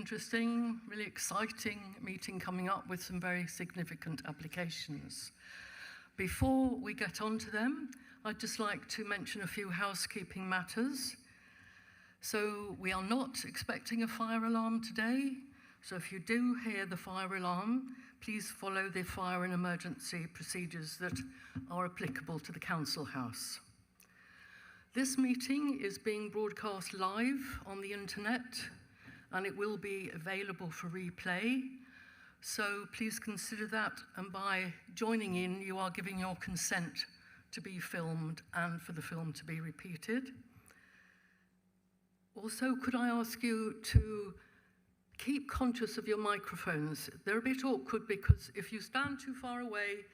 interesting, really exciting meeting coming up with some very significant applications. Before we get on to them, I'd just like to mention a few housekeeping matters. So we are not expecting a fire alarm today. So if you do hear the fire alarm, please follow the fire and emergency procedures that are applicable to the Council House. This meeting is being broadcast live on the internet, and it will be available for replay. So please consider that, and by joining in, you are giving your consent to be filmed and for the film to be repeated. Also, could I ask you to keep conscious of your microphones. They're a bit awkward because if you stand too far away,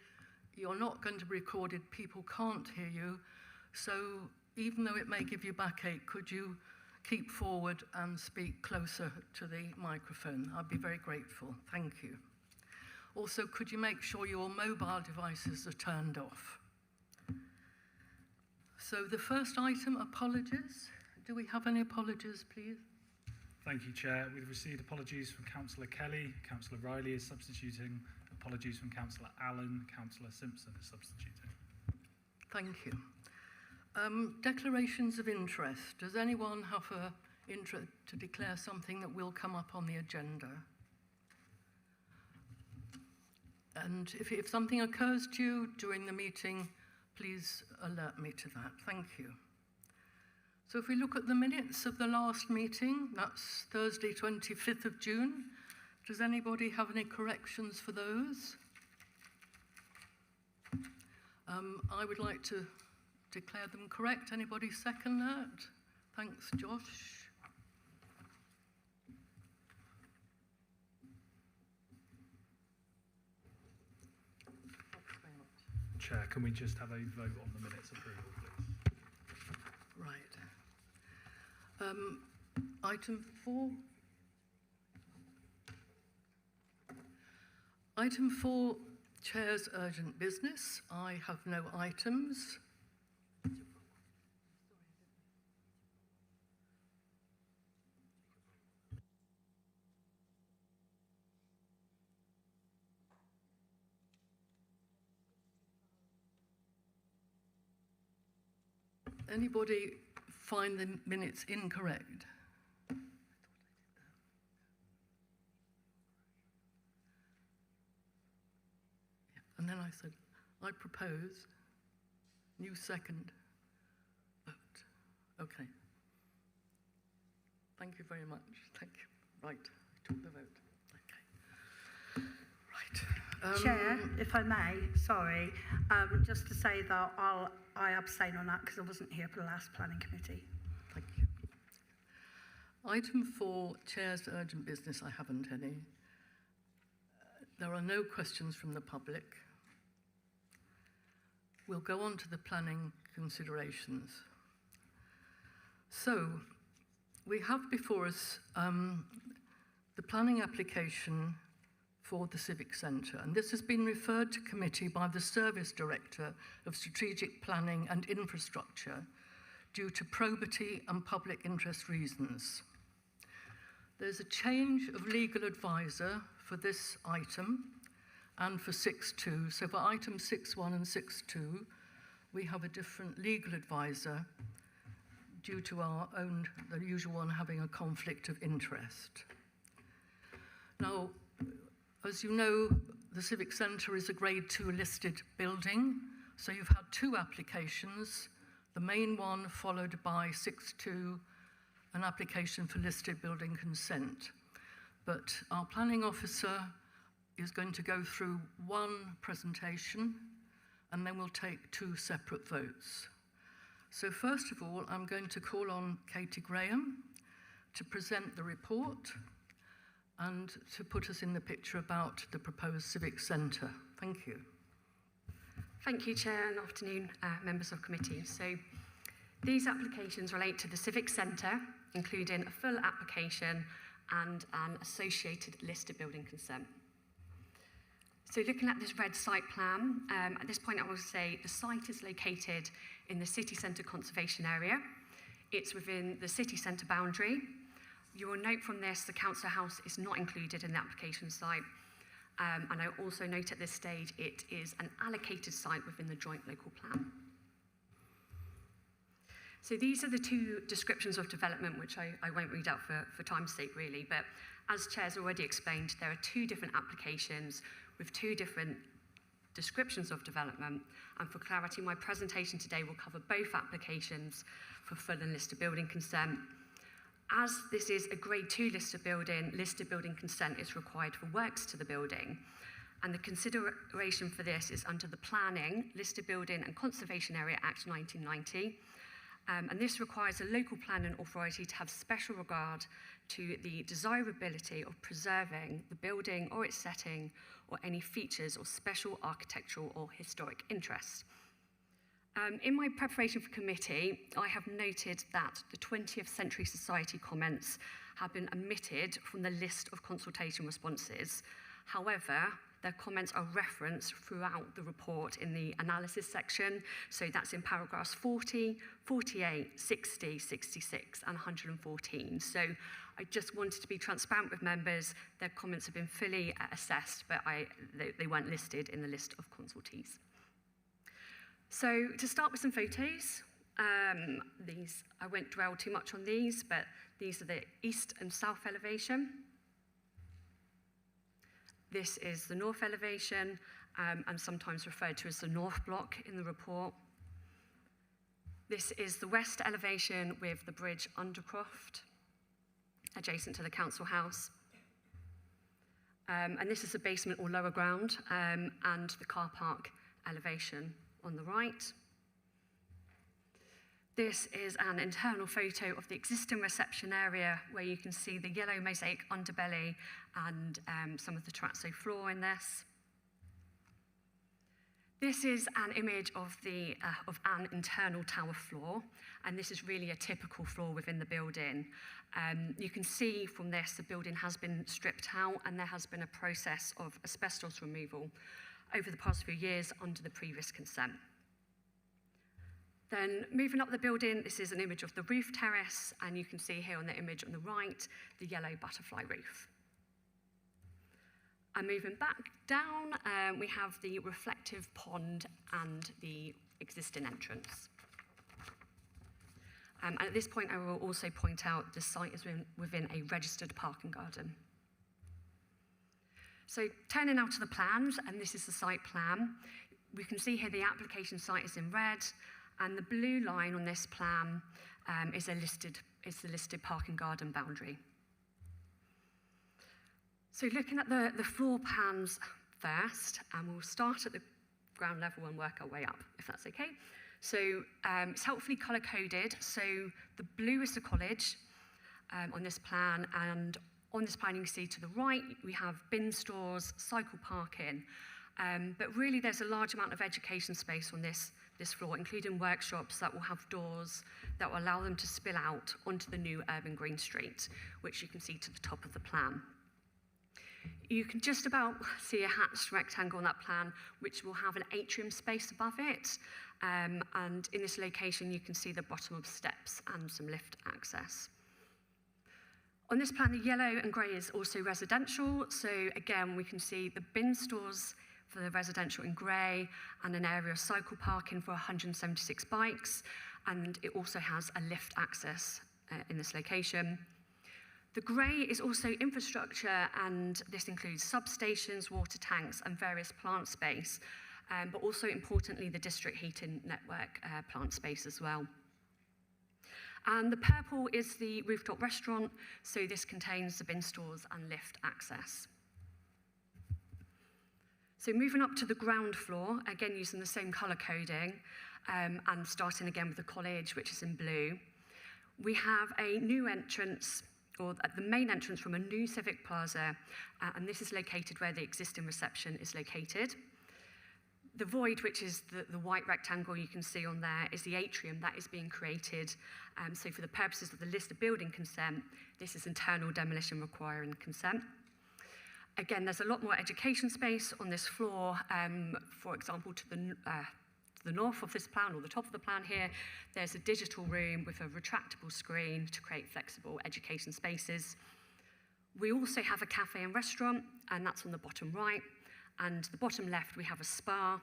you're not going to be recorded. People can't hear you. So even though it may give you backache, could you keep forward and speak closer to the microphone? I'd be very grateful. Thank you. Also, could you make sure your mobile devices are turned off? So the first item, apologies. Do we have any apologies, please? Thank you, Chair. We've received apologies from Councillor Kelly. Councillor Riley is substituting. Apologies from Councillor Allen. Councillor Simpson is substituting. Thank you. Declarations of interest. Does anyone have an interest to declare something that will come up on the agenda? And if something occurs to you during the meeting, please alert me to that. Thank you. So if we look at the minutes of the last meeting, that's Thursday, 25th of June. Does anybody have any corrections for those? I would like to declare them correct. Anybody second that? Thanks, Josh. Chair, can we just have a vote on the minutes approval, please? Right. Item 4. Item 4, Chair's urgent business. I have no items. Anybody find the minutes incorrect? And then I said, I propose, new second, vote. Okay. Thank you very much. Thank you. Right, I took the vote. Okay. Right. Chair, if I may, sorry, just to say that I abstain on that because I wasn't here for the last planning committee. Thank you. Item 4, Chair's urgent business. I haven't any. There are no questions from the public. We'll go on to the planning considerations. So, we have before us the planning application for the Civic Centre, and this has been referred to committee by the Service Director of Strategic Planning and Infrastructure due to probity and public interest reasons. There's a change of legal advisor for this item and for 6.2. So for item 6.1 and 6.2, we have a different legal advisor due to our own, the usual one having a conflict of interest. Now, as you know, the Civic Centre is a Grade 2 listed building, so you've had 2 applications, the main one followed by 6.2, an application for listed building consent. But our planning officer is going to go through one presentation, and then we'll take 2 separate votes. So first of all, I'm going to call on Katie Graham to present the report and to put us in the picture about the proposed Civic Centre. Thank you. Thank you, Chair, and afternoon, members of committee. So these applications relate to the Civic Centre, including a full application and an associated listed building consent. So looking at this red site plan, at this point I will say the site is located in the city centre conservation area. It's within the city centre boundary. You will note from this the council house is not included in the application site. And I also note at this stage it is an allocated site within the joint local plan. So these are the two descriptions of development, which I won't read out for time's sake really, but as Chair's already explained, there are two different applications with two different descriptions of development, and for clarity, my presentation today will cover both applications for full and listed building consent. As this is a grade 2 listed building consent is required for works to the building, and the consideration for this is under the Planning, Listed Building and Conservation Area Act 1990, and this requires a local planning authority to have special regard to the desirability of preserving the building or its setting or any features or special architectural or historic interests. In my preparation for committee, I have noted that the 20th Century Society comments have been omitted from the list of consultation responses. However, their comments are referenced throughout the report in the analysis section, so that's in paragraphs 40, 48, 60, 66, and 114. So I just wanted to be transparent with members. Their comments have been fully assessed, but they weren't listed in the list of consultees. So to start with some photos, I won't dwell too much on these, but these are the east and south elevation. This is the north elevation, and sometimes referred to as the north block in the report. This is the west elevation with the bridge undercroft, adjacent to the council house. And this is the basement or lower ground, and the car park elevation on the right. This is an internal photo of the existing reception area where you can see the yellow mosaic underbelly and some of the terrazzo floor in this. This is an image of an internal tower floor, and this is really a typical floor within the building. You can see from this the building has been stripped out and there has been a process of asbestos removal over the past few years under the previous consent. Then moving up the building, this is an image of the roof terrace, and you can see here on the image on the right, the yellow butterfly roof. And moving back down, we have the reflective pond and the existing entrance. And at this point, I will also point out the site is within a registered parking garden. So turning now to the plans, and this is the site plan. We can see here the application site is in red, and the blue line on this plan is the listed parking garden boundary. So looking at the floor plans first, and we'll start at the ground level and work our way up, if that's okay. So it's helpfully colour-coded. So the blue is the college on this plan, and on this plan you can see to the right we have bin stores, cycle parking, but really there's a large amount of education space on this floor, including workshops that will have doors that will allow them to spill out onto the new urban green street, which you can see to the top of the plan. You can just about see a hatched rectangle on that plan, which will have an atrium space above it. And in this location, you can see the bottom of steps and some lift access. On this plan, the yellow and grey is also residential. So again, we can see the bin stores for the residential in grey and an area of cycle parking for 176 bikes. And it also has a lift access in this location. The grey is also infrastructure, and this includes substations, water tanks, and various plant space, but also importantly, the district heating network plant space as well. And the purple is the rooftop restaurant, so this contains the bin stores and lift access. So moving up to the ground floor, again using the same colour coding, and starting again with the college, which is in blue, we have a new entrance, or the main entrance from a new civic plaza, and this is located where the existing reception is located. The void, which is the white rectangle you can see on there, is the atrium that is being created. So for the purposes of the listed building consent, this is internal demolition requiring consent. Again, there's a lot more education space on this floor, for example, to the north of this plan, or the top of the plan here, there's a digital room with a retractable screen to create flexible education spaces. We also have a cafe and restaurant, and that's on the bottom right. And the bottom left, we have a spa.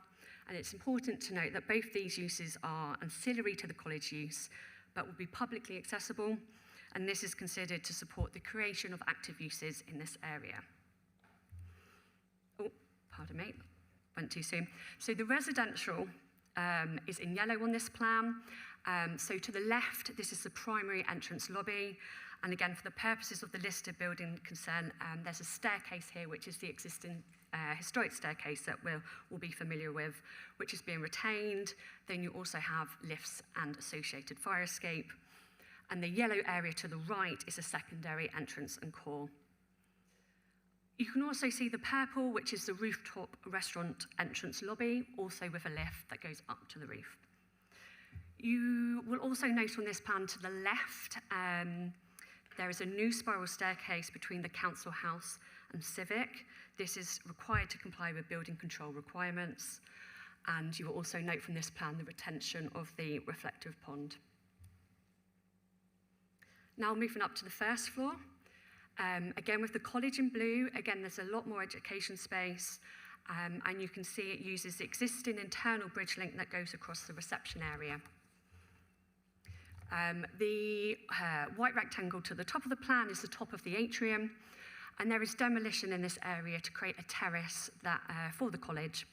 And it's important to note that both these uses are ancillary to the college use, but will be publicly accessible. And this is considered to support the creation of active uses in this area. Oh, pardon me, went too soon. So the residential is in yellow on this plan. So to the left, this is the primary entrance lobby. And again, for the purposes of the listed building concern, there's a staircase here, which is the existing historic staircase that we'll be familiar with, which is being retained. Then you also have lifts and associated fire escape. And the yellow area to the right is a secondary entrance and core. You can also see the purple, which is the rooftop restaurant entrance lobby, also with a lift that goes up to the roof. You will also note on this plan to the left, there is a new spiral staircase between the council house and civic. This is required to comply with building control requirements. And you will also note from this plan the retention of the reflective pond. Now moving up to the first floor. Again, with the college in blue, again, there's a lot more education space. And you can see it uses the existing internal bridge link that goes across the reception area. The white rectangle to the top of the plan is the top of the atrium, and there is demolition in this area to create a terrace that, for the college,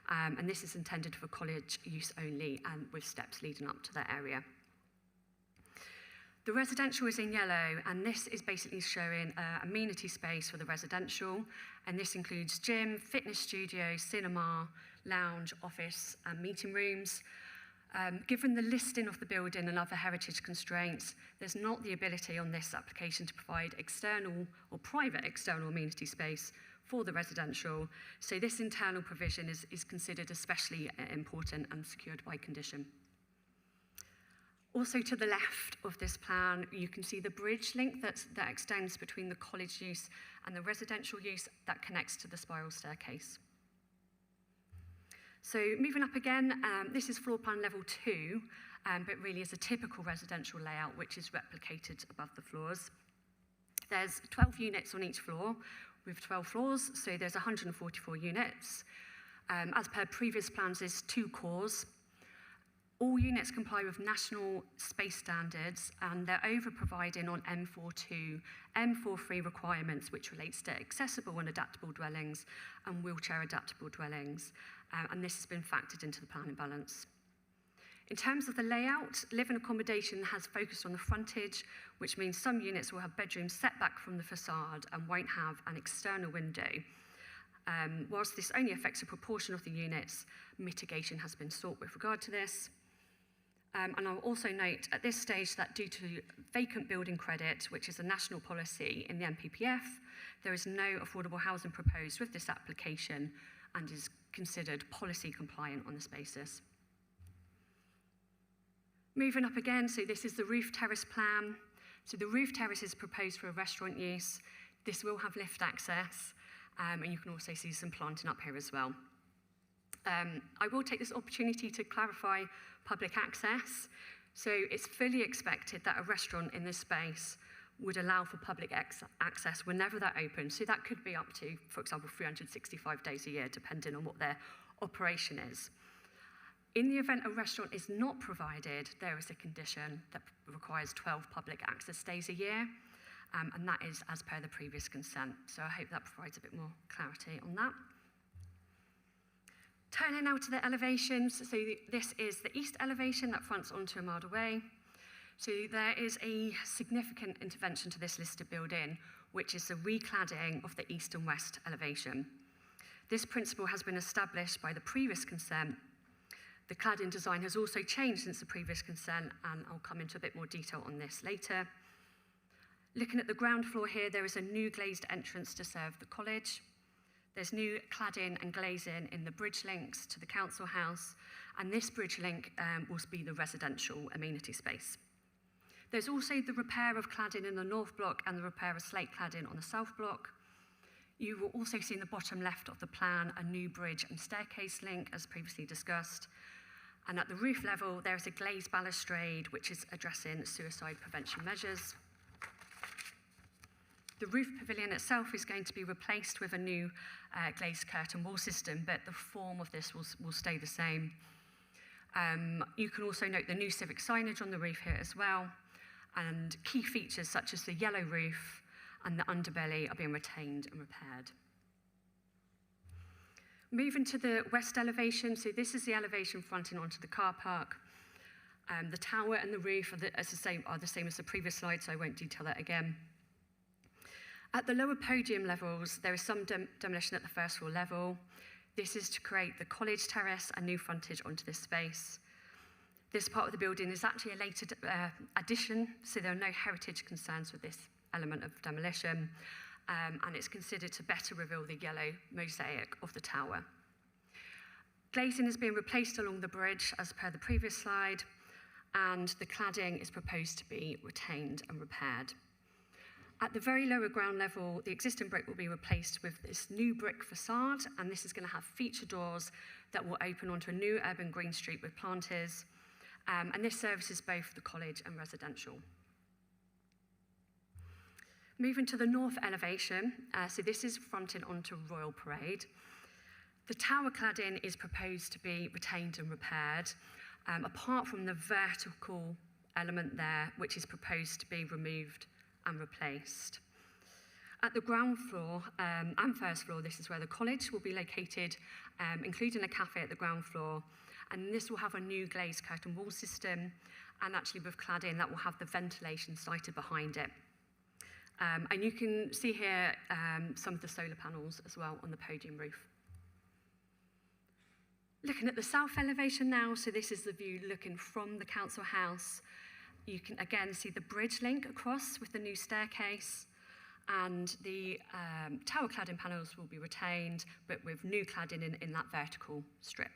and this is intended for college use only and with steps leading up to that area. The residential is in yellow, and this is basically showing amenity space for the residential, and this includes gym, fitness studio, cinema, lounge, office, and meeting rooms. Given the listing of the building and other heritage constraints, there's not the ability on this application to provide external or private external amenity space for the residential. So this internal provision is considered especially important and secured by condition. Also to the left of this plan, you can see the bridge link that extends between the college use and the residential use that connects to the spiral staircase. So moving up again, this is floor plan level 2, but really is a typical residential layout which is replicated above the floors. There's 12 units on each floor with 12 floors, so there's 144 units. As per previous plans, there's 2 cores. All units comply with national space standards, and they're over-providing on M42, M43 requirements, which relates to accessible and adaptable dwellings and wheelchair-adaptable dwellings, and this has been factored into the planning balance. In terms of the layout, living accommodation has focused on the frontage, which means some units will have bedrooms set back from the facade and won't have an external window. Whilst this only affects a proportion of the units, mitigation has been sought with regard to this. And I'll also note at this stage that due to vacant building credit, which is a national policy in the NPPF, there is no affordable housing proposed with this application and is considered policy compliant on this basis. Moving up again, so this is the roof terrace plan. So the roof terrace is proposed for a restaurant use. This will have lift access, and you can also see some planting up here as well. I will take this opportunity to clarify public access. So it's fully expected that a restaurant in this space would allow for public access whenever they're open. So that could be up to, for example, 365 days a year, depending on what their operation is. In the event a restaurant is not provided, there is a condition that requires 12 public access days a year, and that is as per the previous consent. So I hope that provides a bit more clarity on that. Turning now to the elevations, so this is the east elevation that fronts onto a mile away. So there is a significant intervention to this listed building, which is the recladding of the east and west elevation. This principle has been established by the previous consent. The cladding design has also changed since the previous consent, and I'll come into a bit more detail on this later. Looking at the ground floor here, there is a new glazed entrance to serve the college. There's new cladding and glazing in the bridge links to the council house, and this bridge link will be the residential amenity space. There's also the repair of cladding in the north block and the repair of slate cladding on the south block. You will also see in the bottom left of the plan a new bridge and staircase link, as previously discussed. And at the roof level, there is a glazed balustrade, which is addressing suicide prevention measures. The roof pavilion itself is going to be replaced with a new glazed curtain wall system, but the form of this will stay the same. You can also note the new civic signage on the roof here as well, and key features such as the yellow roof and the underbelly are being retained and repaired. Moving to the west elevation, so this is the elevation fronting onto the car park. The tower and the roof are the same as the previous slide, so I won't detail that again. At the lower podium levels, there is some demolition at the first floor level. This is to create the college terrace and new frontage onto this space. This part of the building is actually a later addition, so there are no heritage concerns with this element of demolition, and it's considered to better reveal the yellow mosaic of the tower. Glazing is being replaced along the bridge as per the previous slide, and the cladding is proposed to be retained and repaired. At the very lower ground level, the existing brick will be replaced with this new brick facade, and this is going to have feature doors that will open onto a new urban green street with planters, and this services both the college and residential. Moving to the north elevation, so this is fronting onto Royal Parade. The tower cladding is proposed to be retained and repaired, apart from the vertical element there, which is proposed to be removed and replaced. At the ground floor and first floor, this is where the college will be located, including a cafe at the ground floor, and this will have a new glazed curtain wall system, and actually with cladding that will have the ventilation sited behind it. And you can see here some of the solar panels as well on the podium roof. Looking at the south elevation now, so this is the view looking from the council house. You can again see the bridge link across with the new staircase, and the tower cladding panels will be retained, but with new cladding in that vertical strip.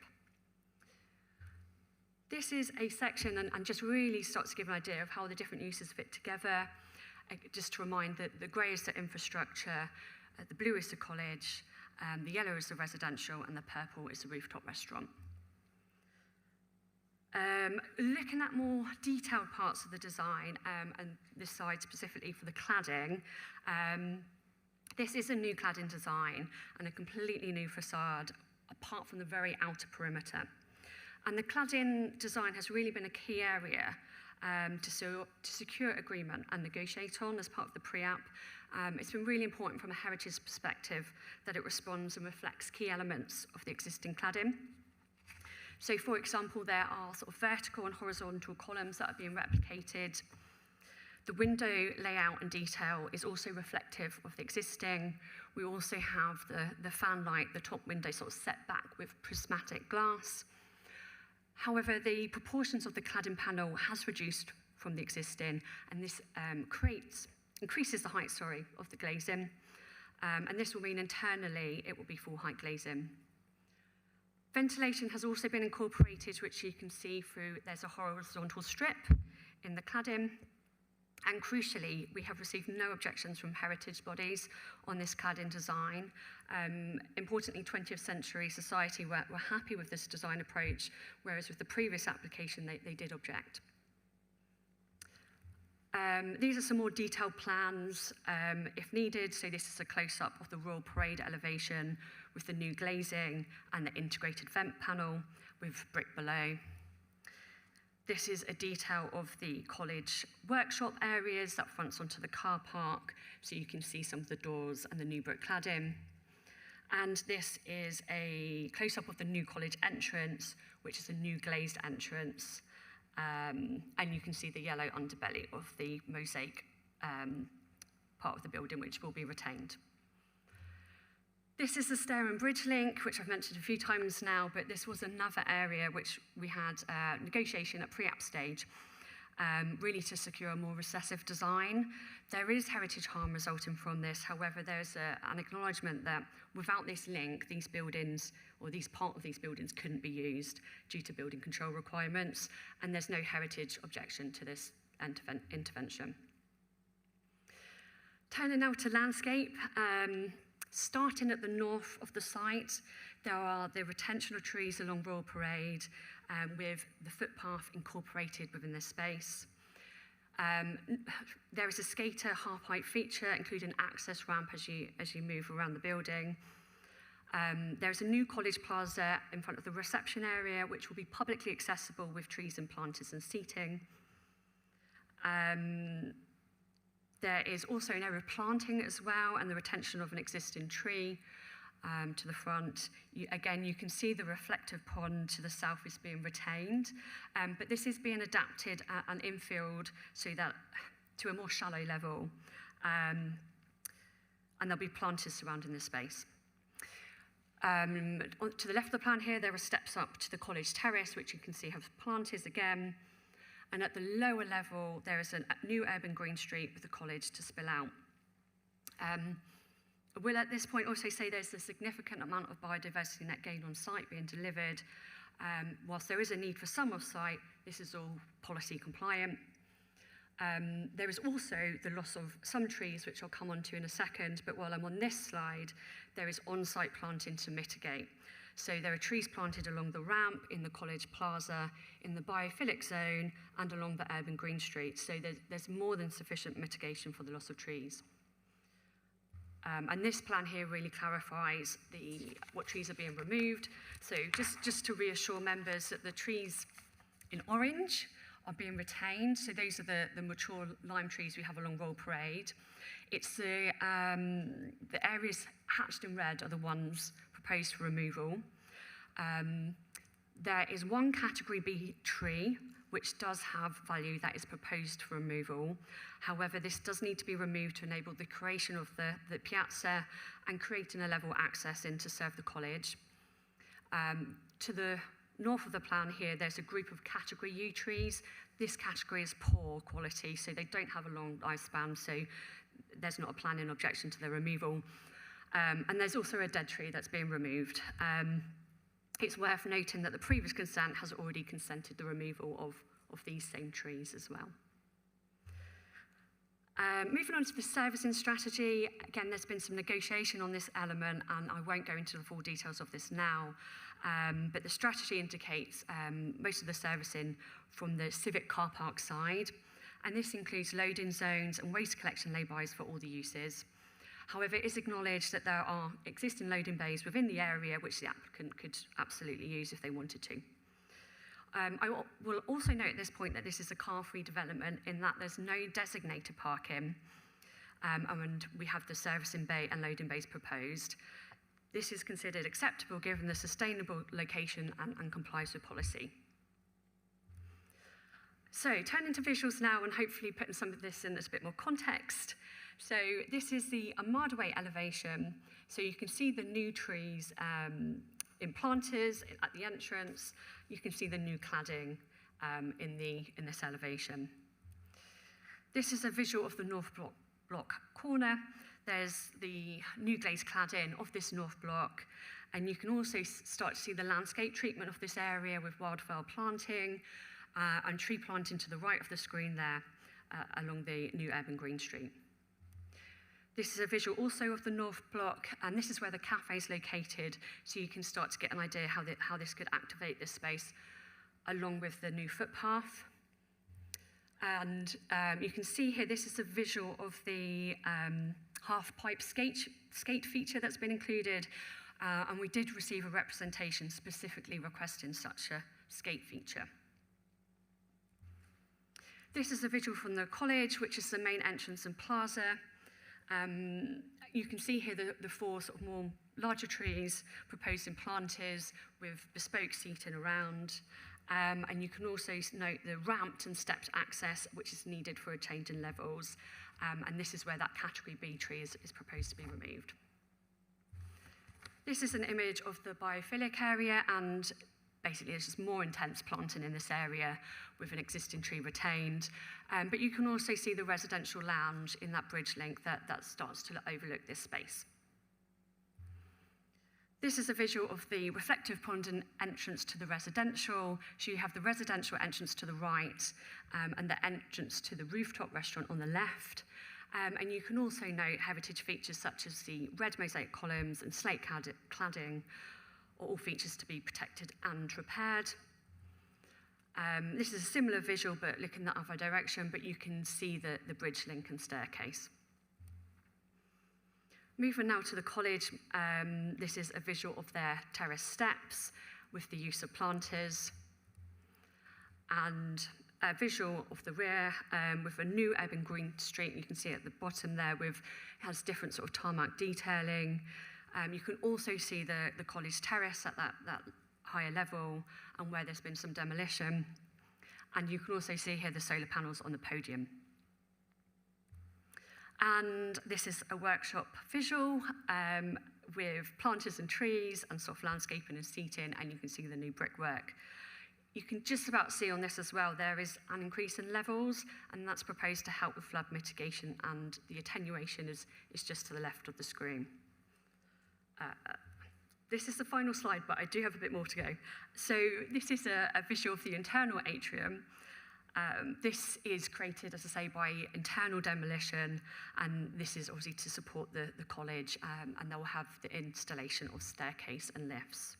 This is a section and just really starts to give an idea of how the different uses fit together. Just to remind that the grey is the infrastructure, the blue is the college, the yellow is the residential, and the purple is the rooftop restaurant. Looking at more detailed parts of the design, and this side specifically for the cladding, this is a new cladding design and a completely new facade, apart from the very outer perimeter. And the cladding design has really been a key area to secure agreement and negotiate on as part of the pre-app. It's been really important from a heritage perspective that it responds and reflects key elements of the existing cladding. So, for example, there are sort of vertical and horizontal columns that are being replicated. The window layout and detail is also reflective of the existing. We also have the fan light, the top window sort of set back with prismatic glass. However, the proportions of the cladding panel has reduced from the existing, and this increases the height, of the glazing. And this will mean internally it will be full height glazing. Ventilation has also been incorporated, which you can see through, there's a horizontal strip in the cladding. And crucially, we have received no objections from heritage bodies on this cladding design. Importantly, 20th Century Society were happy with this design approach, whereas with the previous application, they did object. These are some more detailed plans if needed. So this is a close-up of the Royal Parade elevation with the new glazing and the integrated vent panel with brick below. This is a detail of the college workshop areas that fronts onto the car park, so you can see some of the doors and the new brick cladding. And this is a close-up of the new college entrance, which is a new glazed entrance. And you can see the yellow underbelly of the mosaic part of the building, which will be retained. This is the stair and bridge link, which I've mentioned a few times now, but this was another area which we had negotiation at pre-app stage, really to secure a more recessive design. There is heritage harm resulting from this. However, there's an acknowledgement that without this link, these buildings, or these part of these buildings, couldn't be used due to building control requirements, and there's no heritage objection to this intervention. Turning now to landscape. Starting at the north of the site, there are the retention trees along Royal Parade with the footpath incorporated within this space. There is a skater half-height feature, including access ramp as you move around the building. There's a new college plaza in front of the reception area, which will be publicly accessible with trees and planters and seating. There is also an area of planting as well, and the retention of an existing tree to the front. Again, you can see the reflective pond to the south is being retained, but this is being adapted and infilled so that to a more shallow level, and there'll be planters surrounding this space. To the left of the plan here, there are steps up to the college terrace, which you can see have planters again. And at the lower level, there is a new urban green street with the college to spill out. I will at this point also say there's a significant amount of biodiversity net gain on site being delivered. Whilst there is a need for some off-site, this is all policy compliant. There is also the loss of some trees, which I'll come on to in a second, but while I'm on this slide, there is on-site planting to mitigate. So there are trees planted along the ramp, in the college plaza, in the biophilic zone, and along the urban green street. So there's more than sufficient mitigation for the loss of trees. And this plan here really clarifies what trees are being removed. So just to reassure members that the trees in orange are being retained. So those are the mature lime trees we have along Royal Parade. It's the areas hatched in red are the ones proposed for removal. There is one category B tree which does have value that is proposed for removal. However, this does need to be removed to enable the creation of the piazza and creating a level access in to serve the college. To the north of the plan here, there's a group of category U trees. This category is poor quality, so they don't have a long lifespan, so there's not a planning objection to their removal. And there's also a dead tree that's being removed. It's worth noting that the previous consent has already consented the removal of these same trees as well. Moving on to the servicing strategy, again, there's been some negotiation on this element, and I won't go into the full details of this now, but the strategy indicates most of the servicing from the civic car park side, and this includes loading zones and waste collection laybys for all the uses. However, it is acknowledged that there are existing loading bays within the area which the applicant could absolutely use if they wanted to. I will also note at this point that this is a car-free development in that there's no designated parking, and we have the servicing bay and loading bays proposed. This is considered acceptable given the sustainable location and complies with policy. So turning to visuals now and hopefully putting some of this in a bit more context. So this is the Armada Way elevation. So you can see the new trees in planters at the entrance. You can see the new cladding in this elevation. This is a visual of the north block corner. There's the new glazed cladding of this north block. And you can also start to see the landscape treatment of this area with wildflower planting and tree planting to the right of the screen there along the new urban green street. This is a visual also of the north block, and this is where the cafe is located, so you can start to get an idea how this could activate this space along with the new footpath. And you can see here, this is a visual of the half-pipe skate feature that's been included, and we did receive a representation specifically requesting such a skate feature. This is a visual from the college, which is the main entrance and plaza. You can see here the four sort of more larger trees proposed in planters with bespoke seating around. And you can also note the ramped and stepped access, which is needed for a change in levels. And this is where that category B tree is proposed to be removed. This is an image of the biophilic area, and basically there's just more intense planting in this area with an existing tree retained. But you can also see the residential lounge in that bridge link that starts to overlook this space. This is a visual of the reflective pond and entrance to the residential. So you have the residential entrance to the right and the entrance to the rooftop restaurant on the left. And you can also note heritage features such as the red mosaic columns and slate cladding, are all features to be protected and repaired. This is a similar visual, but looking the other direction, but you can see the bridge link and staircase. Moving now to the college, this is a visual of their terrace steps with the use of planters, and a visual of the rear with a new urban green street. You can see at the bottom there has different sort of tarmac detailing. You can also see the college terrace at that higher level and where there's been some demolition. And you can also see here the solar panels on the podium. And this is a workshop visual with planters and trees and soft landscaping and seating, and you can see the new brickwork. You can just about see on this as well, there is an increase in levels, and that's proposed to help with flood mitigation, and the attenuation is just to the left of the screen. This is the final slide, but I do have a bit more to go. So this is a visual of the internal atrium. This is created, as I say, by internal demolition, and this is obviously to support the college, and they'll have the installation of staircase and lifts.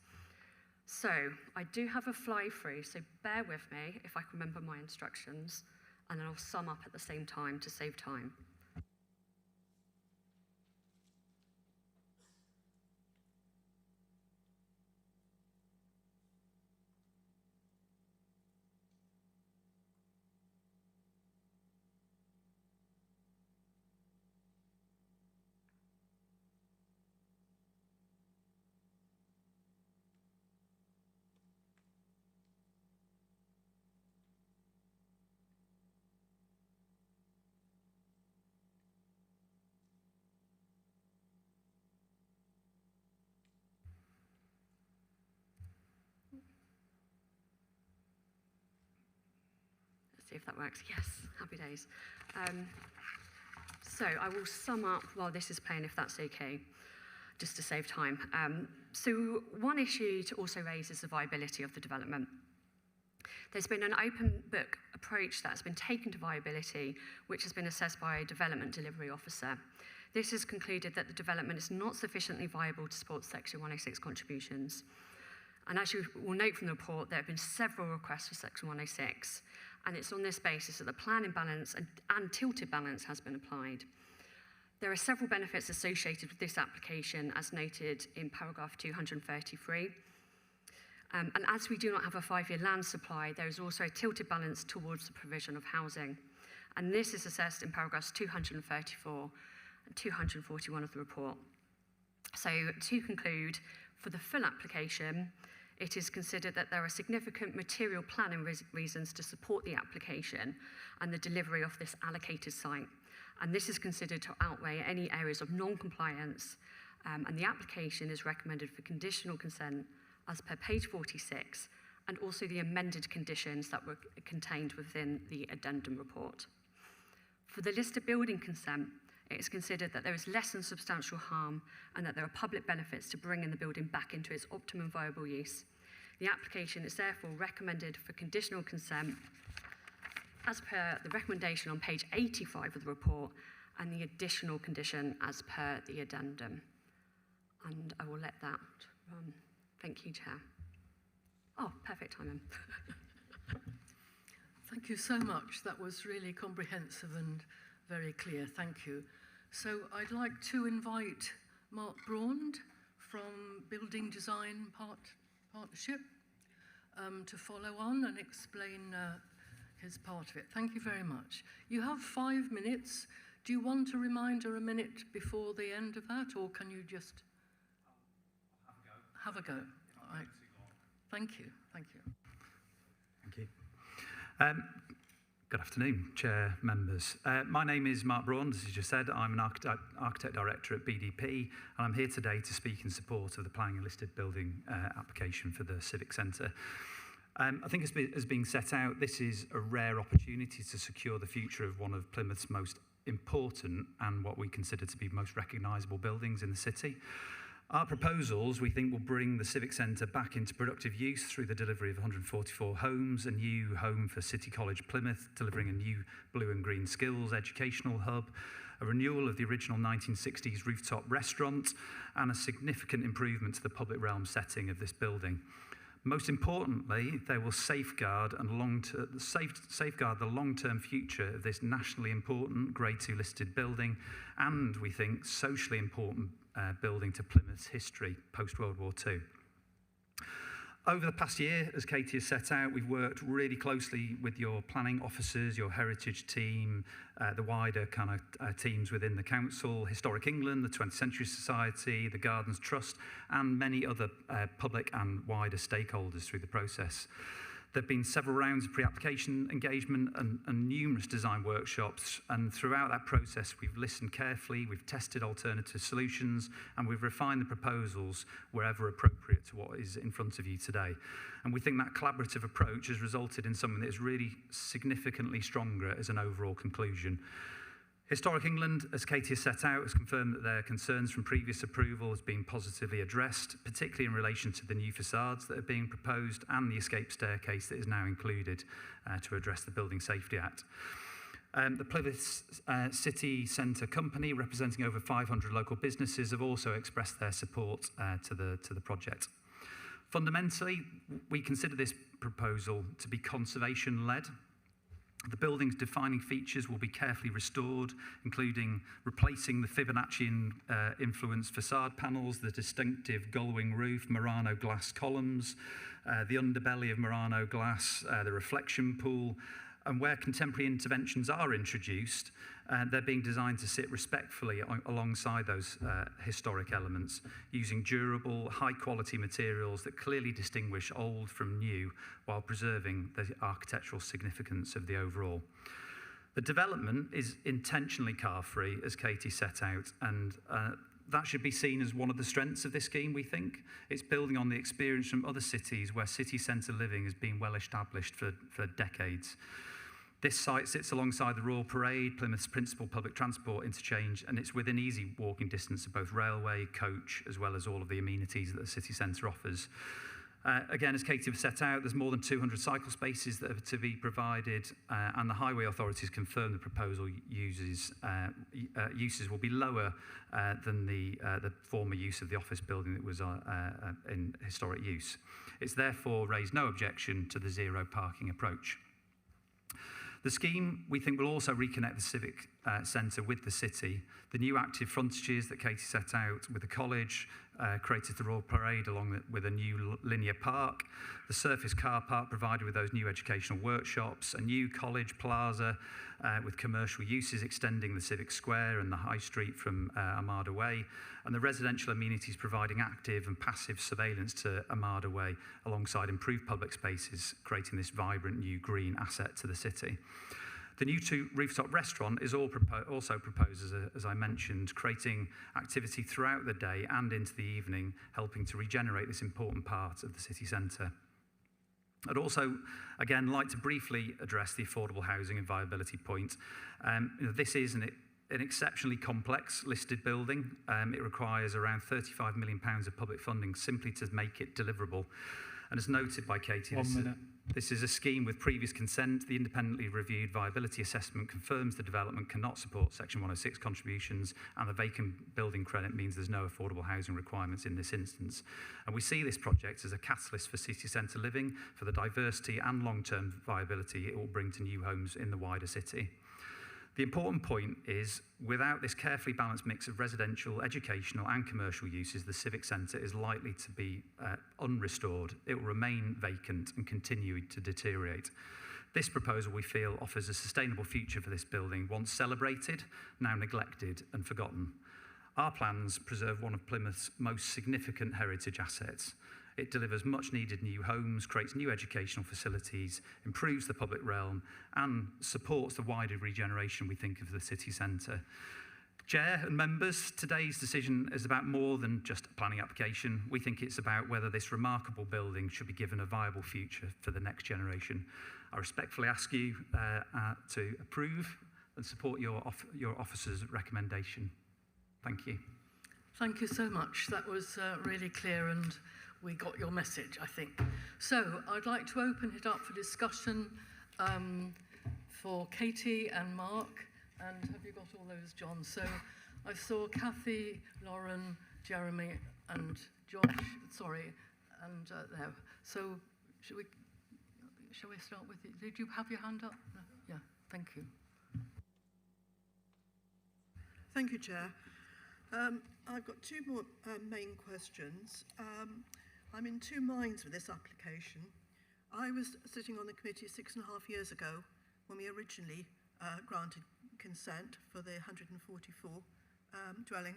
So I do have a fly through, so bear with me if I can remember my instructions, and then I'll sum up at the same time to save time. See if that works. Yes, happy days. So I will sum up while this is playing, if that's okay, just to save time. So one issue to also raise is the viability of the development. There's been an open book approach that's been taken to viability, which has been assessed by a development delivery officer. This has concluded that the development is not sufficiently viable to support Section 106 contributions. And as you will note from the report, there have been several requests for Section 106, and it's on this basis that the planning balance and tilted balance has been applied. There are several benefits associated with this application, as noted in paragraph 233. And as we do not have a 5-year land supply, there is also a tilted balance towards the provision of housing. And this is assessed in paragraphs 234 and 241 of the report. So to conclude, for the full application, it is considered that there are significant material planning reasons to support the application and the delivery of this allocated site. And this is considered to outweigh any areas of non-compliance, and the application is recommended for conditional consent as per page 46, and also the amended conditions that were contained within the addendum report. For the listed building consent, it is considered that there is less than substantial harm and that there are public benefits to bringing the building back into its optimum viable use. The application is therefore recommended for conditional consent as per the recommendation on page 85 of the report, and the additional condition as per the addendum. And I will let that run. Thank you, Chair. Oh, perfect timing. Thank you so much. That was really comprehensive and very clear. Thank you. So I'd like to invite Mark Braund from Building Design Partnership to follow on and explain his part of it. Thank you very much. You have 5 minutes. Do you want a reminder a minute before the end of that, or can you just have a go? All right. Thank you. Thank you. Thank you. Good afternoon, Chair, members. My name is Mark Braun, as you just said. I'm an architect director at BDP, and I'm here today to speak in support of the planning and listed building application for the Civic Centre. I think as being set out, this is a rare opportunity to secure the future of one of Plymouth's most important and what we consider to be most recognisable buildings in the city. Our proposals, we think, will bring the Civic Centre back into productive use through the delivery of 144 homes, a new home for City College Plymouth, delivering a new blue and green skills educational hub, a renewal of the original 1960s rooftop restaurant, and a significant improvement to the public realm setting of this building. Most importantly, they will safeguard the long-term future of this nationally important Grade 2 listed building, and we think socially important building to Plymouth's history post-World War II. Over the past year, as Katie has set out, we've worked really closely with your planning officers, your heritage team, the wider kind of teams within the council, Historic England, the 20th Century Society, the Gardens Trust, and many other public and wider stakeholders through the process. There have been several rounds of pre-application engagement and numerous design workshops, and throughout that process we've listened carefully, we've tested alternative solutions, and we've refined the proposals wherever appropriate to what is in front of you today. And we think that collaborative approach has resulted in something that is really significantly stronger as an overall conclusion. Historic England, as Katie has set out, has confirmed that their concerns from previous approval has been positively addressed, particularly in relation to the new facades that are being proposed and the escape staircase that is now included to address the Building Safety Act. The Plymouth City Centre Company, representing over 500 local businesses, have also expressed their support to the project. Fundamentally, we consider this proposal to be conservation-led. The building's defining features will be carefully restored, including replacing the Fibonaccian influenced facade panels, the distinctive gull-wing roof, Murano glass columns, the underbelly of Murano glass, the reflection pool, and where contemporary interventions are introduced, they're being designed to sit respectfully alongside those historic elements, using durable, high-quality materials that clearly distinguish old from new while preserving the architectural significance of the overall. The development is intentionally car-free, as Katie set out, and that should be seen as one of the strengths of this scheme, we think. It's building on the experience from other cities where city centre living has been well established for decades. This site sits alongside the Royal Parade, Plymouth's principal public transport interchange, and it's within easy walking distance of both railway, coach, as well as all of the amenities that the city centre offers. Again, as Katie has set out, there's more than 200 cycle spaces that are to be provided, and the highway authorities confirm the proposal uses will be lower than the former use of the office building that was in historic use. It's therefore raised no objection to the zero parking approach. The scheme, we think, will also reconnect the civic centre with the city. The new active frontages that Katie set out with the college created the Royal Parade along with a new linear park, the surface car park provided with those new educational workshops, a new college plaza with commercial uses extending the civic square and the high street from Armada Way, and the residential amenities providing active and passive surveillance to Armada Way alongside improved public spaces, creating this vibrant new green asset to the city. The new rooftop restaurant is also proposed, as I mentioned, creating activity throughout the day and into the evening, helping to regenerate this important part of the city centre. I'd also, again, like to briefly address the affordable housing and viability point. This is an exceptionally complex listed building. It requires around £35 million of public funding simply to make it deliverable. And as noted by Katie, this is a scheme with previous consent. The independently reviewed viability assessment confirms the development cannot support Section 106 contributions, and the vacant building credit means there's no affordable housing requirements in this instance. And we see this project as a catalyst for city centre living, for the diversity and long-term viability it will bring to new homes in the wider city. The important point is, without this carefully balanced mix of residential, educational and commercial uses, the civic centre is likely to be unrestored. It will remain vacant and continue to deteriorate. This proposal, we feel, offers a sustainable future for this building, once celebrated, now neglected and forgotten. Our plans preserve one of Plymouth's most significant heritage assets. It delivers much needed new homes, creates new educational facilities, improves the public realm, and supports the wider regeneration, we think, of the city centre. Chair and members, today's decision is about more than just a planning application. We think it's about whether this remarkable building should be given a viable future for the next generation. I respectfully ask you to approve and support your officer's recommendation. Thank you. Thank you so much. That was really clear, and we got your message, I think. So I'd like to open it up for discussion for Katie and Mark And have you got all those, John? So I saw Kathy, Lauren, Jeremy, and Josh. Sorry, and there. So shall we start with you? Did you have your hand up? No? Yeah. Thank you. Thank you, Chair. I've got two more main questions. I'm in two minds with this application. I was sitting on the committee 6.5 years ago when we originally granted consent for the 144 dwelling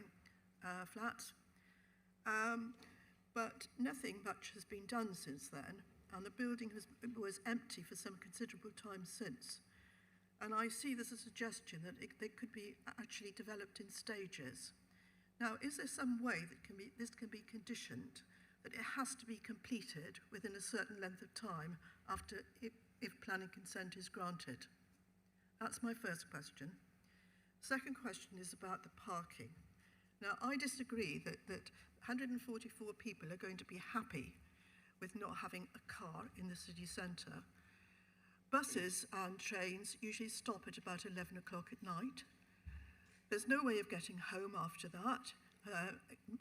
flats. But nothing much has been done since then, and the building was empty for some considerable time since. And I see there's a suggestion that they could be actually developed in stages. Now, is there some way that this can be conditioned, that it has to be completed within a certain length of time after if planning consent is granted? That's my first question. Second question is about the parking. Now, I disagree that 144 people are going to be happy with not having a car in the city centre. Buses and trains usually stop at about 11 o'clock at night. There's no way of getting home after that,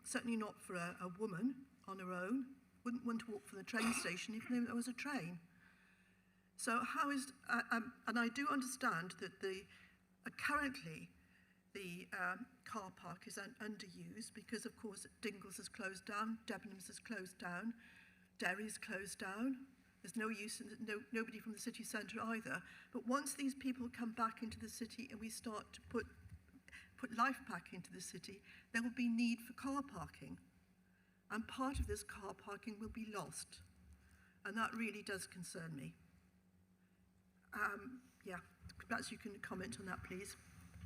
certainly not for a woman on her own. Wouldn't want to walk from the train station even though there was a train. So how is, and I do understand that currently the car park is underused because, of course, Dingles has closed down, Debenhams has closed down, Derry's closed down. There's no use, nobody from the city centre either. But once these people come back into the city and we start to put life back into the city, there will be need for car parking. And part of this car parking will be lost. And that really does concern me. Yeah, perhaps you can comment on that, please.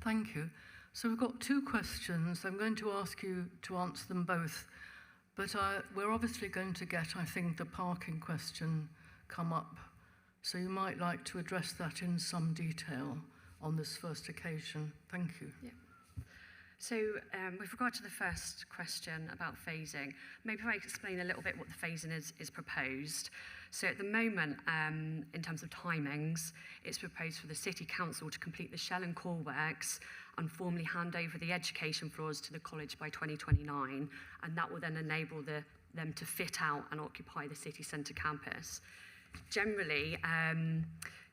Thank you. So we've got two questions. I'm going to ask you to answer them both. But we're obviously going to get, I think, the parking question come up. So you might like to address that in some detail on this first occasion. Thank you. Yeah. So with regard to the first question about phasing, maybe if I explain a little bit what the phasing is proposed. So at the moment, in terms of timings, it's proposed for the City Council to complete the shell and core works and formally hand over the education floors to the college by 2029, and that will then enable them to fit out and occupy the city centre campus. Generally,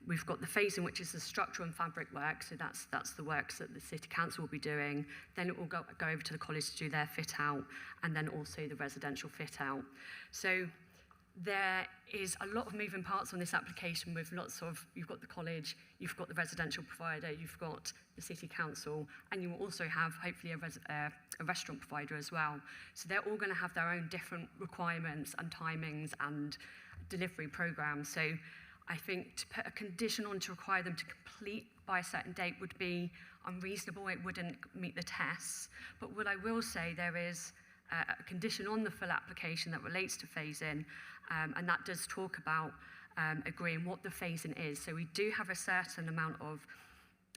we've got the phasing, which is the structural and fabric work, so that's the works that the City Council will be doing. Then it will go over to the college to do their fit out, and then also the residential fit out. So there is a lot of moving parts on this application with lots of, you've got the college, you've got the residential provider, you've got the City Council, and you will also have hopefully a restaurant provider as well. So they're all going to have their own different requirements and timings and delivery programs. So I think to put a condition on to require them to complete by a certain date would be unreasonable. It wouldn't meet the tests. But what I will say, there is a condition on the full application that relates to phasing, and that does talk about agreeing what the phasing is. So we do have a certain amount of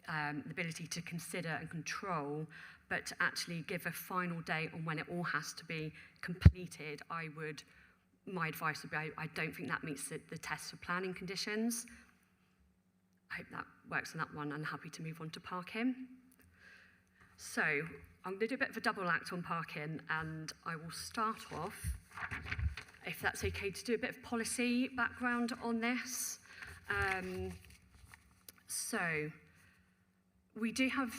the ability to consider and control, but to actually give a final date on when it all has to be completed, my advice would be, I don't think that meets the test for planning conditions. I hope that works on that one, and happy to move on to parking. So I'm going to do a bit of a double act on parking, and I will start off, if that's okay, to do a bit of policy background on this. So we do have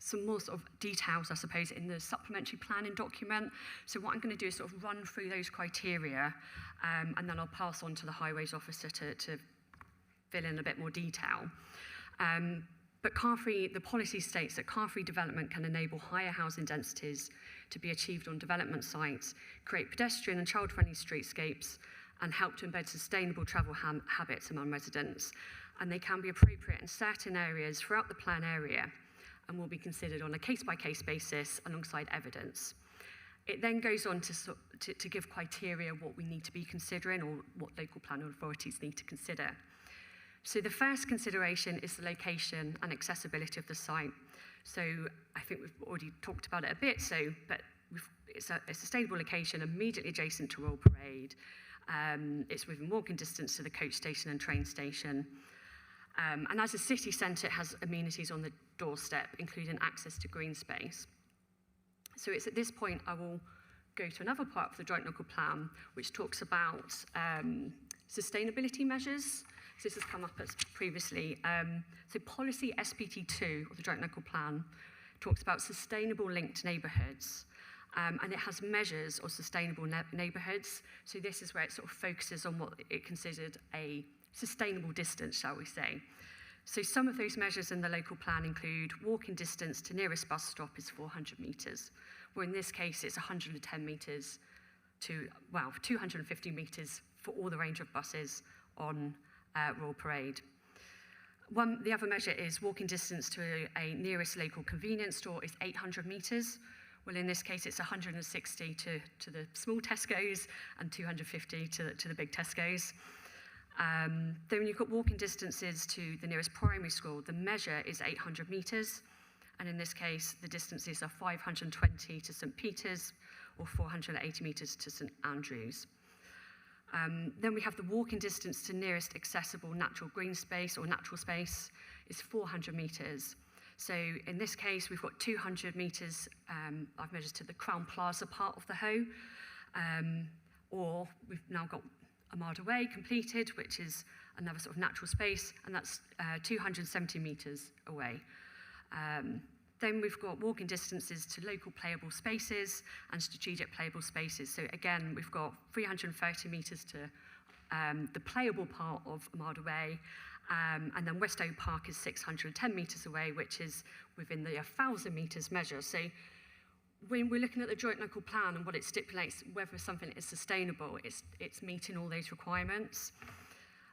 some more sort of details, I suppose, in the supplementary planning document. So what I'm going to do is sort of run through those criteria, and then I'll pass on to the highways officer to fill in a bit more detail. But the policy states that car-free development can enable higher housing densities to be achieved on development sites, create pedestrian and child-friendly streetscapes, and help to embed sustainable travel habits among residents. And they can be appropriate in certain areas throughout the plan area, and will be considered on a case-by-case basis alongside evidence. It then goes on to give criteria what we need to be considering, or what local planning authorities need to consider. So the first consideration is the location and accessibility of the site. So I think we've already talked about it a bit, but it's a sustainable location immediately adjacent to Royal Parade. It's within walking distance to the coach station and train station. And as a city centre, it has amenities on the doorstep, including access to green space. So it's at this point I will go to another part of the joint local plan, which talks about sustainability measures. So this has come up as previously. So policy SPT2 of the joint local plan talks about sustainable linked neighbourhoods. And it has measures of sustainable neighbourhoods. So this is where it sort of focuses on what it considered a sustainable distance, shall we say. So some of those measures in the local plan include walking distance to nearest bus stop is 400 metres, where in this case it's 110 metres to, 250 metres for all the range of buses on Royal Parade. The other measure is walking distance to a nearest local convenience store is 800 metres. Well, in this case, it's 160 to the small Tesco's and 250 to the big Tesco's. Then when you've got walking distances to the nearest primary school, the measure is 800 metres. And in this case, the distances are 520 to St Peter's or 480 metres to St Andrew's. Then we have the walking distance to nearest accessible natural green space or natural space is 400 metres. So in this case, we've got 200 metres, I've measured to the Crown Plaza part of the Hoe, or we've now got Armada Way completed, which is another sort of natural space, and that's 270 metres away. Then we've got walking distances to local playable spaces and strategic playable spaces. So again, we've got 330 metres to the playable part of Armada Way, and then West Oak Park is 610 metres away, which is within the 1,000 metres measure. So when we're looking at the joint local plan and what it stipulates, whether something is sustainable, it's meeting all those requirements.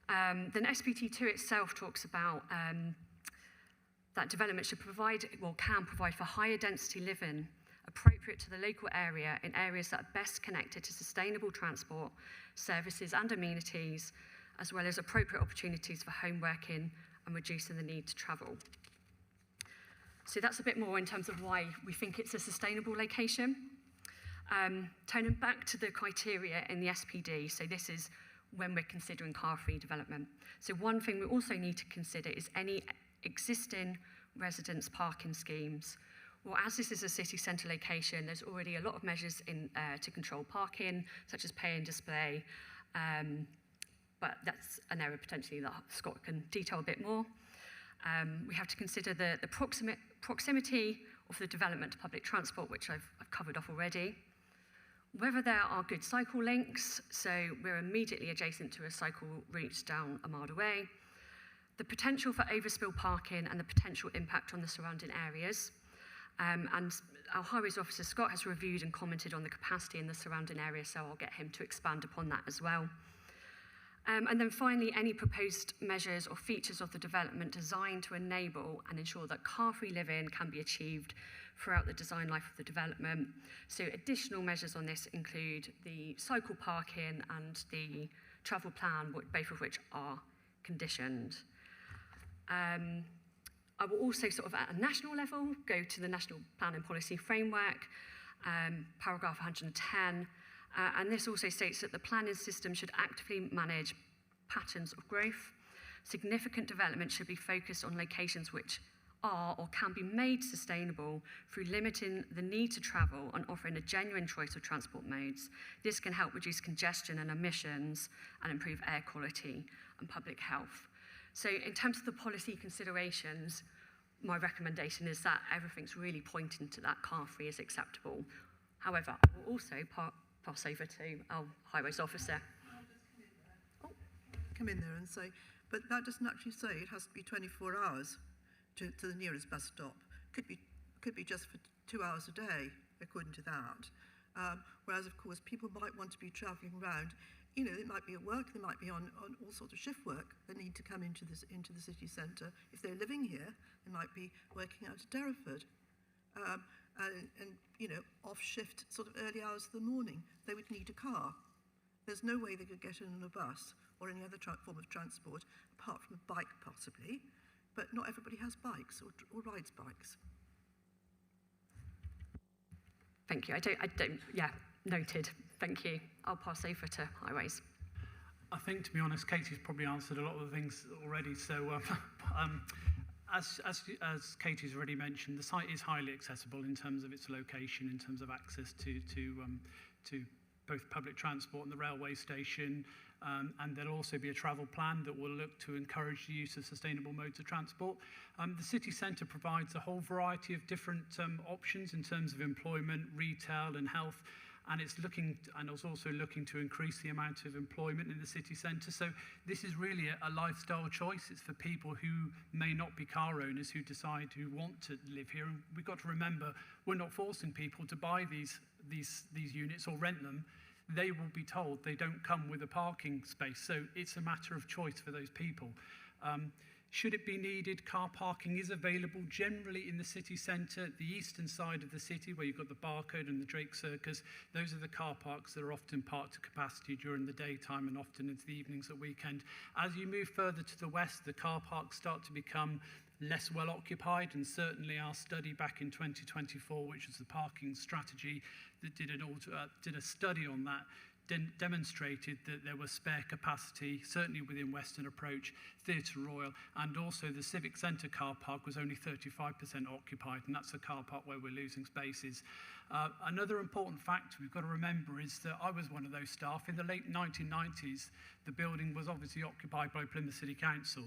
Then SPT2 itself talks about that development should provide, well, can provide for higher density living appropriate to the local area in areas that are best connected to sustainable transport, services and amenities, as well as appropriate opportunities for home working and reducing the need to travel. So that's a bit more in terms of why we think it's a sustainable location. Turning back to the criteria in the SPD, so this is when we're considering car-free development. So one thing we also need to consider is any existing residence parking schemes. Well, as this is a city centre location, there's already a lot of measures in to control parking, such as pay and display, but that's an area potentially that Scott can detail a bit more. We have to consider the proximity of the development to public transport, which I've covered off already. Whether there are good cycle links, so we're immediately adjacent to a cycle route down Armada Way. The potential for overspill parking and the potential impact on the surrounding areas. And our highways officer, Scott, has reviewed and commented on the capacity in the surrounding area, so I'll get him to expand upon that as well. And then finally, any proposed measures or features of the development designed to enable and ensure that car-free living can be achieved throughout the design life of the development. So additional measures on this include the cycle parking and the travel plan, both of which are conditioned. I will also sort of at a national level go to the National Planning Policy Framework, paragraph 110, and this also states that the planning system should actively manage patterns of growth. Significant development should be focused on locations which are or can be made sustainable through limiting the need to travel and offering a genuine choice of transport modes. This can help reduce congestion and emissions and improve air quality and public health. So in terms of the policy considerations, my recommendation is that everything's really pointing to that car-free is acceptable. However, I will also pass over to our highways officer. Come in there and say, but that doesn't actually say it has to be 24 hours to the nearest bus stop. Could be just for 2 hours a day, according to that. Whereas, of course, people might want to be travelling around. You know, they might be at work, they might be on all sorts of shift work. They need to come into the city centre. If they're living here, they might be working out at Derriford. And you know, off shift sort of early hours of the morning, they would need a car. There's no way they could get in on a bus or any other form of transport, apart from a bike possibly, but not everybody has bikes or rides bikes. Thank you. I don't, yeah, noted. Thank you. I'll pass over to highways. I think, to be honest, Katie's probably answered a lot of the things already. So, as Katie's already mentioned, the site is highly accessible in terms of its location, in terms of access to both public transport and the railway station. And there'll also be a travel plan that will look to encourage the use of sustainable modes of transport. The city centre provides a whole variety of different options in terms of employment, retail and health, and it's also looking to increase the amount of employment in the city centre. So this is really a lifestyle choice. It's for people who may not be car owners who decide who want to live here. And we've got to remember, we're not forcing people to buy these units or rent them. They will be told they don't come with a parking space. So it's a matter of choice for those people. Should it be needed, car parking is available generally in the city centre, the eastern side of the city, where you've got the Barcode and the Drake Circus. Those are the car parks that are often parked to capacity during the daytime and often into the evenings at weekend. As you move further to the west, the car parks start to become less well occupied, and certainly our study back in 2024, which was the parking strategy that did a study on that, demonstrated that there was spare capacity, certainly within Western Approach, Theatre Royal, and also the Civic Centre car park was only 35% occupied, and that's a car park where we're losing spaces. Another important fact we've got to remember is that I was one of those staff. In the late 1990s, the building was obviously occupied by Plymouth City Council.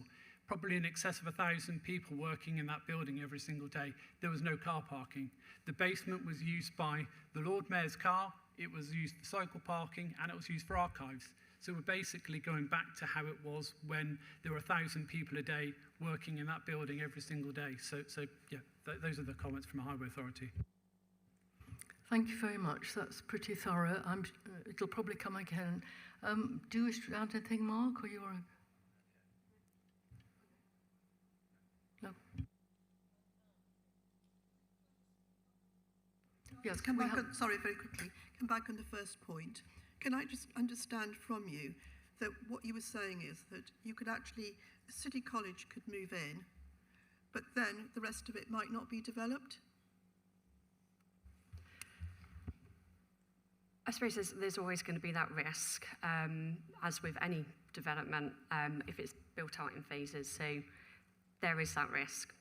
Probably in excess of 1,000 people working in that building every single day. There was no car parking. The basement was used by the Lord Mayor's car, it was used for cycle parking, and it was used for archives. So we're basically going back to how it was when there were 1,000 people a day working in that building every single day. So yeah, those are the comments from the Highway Authority. Thank you very much. That's pretty thorough. It'll probably come again. Do you wish to add anything, Mark, or you are? No. Yes, sorry, very quickly. Come back on the first point. Can I just understand from you that what you were saying is that you could actually, City College could move in, but then the rest of it might not be developed? I suppose there's always going to be that risk, as with any development, if it's built out in phases. So there is that risk.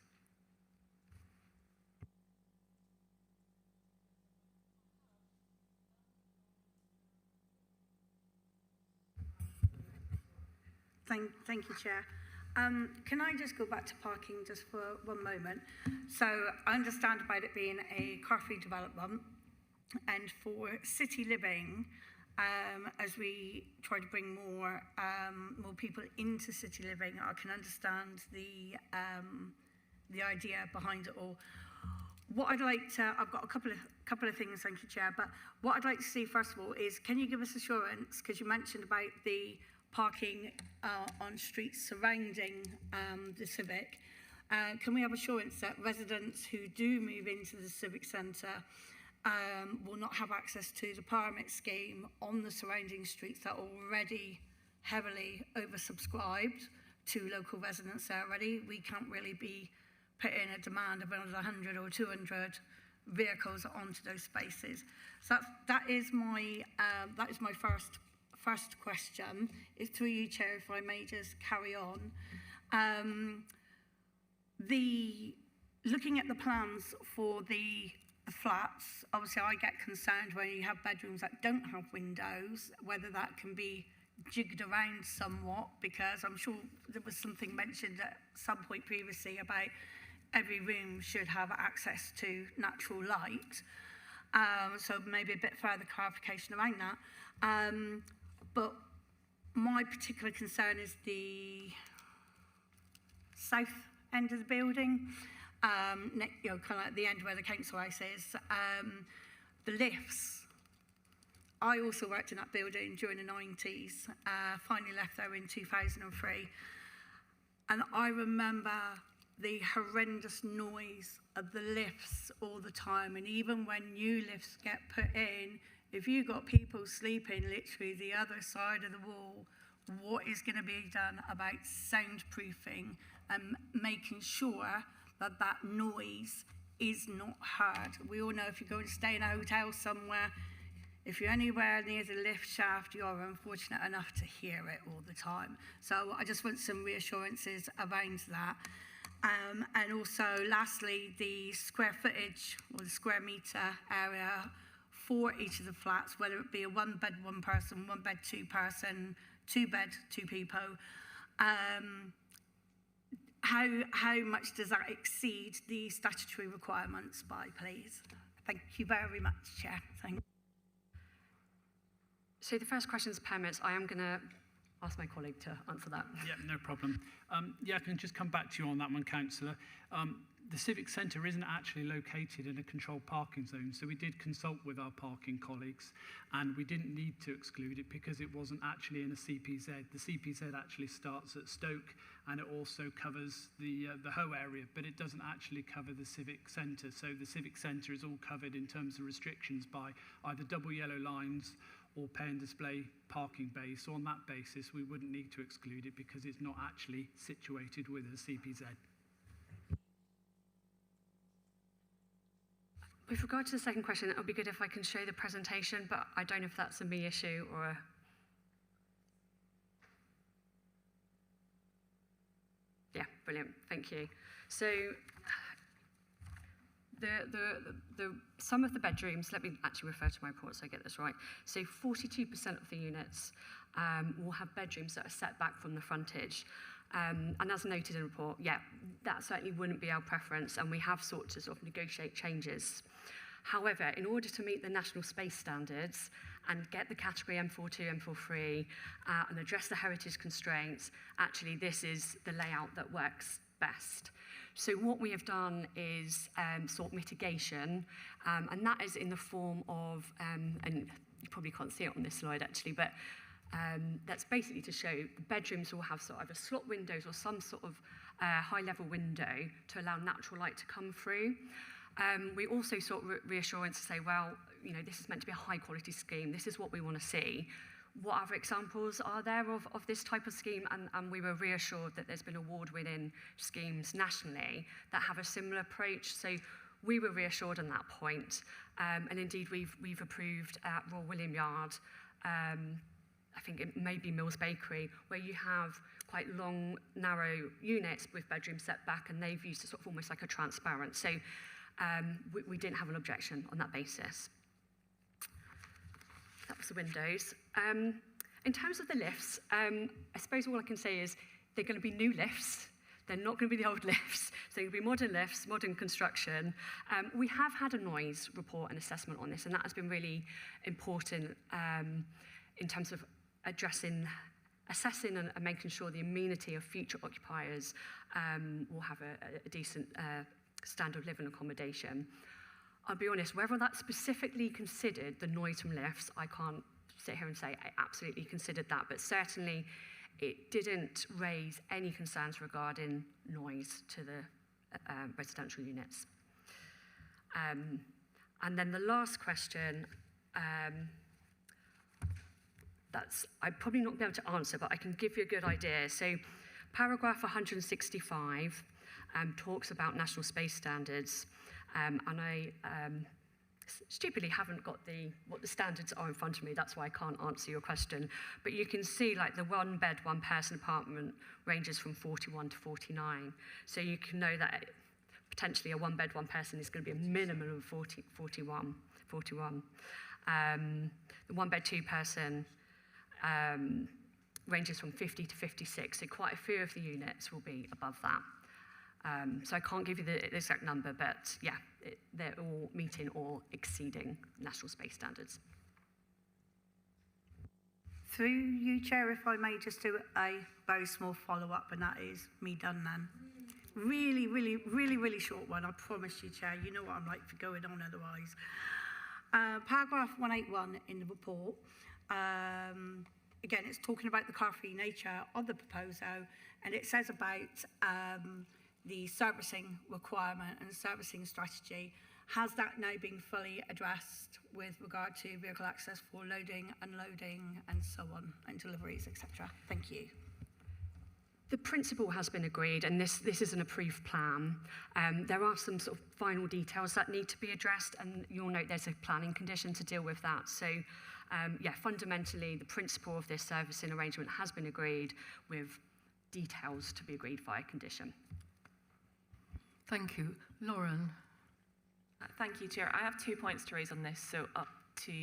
Thank you, Chair. Can I just go back to parking just for one moment? So I understand about it being a car-free development, and for city living, as we try to bring more people into city living, I can understand the idea behind it all. What I'd like to, I've got a couple of things, thank you, Chair, but what I'd like to see first of all is, can you give us assurance, because you mentioned about the parking on streets surrounding the Civic, can we have assurance that residents who do move into the Civic Centre will not have access to the pyramid scheme on the surrounding streets that are already heavily oversubscribed to local residents there already? We can't really be putting a demand of another 100 or 200 vehicles onto those spaces. So that is my first question. Is through you, Chair, if I may just carry on. Looking at the plans for the flats, obviously I get concerned when you have bedrooms that don't have windows, whether that can be jigged around somewhat, because I'm sure there was something mentioned at some point previously about every room should have access to natural light. So maybe a bit further clarification around that. But my particular concern is the south end of the building, kind of at the end where the council house is. The lifts. I also worked in that building during the 90s, finally left there in 2003. And I remember the horrendous noise of the lifts all the time. And even when new lifts get put in, if you've got people sleeping literally the other side of the wall, what is going to be done about soundproofing and making sure that that noise is not heard? We all know if you're going to stay in a hotel somewhere, If you're anywhere near the lift shaft, you're unfortunate enough to hear it all the time. So I just want some reassurances around that. And also, lastly, the square footage or the square metre area for each of the flats, whether it be a 1 bed, 1 person, 1 bed, 2 person, 2 bed, 2 people, how much does that exceed the statutory requirements by, please? Thank you very much, Chair. Thank you. So the first question is permits. I am going to ask my colleague to answer that. Yeah, no problem. Yeah, I can just come back to you on that one, Councillor. The Civic Centre isn't actually located in a controlled parking zone, so we did consult with our parking colleagues, and we didn't need to exclude it because it wasn't actually in a CPZ. The CPZ actually starts at Stoke, and it also covers the Hoe area, but it doesn't actually cover the Civic Centre. So the Civic Centre is all covered in terms of restrictions by either double yellow lines or pay and display parking bays. So on that basis, we wouldn't need to exclude it because it's not actually situated with a CPZ. With regard to the second question, it would be good if I can show the presentation, but I don't know if that's a me issue or a... Yeah, brilliant, thank you. So some of the bedrooms, let me actually refer to my report so I get this right. So 42% of the units will have bedrooms that are set back from the frontage. And as noted in the report, yeah, that certainly wouldn't be our preference, and we have sought to sort of negotiate changes. However, in order to meet the national space standards and get the category M42, M43, and address the heritage constraints, actually this is the layout that works best. So what we have done is sought mitigation, and that is in the form of, and you probably can't see it on this slide actually, but that's basically to show the bedrooms will have sort of either slot windows or some sort of high-level window to allow natural light to come through. We also sought reassurance to say, well, you know, this is meant to be a high-quality scheme. This is what we want to see. What other examples are there of this type of scheme? And we were reassured that there's been award-winning schemes nationally that have a similar approach. So we were reassured on that point. And indeed, we've approved at Royal William Yard, I think it may be Mills Bakery, where you have quite long, narrow units with bedrooms set back, and they've used it sort of almost like a transparent. So we didn't have an objection on that basis. That was the windows. In terms of the lifts, I suppose all I can say is they're going to be new lifts. They're not going to be the old lifts. So they're going to be modern lifts, modern construction. We have had a noise report and assessment on this, and that has been really important in terms of assessing and making sure the amenity of future occupiers will have a decent standard of living accommodation. I'll be honest, whether that specifically considered the noise from lifts, I can't sit here and say I absolutely considered that, but certainly it didn't raise any concerns regarding noise to the residential units. And then the last question, that's I'm probably not going to be able to answer, but I can give you a good idea. So paragraph 165 talks about national space standards, and I stupidly haven't got what the standards are in front of me. That's why I can't answer your question. But you can see like the 1 bed, 1 person apartment ranges from 41 to 49. So you can know that potentially a 1 bed, 1 person is going to be a minimum of 41. The 1 bed, 2 person ranges from 50 to 56. So quite a few of the units will be above that. So I can't give you the exact number, but yeah, they're all meeting or exceeding national space standards. Through you, Chair, if I may just do a very small follow-up, and that is me done then. Really, really, really, really short one, I promise you, Chair. You know what I'm like for going on otherwise. Paragraph 181 in the report, again, it's talking about the car-free nature of the proposal, and it says about the servicing requirement and servicing strategy. Has that now been fully addressed with regard to vehicle access for loading, unloading, and so on, and deliveries, etc.? Thank you. The principle has been agreed, and this is an approved plan. There are some sort of final details that need to be addressed, and you'll note there's a planning condition to deal with that. So, yeah, fundamentally, the principle of this servicing arrangement has been agreed, with details to be agreed via condition. Thank you. Lauren. Thank you, Chair. I have 2 points to raise on this, so up to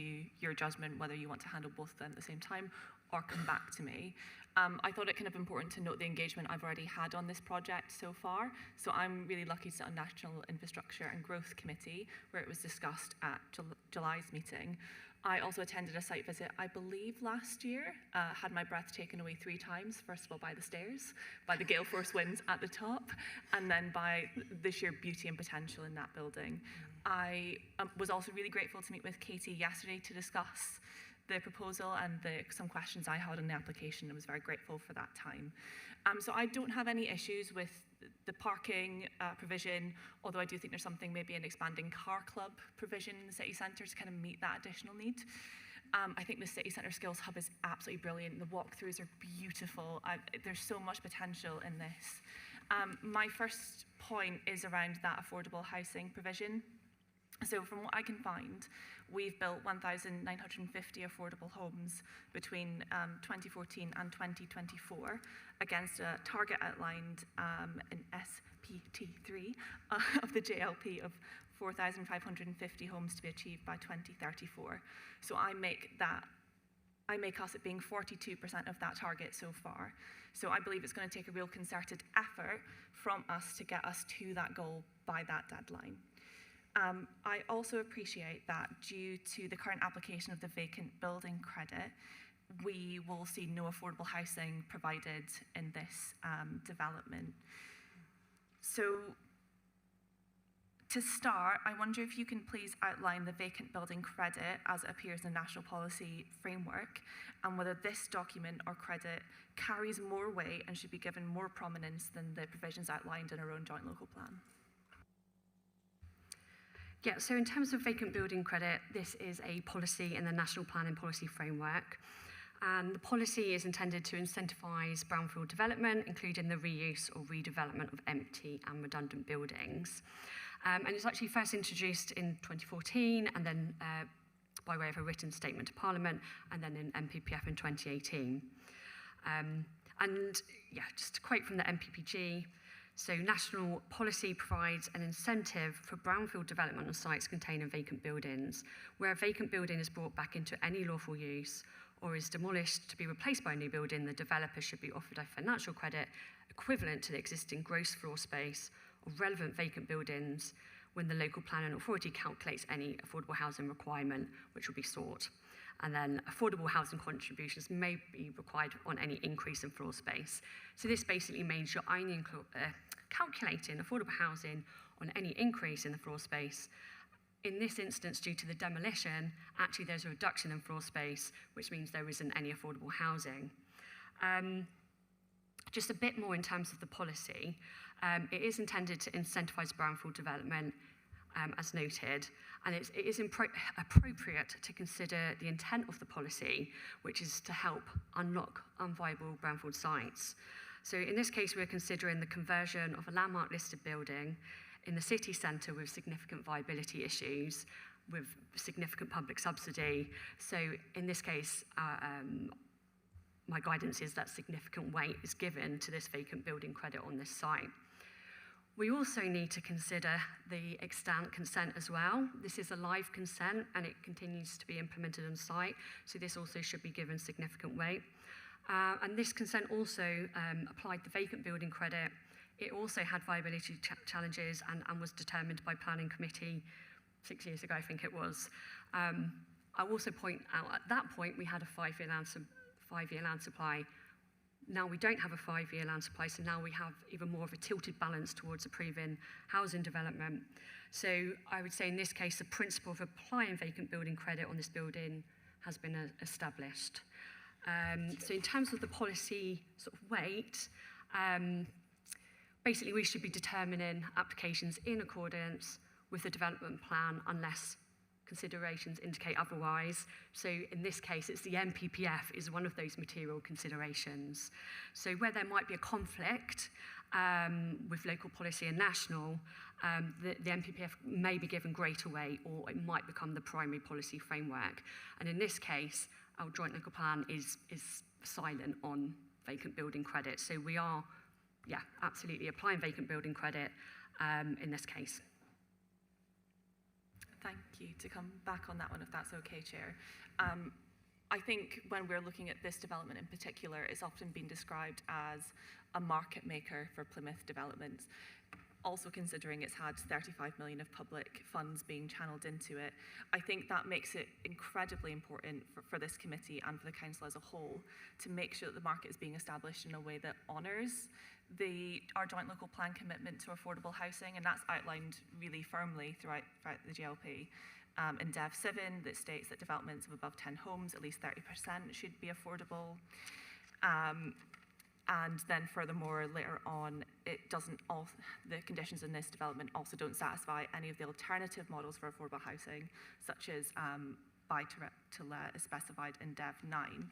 your judgment whether you want to handle both of them at the same time or come back to me. I thought it kind of important to note the engagement I've already had on this project so far. So I'm really lucky to sit on National Infrastructure and Growth Committee, where it was discussed at July's meeting. I also attended a site visit, I believe last year, had my breath taken away 3 times, first of all by the stairs, by the gale force winds at the top, and then by the sheer beauty and potential in that building. I was also really grateful to meet with Katie yesterday to discuss the proposal and some questions I had on the application. I was very grateful for that time. So I don't have any issues with the parking provision, although I do think there's something, maybe an expanding car club provision in the city centre to kind of meet that additional need. I think the City Centre Skills Hub is absolutely brilliant. The walkthroughs are beautiful. There's so much potential in this. My first point is around that affordable housing provision. So from what I can find, we've built 1,950 affordable homes between 2014 and 2024 against a target outlined in SPT3 of the JLP of 4,550 homes to be achieved by 2034. So I make us at being 42% of that target so far. So I believe it's going to take a real concerted effort from us to get us to that goal by that deadline. I also appreciate that due to the current application of the vacant building credit, we will see no affordable housing provided in this development. So to start, I wonder if you can please outline the vacant building credit as it appears in the National Policy Framework, and whether this document or credit carries more weight and should be given more prominence than the provisions outlined in our own joint local plan. Yeah, so in terms of vacant building credit, this is a policy in the National Planning Policy Framework. And the policy is intended to incentivise brownfield development, including the reuse or redevelopment of empty and redundant buildings. And it's actually first introduced in 2014, and then by way of a written statement to Parliament, and then in MPPF in 2018. And yeah, just a quote from the MPPG. So national policy provides an incentive for brownfield development on sites containing vacant buildings. Where a vacant building is brought back into any lawful use or is demolished to be replaced by a new building, the developer should be offered a financial credit equivalent to the existing gross floor space of relevant vacant buildings when the local planning authority calculates any affordable housing requirement which will be sought. And then affordable housing contributions may be required on any increase in floor space. So this basically means you're only calculating affordable housing on any increase in the floor space. In this instance, due to the demolition, actually there's a reduction in floor space, which means there isn't any affordable housing. Just a bit more in terms of the policy. It is intended to incentivise brownfield development, as noted, and it is appropriate to consider the intent of the policy, which is to help unlock unviable brownfield sites. So in this case, we're considering the conversion of a landmark listed building in the city centre with significant viability issues, with significant public subsidy. So in this case, my guidance is that significant weight is given to this vacant building credit on this site. We also need to consider the extant consent as well. This is a live consent and it continues to be implemented on site, so this also should be given significant weight. And this consent also applied the vacant building credit. It also had viability challenges and was determined by planning committee 6 years ago, I think it was. I'll also point out at that point we had a five-year land supply. Now we don't have a 5-year land supply, so now we have even more of a tilted balance towards approving housing development. So I would say in this case, the principle of applying vacant building credit on this building has been established. So in terms of the policy sort of weight, basically we should be determining applications in accordance with the development plan unless considerations indicate otherwise. So in this case, it's the NPPF is one of those material considerations. So where there might be a conflict with local policy and national, the NPPF may be given greater weight, or it might become the primary policy framework. And in this case, our joint local plan is silent on vacant building credit. So we are, yeah, absolutely applying vacant building credit in this case. Thank you. To come back on that one, if that's okay, Chair. I think when we're looking at this development in particular, it's often been described as a market maker for Plymouth developments. Also considering it's had 35 million of public funds being channeled into it, I think that makes it incredibly important for this committee and for the council as a whole to make sure that the market is being established in a way that honours our joint local plan commitment to affordable housing, and that's outlined really firmly throughout the GLP. In Dev 7, that states that developments of above 10 homes, at least 30% should be affordable. And then furthermore, later on, the conditions in this development also don't satisfy any of the alternative models for affordable housing, such as buy-to-let as specified in Dev 9.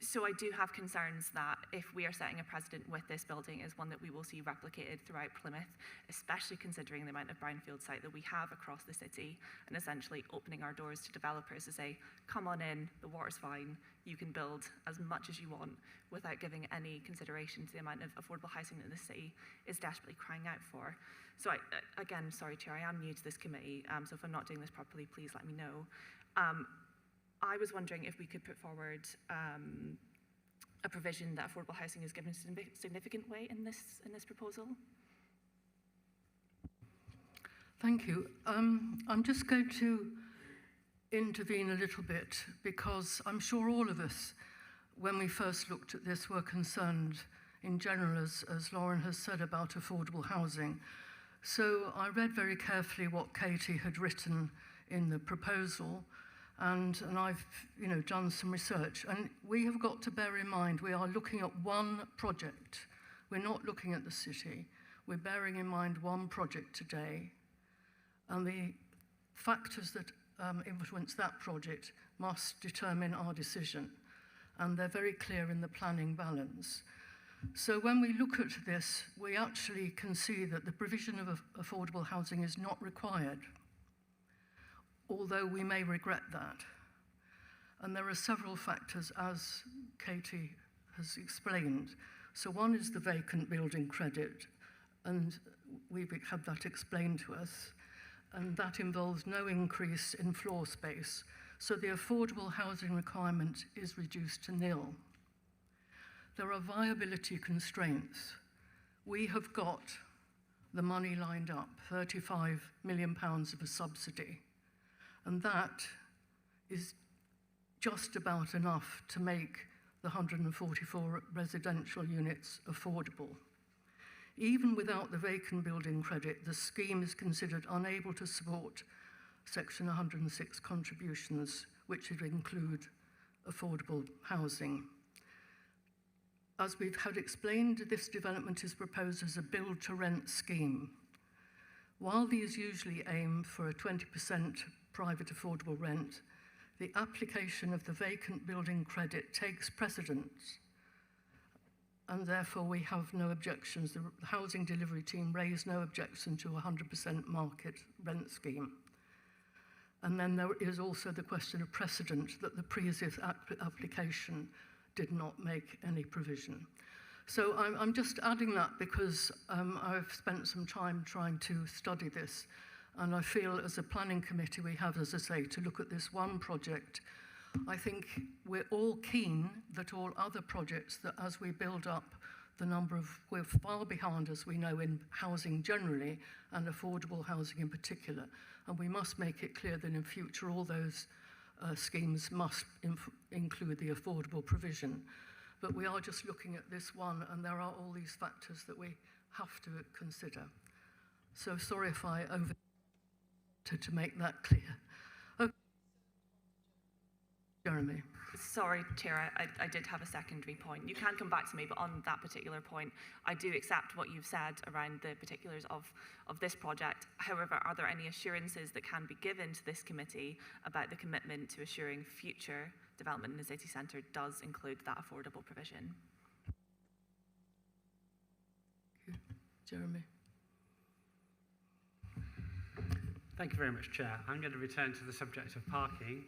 So I do have concerns that if we are setting a precedent with this building is one that we will see replicated throughout Plymouth, especially considering the amount of brownfield site that we have across the city, and essentially opening our doors to developers to say, come on in, the water's fine, you can build as much as you want without giving any consideration to the amount of affordable housing that the city is desperately crying out for. So again, sorry Chair, I am new to this committee, so if I'm not doing this properly, please let me know. I was wondering if we could put forward a provision that affordable housing is given significant weight in this proposal. Thank you. I'm just going to intervene a little bit because I'm sure all of us, when we first looked at this, were concerned in general, as Lauren has said, about affordable housing. So I read very carefully what Katie had written in the proposal, and I've done some research. And we have got to bear in mind we are looking at one project. We're not looking at the city. We're bearing in mind one project today. And the factors that influence that project must determine our decision. And they're very clear in the planning balance. So when we look at this, we actually can see that the provision of affordable housing is not required, although we may regret that. And there are several factors, as Katie has explained. So one is the vacant building credit, and we've had that explained to us, and that involves no increase in floor space. So the affordable housing requirement is reduced to nil. There are viability constraints. We have got the money lined up, £35 million of a subsidy. And that is just about enough to make the 144 residential units affordable. Even without the vacant building credit, the scheme is considered unable to support Section 106 contributions, which would include affordable housing. As we've had explained, this development is proposed as a build-to-rent scheme. While these usually aim for a 20% private affordable rent, the application of the vacant building credit takes precedence, and therefore we have no objections. The housing delivery team raised no objection to a 100% market rent scheme. And then there is also the question of precedent that the previous application did not make any provision. So I'm just adding that because I've spent some time trying to study this. And I feel as a planning committee we have, as I say, to look at this one project. I think we're all keen that all other projects, that as we build up the number of, we're far behind, as we know, in housing generally and affordable housing in particular. And we must make it clear that in future all those schemes must include the affordable provision. But we are just looking at this one, and there are all these factors that we have to consider. So sorry if I to make that clear. Okay. Jeremy. Sorry, Chair, I did have a secondary point. You can come back to me, but on that particular point, I do accept what you've said around the particulars of this project. However, are there any assurances that can be given to this committee about the commitment to assuring future development in the city centre does include that affordable provision? Jeremy. Thank you very much, Chair. I'm going to return to the subject of parking,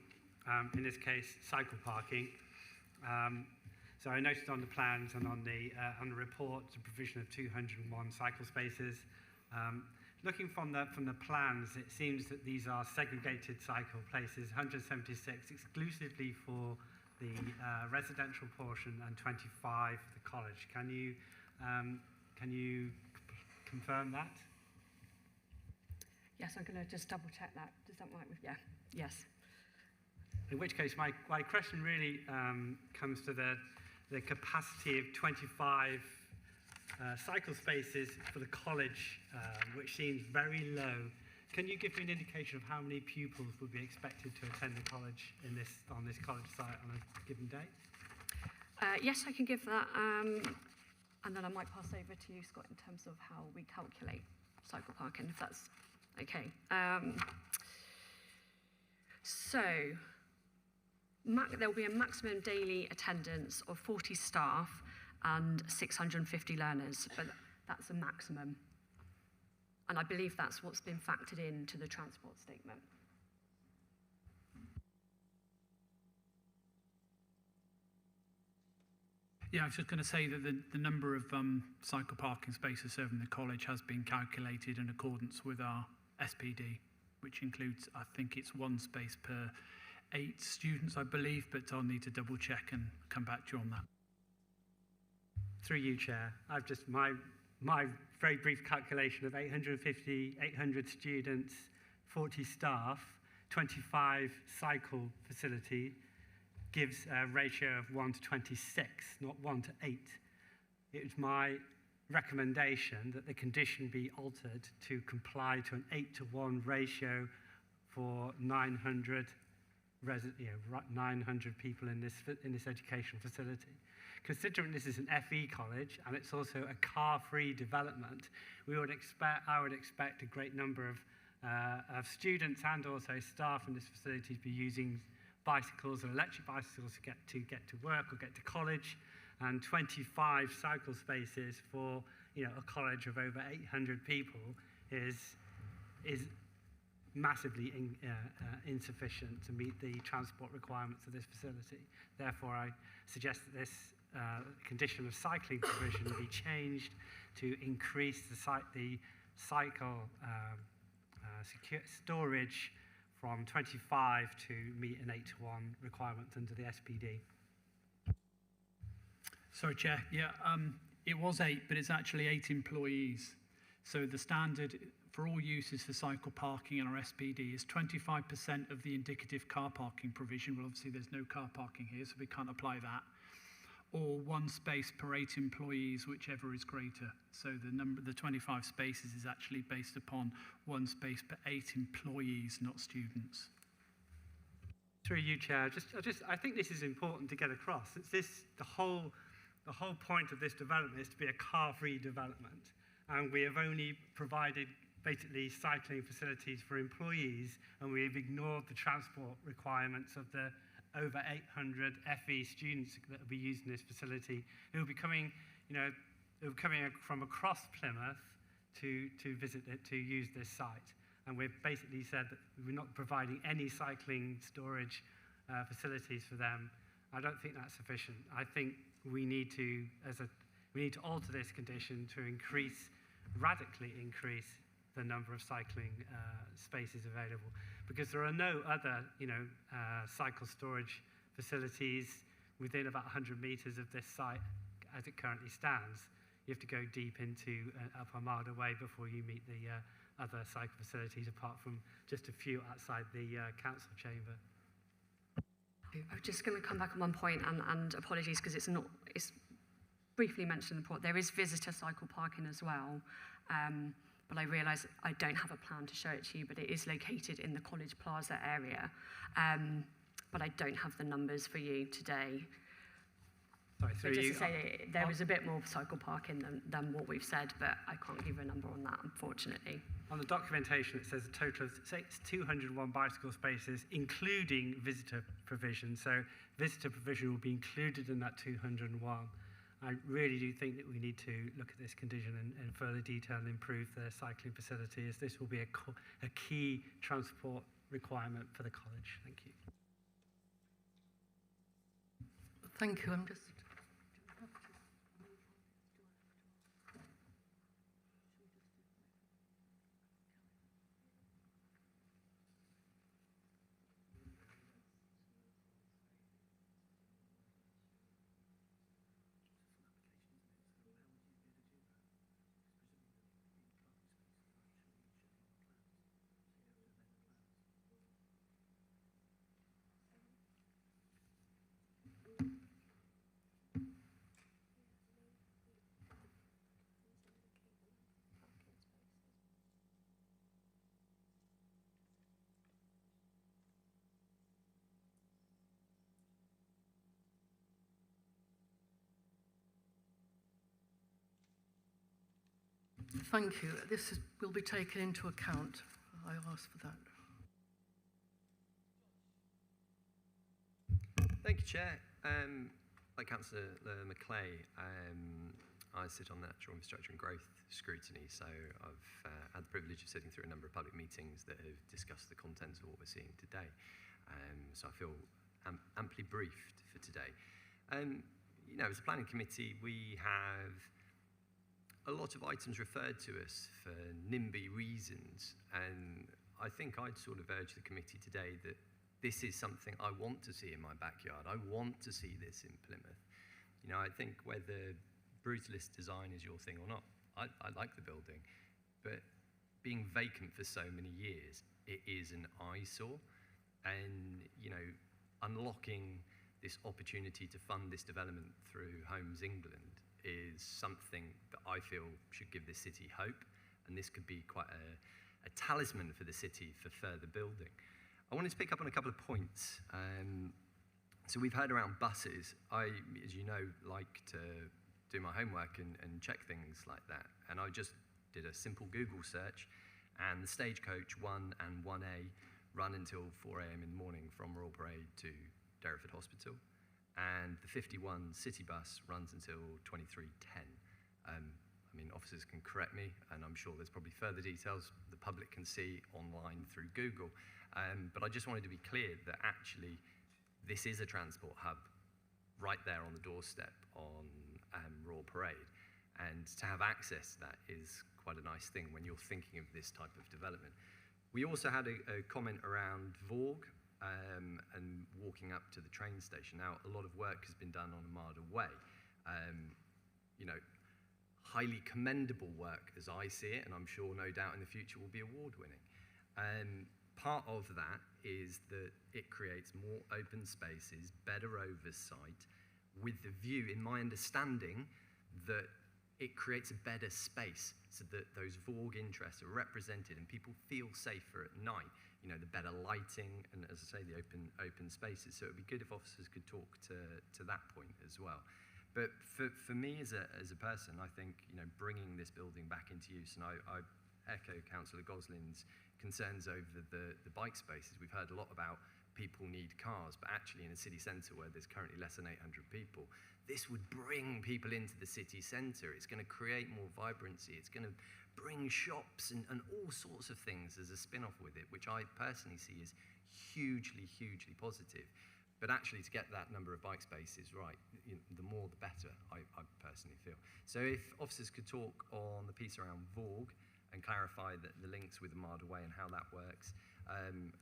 in this case, cycle parking. So I noticed on the plans and on the report the provision of 201 cycle spaces. Looking from the plans, it seems that these are segregated cycle places, 176 exclusively for the residential portion and 25 for the college. Can you confirm that? Yes, I'm going to just double check that. Does that work with you? Yes. In which case, my question really comes to the capacity of 25 cycle spaces for the college, which seems very low. Can you give me an indication of how many pupils would be expected to attend the college on this college site on a given day? Yes, I can give that. And then I might pass over to you, Scott, in terms of how we calculate cycle parking, if that's okay. So there will be a maximum daily attendance of 40 staff and 650 learners, but that's a maximum. And I believe that's what's been factored into the transport statement. Yeah, I was just going to say that the number of cycle parking spaces serving the college has been calculated in accordance with our SPD, which includes, I think it's 1 space per 8 students, I believe, but I'll need to double check and come back to you on that. Through you, Chair, I've just, my very brief calculation of 800 students, 40 staff, 25 cycle facility, gives a ratio of 1 to 26, not 1 to 8. It was my recommendation that the condition be altered to comply to an 8-to-1 ratio for 900 people in this educational facility. Considering this is an FE college and it's also a car-free development, I would expect a great number of students and also staff in this facility to be using bicycles or electric bicycles to get to work or get to college, and 25 cycle spaces for a college of over 800 people is massively insufficient to meet the transport requirements of this facility. Therefore, I suggest that this condition of cycling provision be changed to increase the cycle storage from 25 to meet an 8-to-1 requirement under the SPD. Sorry, Chair. Yeah, it was 8, but it's actually 8 employees. So the standard for all uses for cycle parking in our SPD is 25% of the indicative car parking provision. Well, obviously there's no car parking here, so we can't apply that. Or 1 space per 8 employees, whichever is greater. So the 25 spaces is actually based upon 1 space per 8 employees, not students. Through you, Chair, I think this is important to get across. The whole point of this development is to be a car-free development, and we have only provided basically cycling facilities for employees, and we've ignored the transport requirements of the over 800 FE students that will be using this facility, who will be coming, from across Plymouth to visit it, to use this site. And we've basically said that we're not providing any cycling storage facilities for them. I don't think that's sufficient. I think we need to alter this condition to radically increase the number of cycling spaces available, because there are no other, cycle storage facilities within about 100 meters of this site as it currently stands. You have to go deep into up a mile away before you meet the other cycle facilities, apart from just a few outside the council chamber. I'm just going to come back on one point, and apologies because it's briefly mentioned in the report. There is visitor cycle parking as well. But I realise I don't have a plan to show it to you, but it is located in the College Plaza area. but I don't have the numbers for you today. Sorry, So just to say, there is a bit more cycle parking than what we've said, but I can't give you a number on that, unfortunately. On the documentation, it says a total of 201 bicycle spaces, including visitor provision. So visitor provision will be included in that 201. I really do think that we need to look at this condition in further detail and improve the cycling facility, as this will be a key transport requirement for the college. Thank you. Thank you. I'm just... Thank you. Will be taken into account. I ask for that. Thank you, Chair. Like Councillor Maclay, I sit on the Natural Infrastructure and Growth Scrutiny, so I've had the privilege of sitting through a number of public meetings that have discussed the contents of what we're seeing today. So I feel amply briefed for today. You know, as a planning committee, we have a lot of items referred to us for NIMBY reasons, and I think I'd sort of urge the committee today that this is something I want to see in my backyard. I want to see this in Plymouth. You know, I think whether brutalist design is your thing or not, I like the building, but being vacant for so many years, it is an eyesore, and, you know, unlocking this opportunity to fund this development through Homes England is something that I feel should give this city hope, and this could be quite a talisman for the city for further building. I wanted to pick up on a couple of points. So we've heard around buses. I, as you know, like to do my homework and check things like that, and I just did a simple Google search, and the Stagecoach 1 and 1A run until 4 a.m. in the morning from Royal Parade to Derriford Hospital. And the 51 city bus runs until 23:10. I mean, officers can correct me, and I'm sure there's probably further details the public can see online through Google. But I just wanted to be clear that actually this is a transport hub right there on the doorstep on Royal Parade. And to have access to that is quite a nice thing when you're thinking of this type of development. We also had a comment around Vorg, and walking up to the train station. Now, a lot of work has been done on Armada Way. You know, highly commendable work as I see it, and I'm sure no doubt in the future will be award-winning. Part of that is that it creates more open spaces, better oversight, with the view, in my understanding, that it creates a better space so that those Vorg interests are represented and people feel safer at night. You know, the better lighting and, as I say, the open spaces. So it would be good if officers could talk to that point as well. But for me as a person, I think, you know, bringing this building back into use, and I echo Councillor Goslin's concerns over the bike spaces. We've heard a lot about people need cars, but actually in a city centre where there's currently less than 800 people, this would bring people into the city centre. It's going to create more vibrancy. It's going to bring shops and all sorts of things as a spin-off with it, which I personally see as hugely, hugely positive. But actually to get that number of bike spaces right, you know, the more the better, I personally feel. So if officers could talk on the piece around Vorg and clarify the links with Armada Way and how that works. And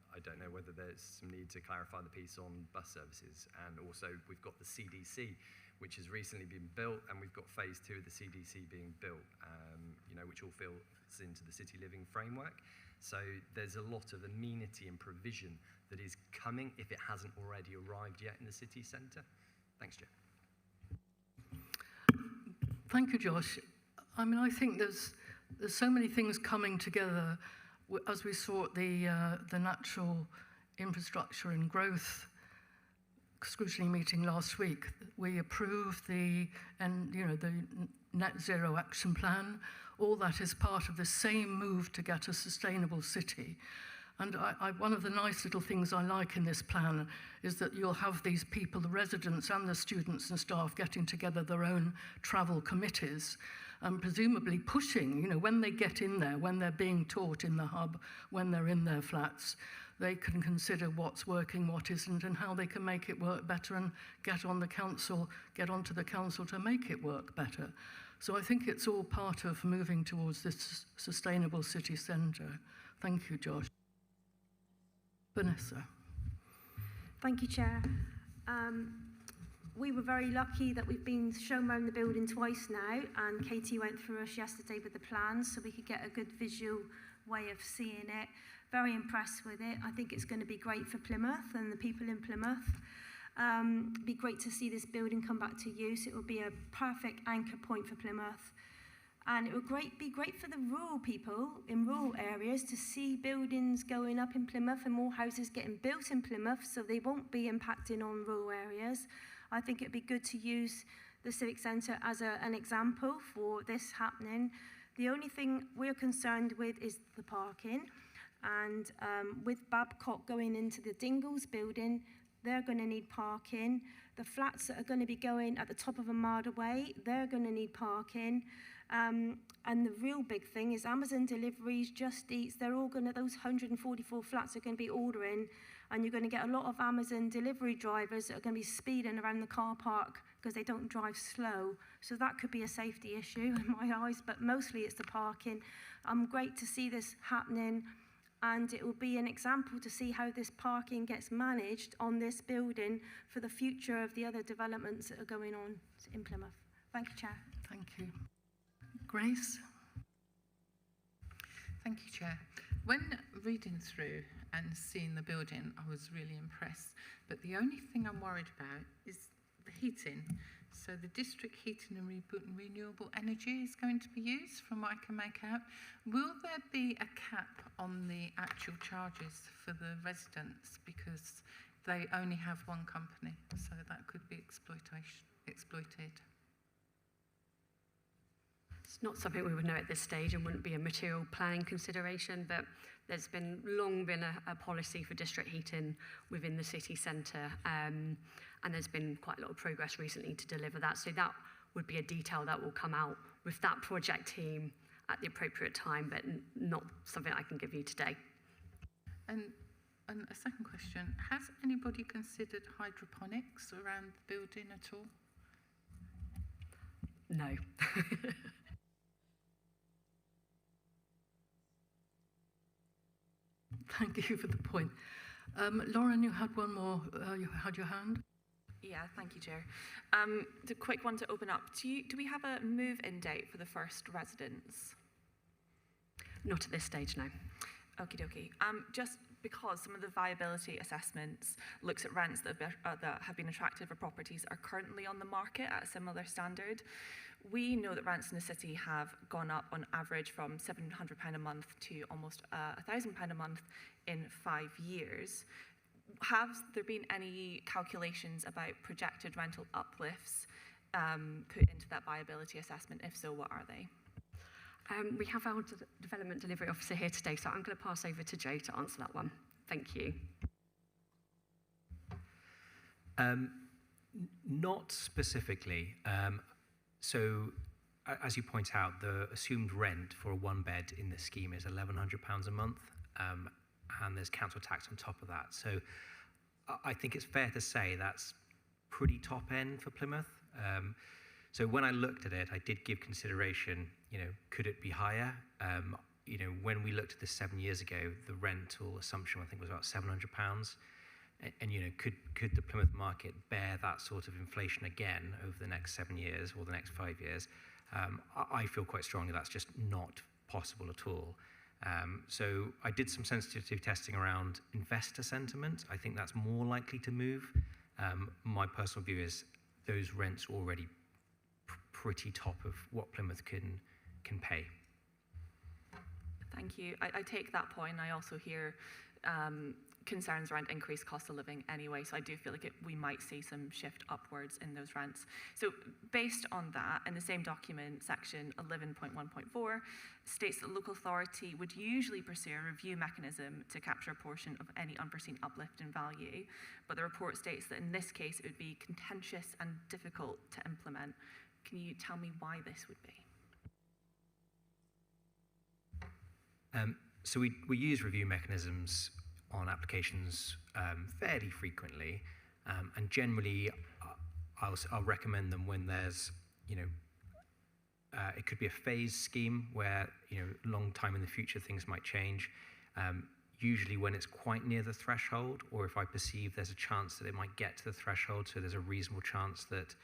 I don't know whether there's some need to clarify the piece on bus services. And also we've got the CDC, which has recently been built, and we've got phase 2 of the CDC being built, you know, which all fits into the city living framework. So there's a lot of amenity and provision that is coming, if it hasn't already arrived yet in the city centre. Thanks, Chair. Thank you, Josh. I mean, I think there's so many things coming together as we saw at the Natural Infrastructure and Growth scrutiny meeting last week, we approved the net zero action plan. All that is part of the same move to get a sustainable city. And one of the nice little things I like in this plan is that you'll have these people, the residents and the students and staff, getting together their own travel committees and presumably pushing, when they get in there, when they're being taught in the hub, when they're in their flats, they can consider what's working, what isn't, and how they can make it work better and get onto the council to make it work better. So I think it's all part of moving towards this sustainable city centre. Thank you, Josh. Vanessa. Thank you, Chair. We were very lucky that we've been shown around the building twice now, and Katie went through us yesterday with the plans so we could get a good visual way of seeing it. Very impressed with it. I think it's going to be great for Plymouth and the people in Plymouth. It'd be great to see this building come back to use. It will be a perfect anchor point for Plymouth. And it would be great for the rural people in rural areas to see buildings going up in Plymouth and more houses getting built in Plymouth so they won't be impacting on rural areas. I think it'd be good to use the Civic Centre as an example for this happening. The only thing we're concerned with is the parking. And with Babcock going into the Dingles building, they're going to need parking. The flats that are going to be going at the top of a mile away, they're going to need parking. And the real big thing is Amazon deliveries, Just Eats, those 144 flats are going to be ordering, and you're going to get a lot of Amazon delivery drivers that are going to be speeding around the car park because they don't drive slow. So that could be a safety issue in my eyes, but mostly it's the parking. Great to see this happening, and it will be an example to see how this parking gets managed on this building for the future of the other developments that are going on in Plymouth. Thank you, Chair. Thank you. Grace? Thank you, Chair. When reading through and seeing the building, I was really impressed. But the only thing I'm worried about is the heating. So the district heating and renewable energy is going to be used, from what I can make out. Will there be a cap on the actual charges for the residents, because they only have one company, so that could be exploited? It's not something we would know at this stage and wouldn't be a material planning consideration, but there's long been a policy for district heating within the city centre, and there's been quite a lot of progress recently to deliver that. So that would be a detail that will come out with that project team at the appropriate time, but not something I can give you today. And a second question, has anybody considered hydroponics around the building at all? No. Thank you for the point. Lauren, you had one more, you had your hand? Yeah, thank you, Chair. The quick one to open up. Do we have a move-in date for the first residents? Not at this stage, no. Okie dokie. Just because some of the viability assessments looks at rents that have been attractive for properties are currently on the market at a similar standard. We know that rents in the city have gone up on average from £700 a month to almost £1,000 a month in 5 years. Have there been any calculations about projected rental uplifts put into that viability assessment? If so, what are they? We have our Development Delivery Officer here today, so I'm going to pass over to Joe to answer that one. Thank you. Not specifically. So, as you point out, the assumed rent for a one bed in this scheme is £1,100 a month, and there's council tax on top of that. So, I think it's fair to say that's pretty top end for Plymouth. So when I looked at it, I did give consideration, could it be higher? When we looked at this 7 years ago, the rental assumption, I think, was about £700. And could the Plymouth market bear that sort of inflation again over the next 7 years or the next 5 years? I feel quite strongly that's just not possible at all. So I did some sensitivity testing around investor sentiment. I think that's more likely to move. My personal view is those rents are already pretty top of what Plymouth can pay. Thank you. I take that point. I also hear concerns around increased cost of living anyway, so I do feel like we might see some shift upwards in those rents. So based on that, in the same document, section 11.1.4 states that local authority would usually pursue a review mechanism to capture a portion of any unforeseen uplift in value, but the report states that in this case it would be contentious and difficult to implement. Can you tell me why this would be? So we use review mechanisms on applications fairly frequently, and generally I'll recommend them when there's, it could be a phased scheme where, long time in the future things might change. Usually when it's quite near the threshold, or if I perceive there's a chance that it might get to the threshold, so there's a reasonable chance that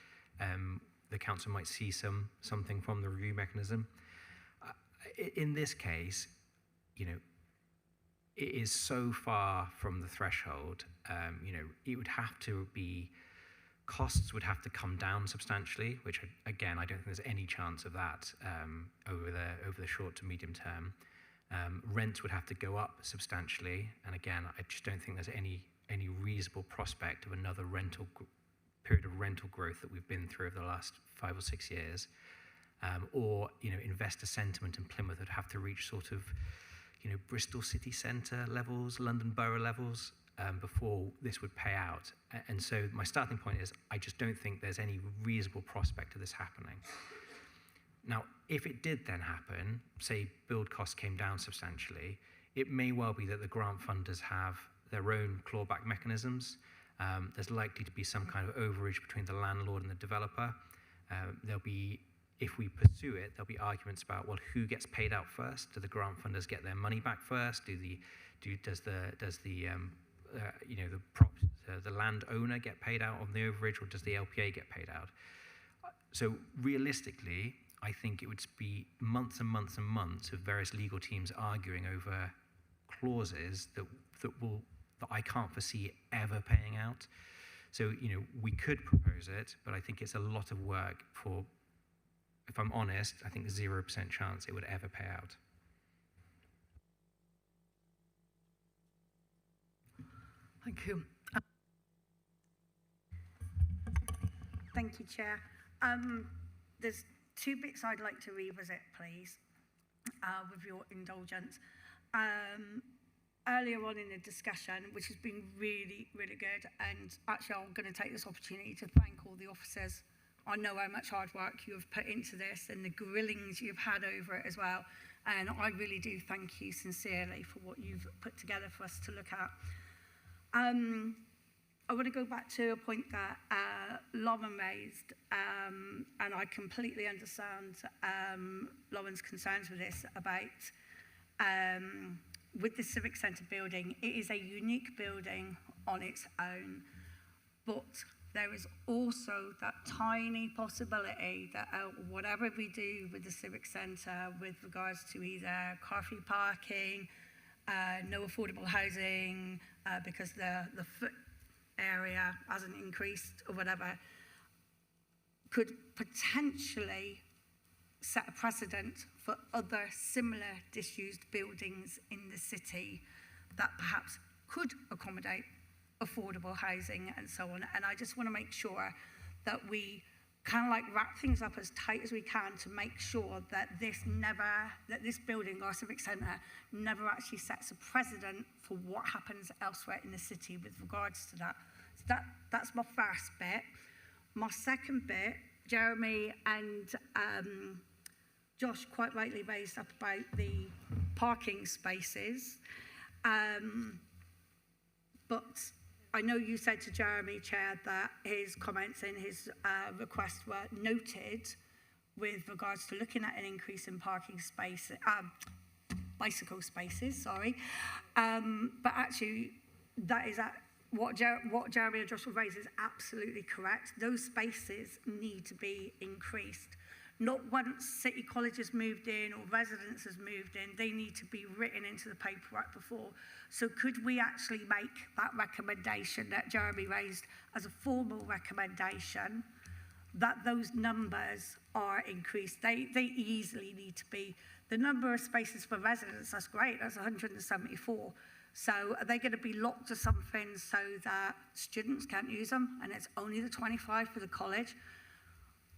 the council might see something from the review mechanism. In this case, it is so far from the threshold, it would have to be, costs would have to come down substantially, which again, I don't think there's any chance of that over the short to medium term. Rent would have to go up substantially, and again, I just don't think there's any reasonable prospect of another period of rental growth that we've been through over the last 5 or 6 years. Or investor sentiment in Plymouth would have to reach sort of Bristol city centre levels, London borough levels, before this would pay out. And so my starting point is I just don't think there's any reasonable prospect of this happening. Now, if it did then happen, say build costs came down substantially, it may well be that the grant funders have their own clawback mechanisms. There's likely to be some kind of overage between the landlord and the developer. If we pursue it, there'll be arguments about, well, who gets paid out first? Do the grant funders get their money back first? Does the landowner get paid out on the overage, or does the LPA get paid out? So realistically, I think it would be months and months and months of various legal teams arguing over clauses that I can't foresee ever paying out. So we could propose it, but I think it's a lot of work for. If I'm honest, I think 0% chance it would ever pay out. Thank you. Thank you, Chair. There's 2 bits I'd like to revisit, please, with your indulgence. Earlier on in the discussion, which has been really, really good, and actually I'm going to take this opportunity to thank all the officers. I know how much hard work you have put into this and the grillings you've had over it as well. And I really do thank you sincerely for what you've put together for us to look at. I want to go back to a point that Lauren raised, and I completely understand Lauren's concerns with this about with the Civic Centre building. It is a unique building on its own, but there is also that tiny possibility that whatever we do with the Civic Centre with regards to either car-free parking, no affordable housing, because the foot area hasn't increased or whatever, could potentially set a precedent for other similar disused buildings in the city that perhaps could accommodate affordable housing and so on. And I just want to make sure that we kind of like wrap things up as tight as we can to make sure that this building, our Civic Centre, never actually sets a precedent for what happens elsewhere in the city with regards to that. So that's my first bit. My second bit, Jeremy and Josh quite rightly raised up about the parking spaces. But I know you said to Jeremy, Chair, that his comments and his requests were noted with regards to looking at an increase in parking space, bicycle spaces, sorry. But actually, that is what Jeremy and Joshua raised is absolutely correct. Those spaces need to be increased. Not once City College has moved in or residents has moved in, they need to be written into the paperwork before. So could we actually make that recommendation that Jeremy raised as a formal recommendation that those numbers are increased? They easily need to be. The number of spaces for residents, that's great, that's 174. So are they going to be locked to something so that students can't use them and it's only the 25 for the college?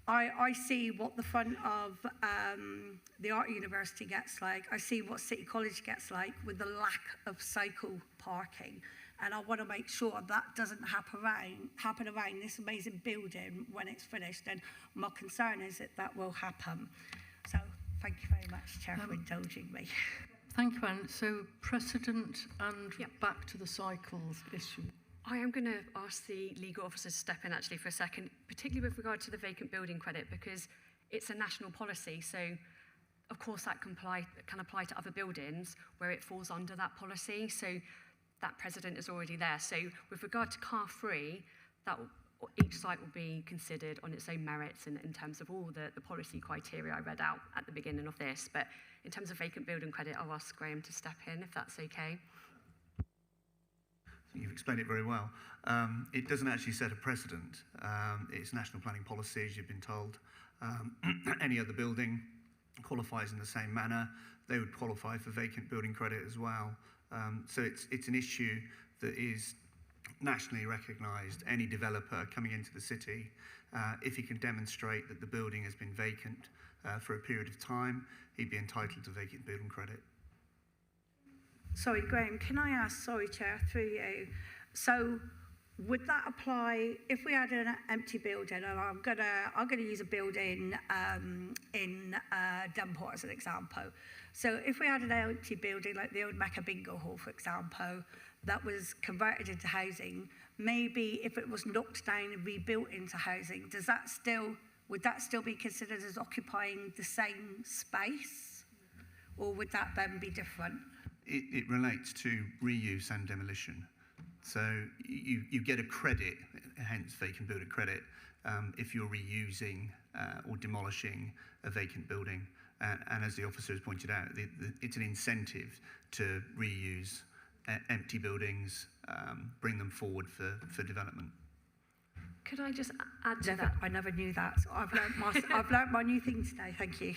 I see what the front of the Art University gets like. I see what City College gets like with the lack of cycle parking. And I want to make sure that doesn't happen around this amazing building when it's finished. And my concern is that that will happen. So thank you very much, Chair, for indulging me. Thank you, Anne. So precedent and back to the cycles issue. I am going to ask the legal officer to step in actually for a second, particularly with regard to the vacant building credit, because it's a national policy. So, of course, that can apply to other buildings where it falls under that policy. So that precedent is already there. So with regard to car free, each site will be considered on its own merits in terms of all the policy criteria I read out at the beginning of this. But in terms of vacant building credit, I'll ask Graham to step in if that's okay. You've explained it very well. It doesn't actually set a precedent. It's national planning policy, as you've been told. Any other building qualifies in the same manner. They would qualify for vacant building credit as well. So it's an issue that is nationally recognised. Any developer coming into the city, if he can demonstrate that the building has been vacant for a period of time, he'd be entitled to vacant building credit. Sorry, Graham, can I ask, sorry, Chair, through you. So would that apply if we had an empty building, and I'm gonna use a building in Devonport as an example. So if we had an empty building like the old Mecca Bingo Hall, for example, that was converted into housing, maybe if it was knocked down and rebuilt into housing, would that still be considered as occupying the same space? Or would that then be different? It relates to reuse and demolition. So you get a credit, hence vacant building credit, if you're reusing or demolishing a vacant building. And as the officer has pointed out, it's an incentive to reuse empty buildings, bring them forward for development. Could I just add to that? I never knew that. So I've learned my new thing today. Thank you.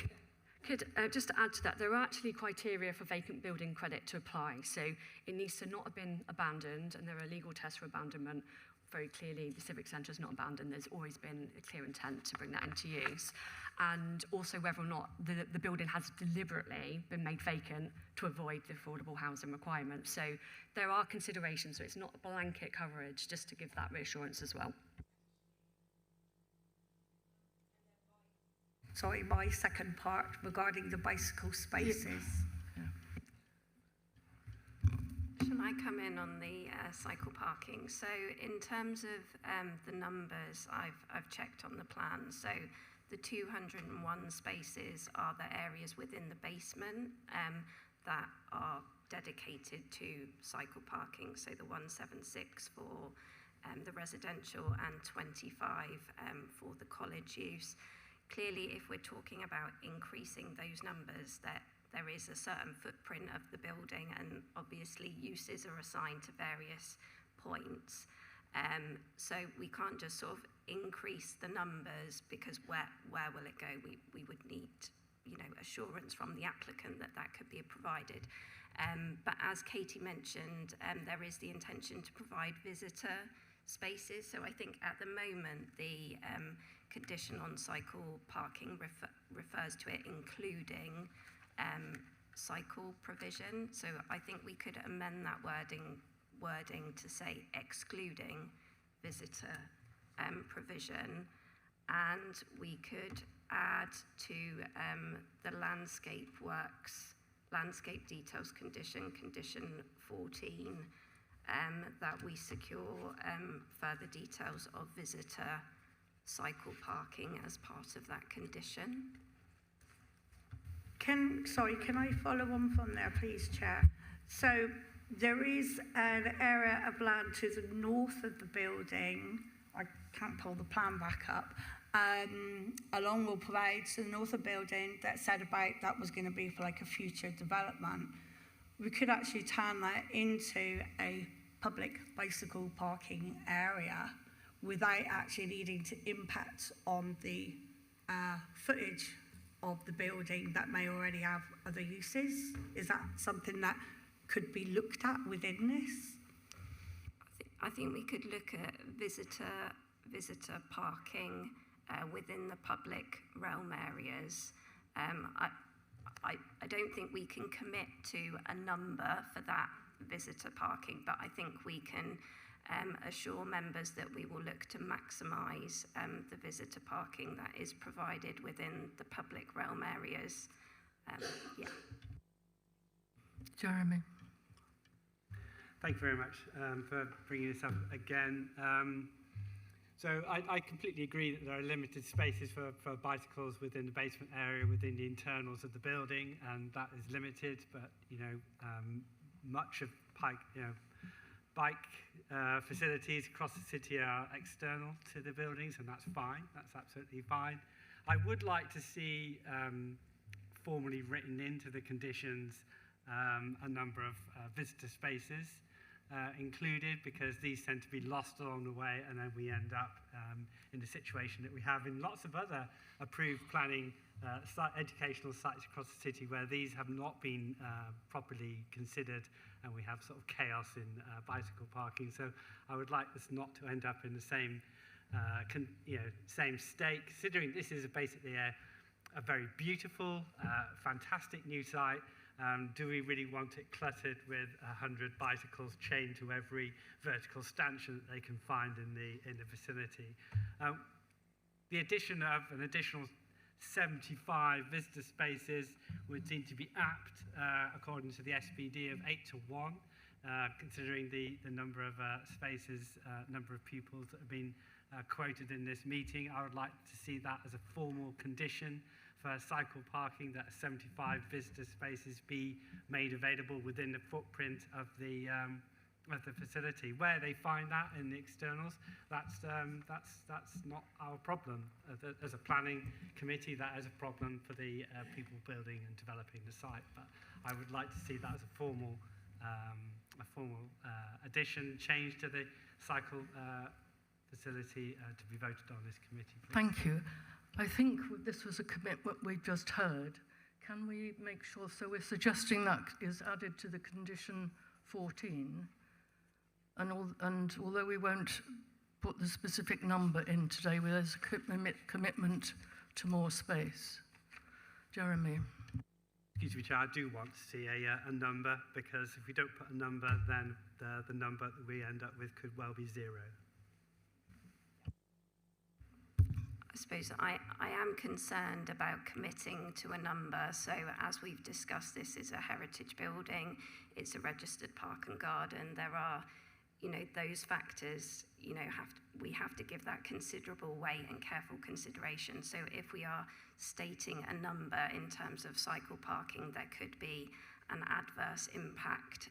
Could just to add to that, there are actually criteria for vacant building credit to apply. So it needs to not have been abandoned, and there are legal tests for abandonment. Very clearly, the Civic Centre is not abandoned. There's always been a clear intent to bring that into use. And also whether or not the building has deliberately been made vacant to avoid the affordable housing requirement. So there are considerations, so it's not a blanket coverage, just to give that reassurance as well. Sorry, my second part regarding the bicycle spaces. Shall I come in on the cycle parking? So in terms of the numbers, I've checked on the plan. So the 201 spaces are the areas within the basement that are dedicated to cycle parking. So the 176 for the residential and 25 for the college use. Clearly, if we're talking about increasing those numbers, that there is a certain footprint of the building, and obviously uses are assigned to various points. So we can't just sort of increase the numbers, because where will it go? We would need, assurance from the applicant that could be provided. But as Katie mentioned, there is the intention to provide visitor spaces. So I think at the moment the condition on cycle parking refers to it including cycle provision. So I think we could amend that wording to say excluding visitor provision, and we could add to the landscape details condition 14, that we secure further details of visitor cycle parking as part of that condition. Can I follow on from there, please, Chair? So there is an area of land to the north of the building. I can't pull the plan back up. Along Will Parade, to the north of the building, that said about that was going to be for like a future development. We could actually turn that into a public bicycle parking area without actually needing to impact on the footage of the building that may already have other uses. Is that something that could be looked at within this? I think we could look at visitor parking within the public realm areas. I don't think we can commit to a number for that visitor parking, but I think we can assure members that we will look to maximise the visitor parking that is provided within the public realm areas. Yeah. Jeremy. Thank you very much for bringing this up again. So I completely agree that there are limited spaces for bicycles within the basement area, within the internals of the building, and that is limited. But much of bike facilities across the city are external to the buildings, and that's fine. That's absolutely fine. I would like to see formally written into the conditions a number of visitor spaces included, because these tend to be lost along the way, and then we end up in the situation that we have in lots of other approved planning educational sites across the city where these have not been properly considered, and we have sort of chaos in bicycle parking. So I would like this not to end up in the same same state, considering this is basically a very beautiful, fantastic new site. Do we really want it cluttered with 100 bicycles chained to every vertical stanchion that they can find in the vicinity? The addition of an additional 75 visitor spaces would seem to be apt, according to the SPD, of 8 to 1, considering the number of spaces, number of pupils that have been quoted in this meeting. I would like to see that as a formal condition for cycle parking, that 75 visitor spaces be made available within the footprint of the facility. Where they find that in the externals, that's not our problem. As a planning committee, that is a problem for the people building and developing the site. But I would like to see that as a formal addition, change to the cycle facility to be voted on this committee. Please. Thank you. I think this was a commitment we've just heard. Can we make sure, so we're suggesting that is added to the condition 14, and although we won't put the specific number in today, there's a commitment to more space. Jeremy. Excuse me, Chair, I do want to see a number, because if we don't put a number, then the number that we end up with could well be 0. I suppose I am concerned about committing to a number. So as we've discussed, this is a heritage building, it's a registered park and garden. There are, those factors, we have to give that considerable weight and careful consideration. So if we are stating a number in terms of cycle parking, there could be an adverse impact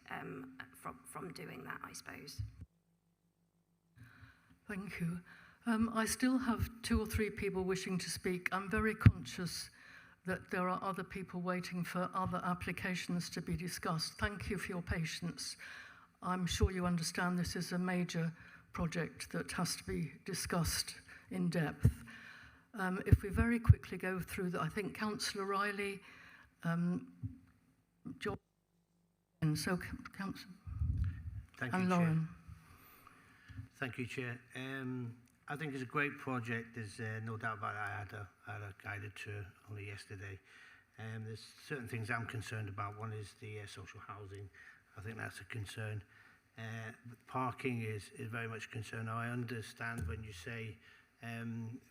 from doing that, I suppose. Thank you. I still have 2 or 3 people wishing to speak. I'm very conscious that there are other people waiting for other applications to be discussed. Thank you for your patience. I'm sure you understand this is a major project that has to be discussed in depth. If we very quickly go through that, I think Councillor Riley, George, and so Councillor and Lauren. Thank you, Chair. I think it's a great project. There's no doubt about it. I had a guided tour only yesterday. There's certain things I'm concerned about. One is the social housing. I think that's a concern. Parking is very much a concern. Now, I understand when you say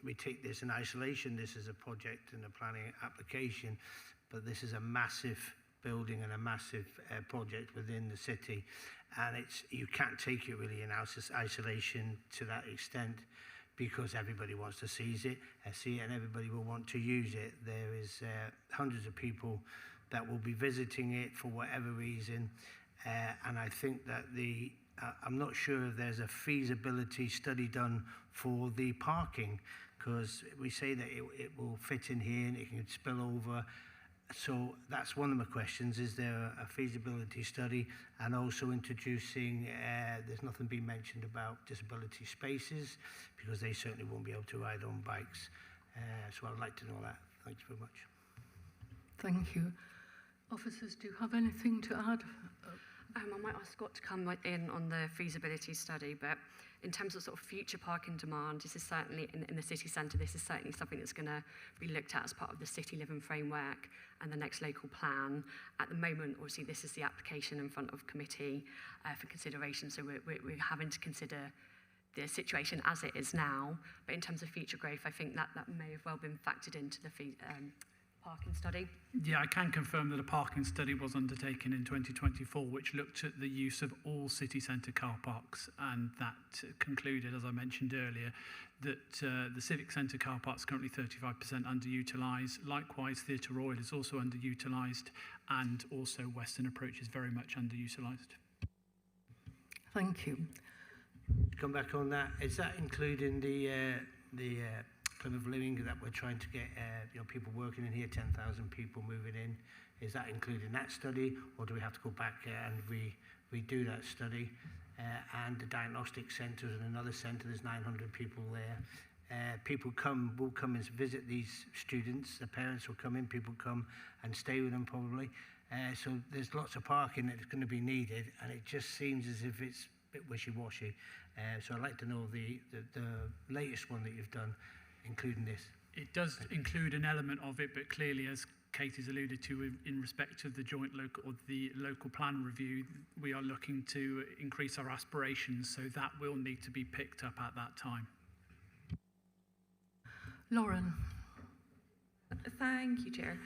we take this in isolation, this is a project and a planning application, but this is a massive building and a massive project within the city. And you can't take it really in isolation to that extent, because everybody wants to see it, and everybody will want to use it. There is hundreds of people that will be visiting it for whatever reason, and I think that I'm not sure if there's a feasibility study done for the parking, because we say that it will fit in here and it can spill over. So that's one of my questions. Is there a feasibility study? And also introducing, there's nothing being mentioned about disability spaces, because they certainly won't be able to ride on bikes. So I'd like to know that. Thanks very much. Thank you. Officers, do you have anything to add? I might ask Scott to come in on the feasibility study, but in terms of sort of future parking demand, this is certainly, in the city centre, this is certainly something that's going to be looked at as part of the City Living Framework and the next local plan. At the moment, obviously, this is the application in front of committee for consideration, so we're having to consider the situation as it is now, but in terms of future growth, I think that may have well been factored into the parking study. Yeah, I can confirm that a parking study was undertaken in 2024, which looked at the use of all city centre car parks, and that concluded, as I mentioned earlier, that the Civic Centre car park is currently 35% underutilised. Likewise, Theatre Royal is also underutilised, and also Western Approach is very much underutilised. Thank you. To come back on that, is that including the Plymouth Living that we're trying to get people working in here, 10,000 people moving in? Is that included in that study, or do we have to go back and redo that study? And the diagnostic centre is another centre, there's 900 people there. People will come and visit these students, the parents will come in, people come and stay with them probably. So there's lots of parking that's going to be needed, and it just seems as if it's a bit wishy-washy. So I'd like to know the latest one that you've done, including this. It does include an element of it, but clearly, as Kate has alluded to, in respect of the joint local or the local plan review, we are looking to increase our aspirations, so that will need to be picked up at that time. Lauren. Thank you, Chair.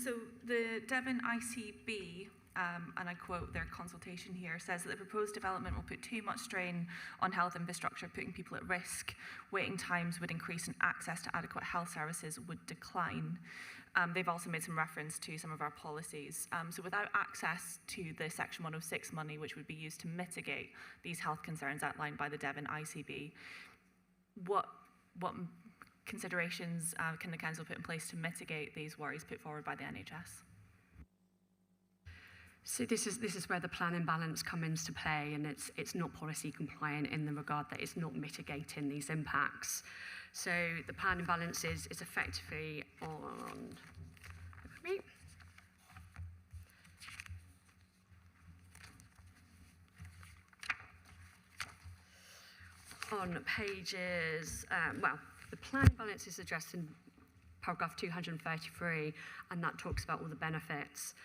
So the Devon ICB, and I quote their consultation here, says that the proposed development will put too much strain on health infrastructure, putting people at risk. Waiting times would increase and access to adequate health services would decline. They've also made some reference to some of our policies. So without access to the Section 106 money, which would be used to mitigate these health concerns outlined by the Devon ICB, what considerations can the Council put in place to mitigate these worries put forward by the NHS? So this is where the plan imbalance comes into play, and it's not policy compliant in the regard that it's not mitigating these impacts. So the plan imbalance is effectively on pages, the plan imbalance is addressed in paragraph 233, and that talks about all the benefits.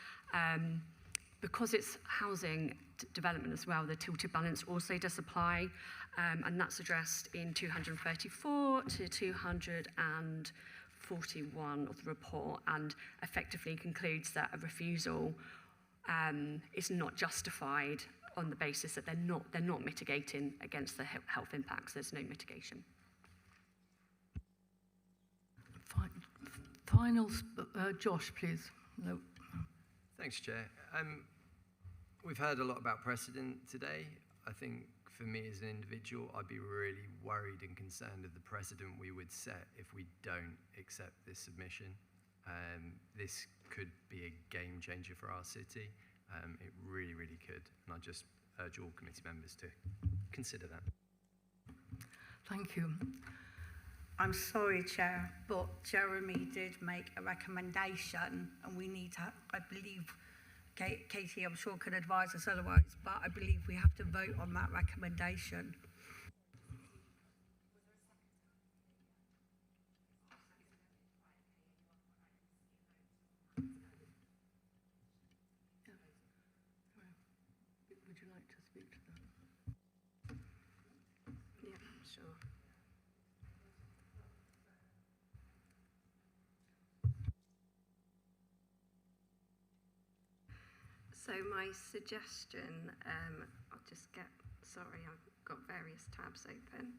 Because it's housing development as well, the tilted balance also does apply, and that's addressed in 234 to 241 of the report, and effectively concludes that a refusal is not justified on the basis that they're not mitigating against the health impacts. There's no mitigation. Final, Josh, please. No. Thanks, Chair. We've heard a lot about precedent today. I think for me as an individual, I'd be really worried and concerned of the precedent we would set if we don't accept this submission. This could be a game changer for our city. It really, really could. And I just urge all committee members to consider that. Thank you. I'm sorry, Chair, but Jeremy did make a recommendation, and we need to, I believe, Katie, I'm sure, can advise us otherwise, but I believe we have to vote on that recommendation. Would you like to speak to that? Yeah, sure. So my suggestion, I'll just get, sorry, I've got various tabs open.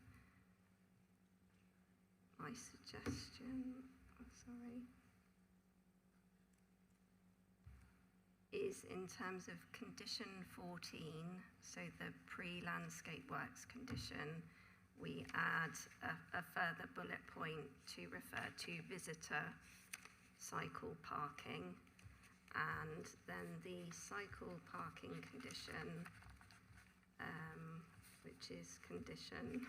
My suggestion, is in terms of condition 14, so the pre-landscape works condition, we add a further bullet point to refer to visitor cycle parking. And then the cycle parking condition, which is condition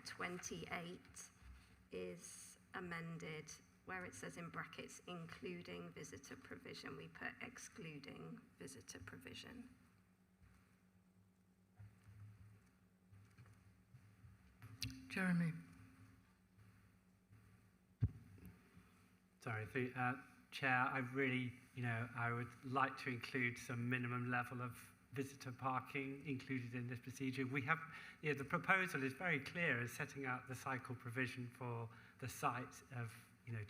28, is amended where it says in brackets, including visitor provision, we put excluding visitor provision. Jeremy. Sorry, Chair, I really, I would like to include some minimum level of visitor parking included in this procedure. We have, the proposal is very clear as setting out the cycle provision for the site of,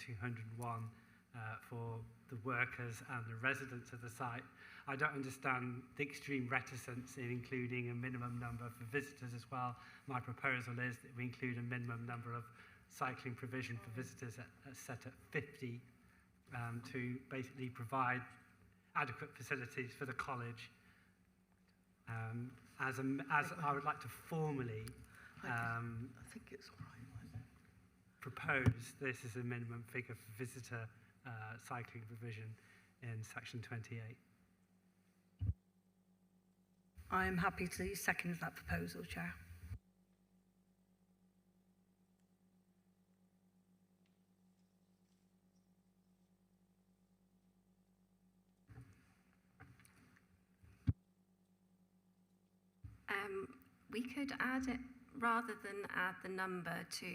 201 for the workers and the residents of the site. I don't understand the extreme reticence in including a minimum number for visitors as well. My proposal is that we include a minimum number of cycling provision for visitors set at 50 to basically provide adequate facilities for the college. As I would like to formally I think it's all right. Propose this as a minimum figure for visitor cycling provision in section 28. I am happy to second that proposal, Chair. We could add it, rather than add the number to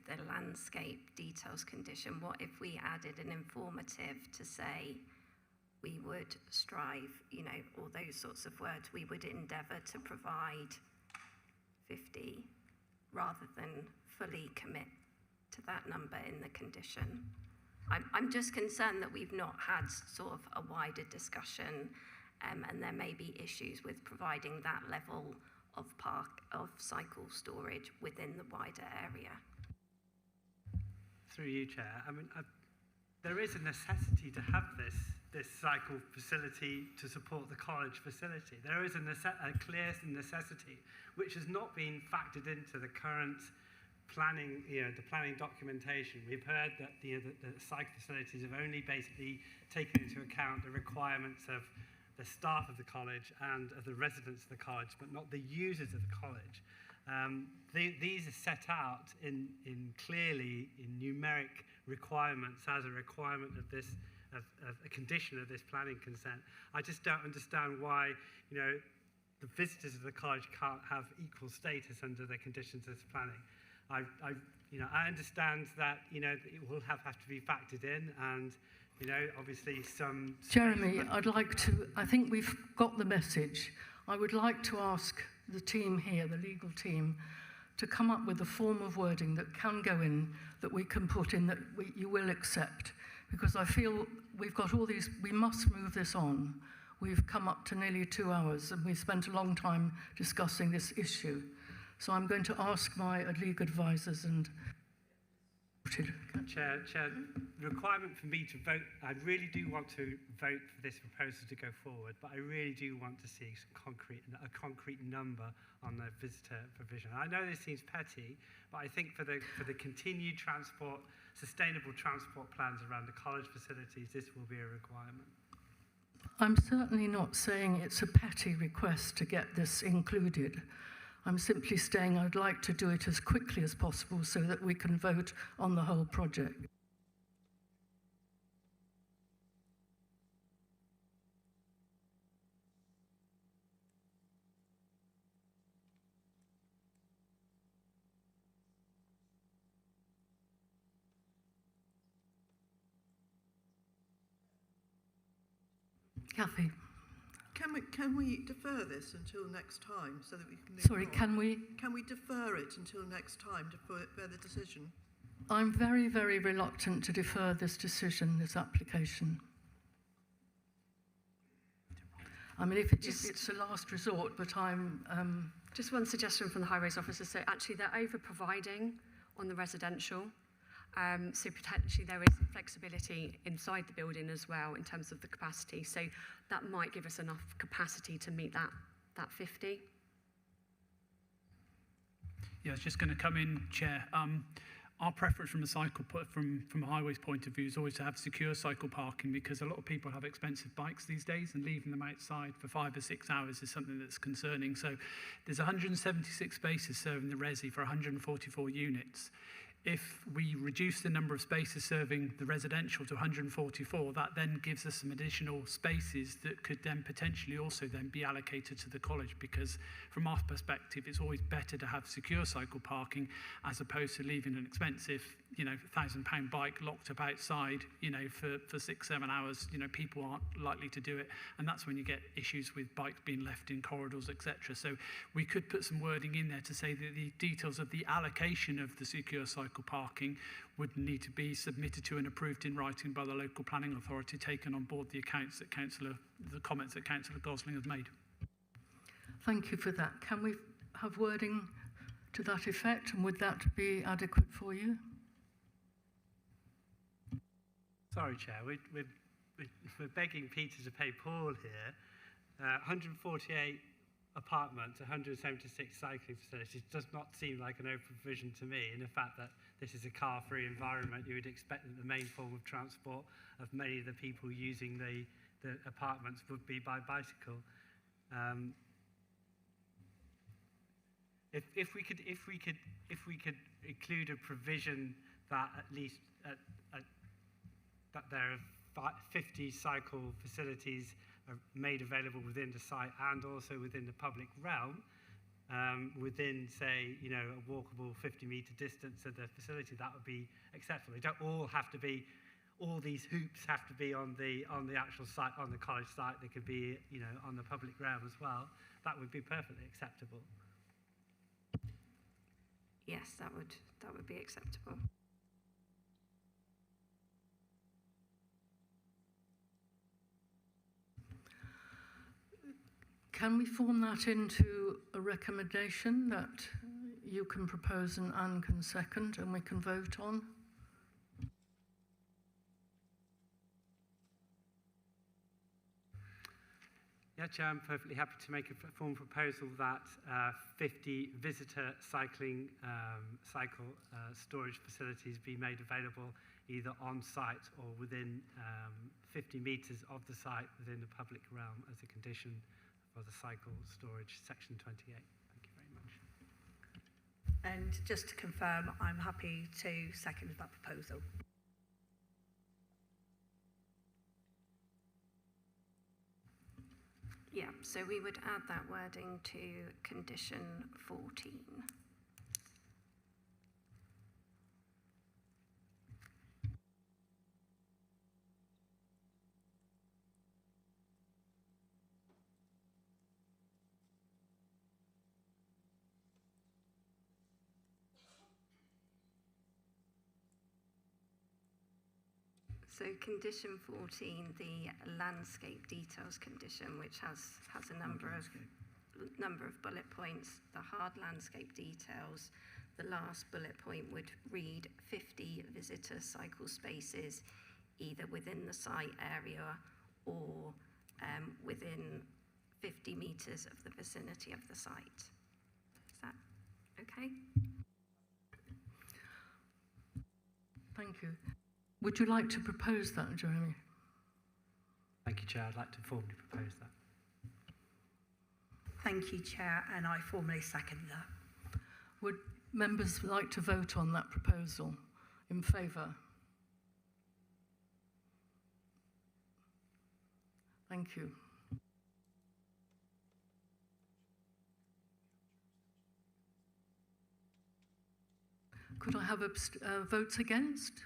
the landscape details condition, what if we added an informative to say we would strive, all those sorts of words, we would endeavour to provide 50 rather than fully commit to that number in the condition. I'm just concerned that we've not had sort of a wider discussion and there may be issues with providing that level of cycle storage within the wider area. Through you, Chair. I mean, there is a necessity to have this cycle facility to support the college facility. There is a clear necessity, which has not been factored into the current planning, the planning documentation. We've heard that the cycle facilities have only basically taken into account the requirements of the staff of the college and of the residents of the college, but not the users of the college. These are set out in clearly in numeric requirements as a requirement of this, of a condition of this planning consent. I just don't understand why, the visitors of the college can't have equal status under the conditions of this planning. I understand that, it will have to be factored in and, obviously some... Jeremy, I think we've got the message. I would like to ask the team here, the legal team, to come up with a form of wording that can go in, that we can put in, that you will accept. Because I feel we've got all these, we must move this on. We've come up to nearly 2 hours and we've spent a long time discussing this issue. So I'm going to ask my legal advisors and... Chair, the requirement for me to vote, I really do want to vote for this proposal to go forward, but I really do want to see a concrete number on the visitor provision. I know this seems petty, but I think for the continued sustainable transport plans around the college facilities, this will be a requirement. I'm certainly not saying it's a petty request to get this included. I'm simply saying I'd like to do it as quickly as possible so that we can vote on the whole project. Kathy. Can we defer this until next time so that we can move Sorry, on? can we? Can we defer it until next time to defer the decision? I'm very, very reluctant to defer this decision, this application. I mean, if it's a last resort, but I'm... Just one suggestion from the highways officer. So actually they're over-providing on the residential. So potentially there is some flexibility inside the building as well in terms of the capacity. So that might give us enough capacity to meet that 50. Yeah, it's just going to come in, Chair. Our preference from a highways point of view is always to have secure cycle parking, because a lot of people have expensive bikes these days and leaving them outside for 5 or 6 hours is something that's concerning. So there's 176 spaces serving the resi for 144 units. If we reduce the number of spaces serving the residential to 144, that then gives us some additional spaces that could then potentially also then be allocated to the college, because from our perspective, it's always better to have secure cycle parking as opposed to leaving an expensive, £1,000 bike locked up outside, for 6-7 hours. People aren't likely to do it. And that's when you get issues with bikes being left in corridors, etc. So we could put some wording in there to say that the details of the allocation of the secure cycle parking would need to be submitted to and approved in writing by the local planning authority, taken on board the comments that Councillor Gosling has made. Thank you for that. Can we have wording to that effect, and would that be adequate for you? Sorry, Chair, we're begging Peter to pay Paul here. 148 apartments, 176 cycling facilities does not seem like an open provision to me. And the fact that this is a car-free environment, you would expect that the main form of transport of many of the people using the apartments would be by bicycle. If we could include a provision that at least that there are 50 cycle facilities are made available within the site and also within the public realm, within, say, a walkable 50-metre distance of the facility, that would be acceptable. They don't all have to be, all these hoops have to be on the actual site, on the college site. They could be, on the public realm as well. That would be perfectly acceptable. Yes, that would be acceptable. Can we form that into a recommendation that you can propose and Anne can second and we can vote on? Yeah, Chair, I'm perfectly happy to make a formal proposal that 50 visitor cycle storage facilities be made available either on site or within 50 metres of the site within the public realm as a condition for the cycle storage, section 28. Thank you very much. And just to confirm, I'm happy to second that proposal. Yeah, so we would add that wording to condition 14. So condition 14, the landscape details condition, which has a number of bullet points. The hard landscape details, the last bullet point would read 50 visitor cycle spaces, either within the site area or within 50 metres of the vicinity of the site. Is that okay? Thank you. Would you like to propose that, Jeremy? Thank you, Chair. I'd like to formally propose that. Thank you, Chair, and I formally second that. Would members like to vote on that proposal? In favour? Thank you. Could I have votes against?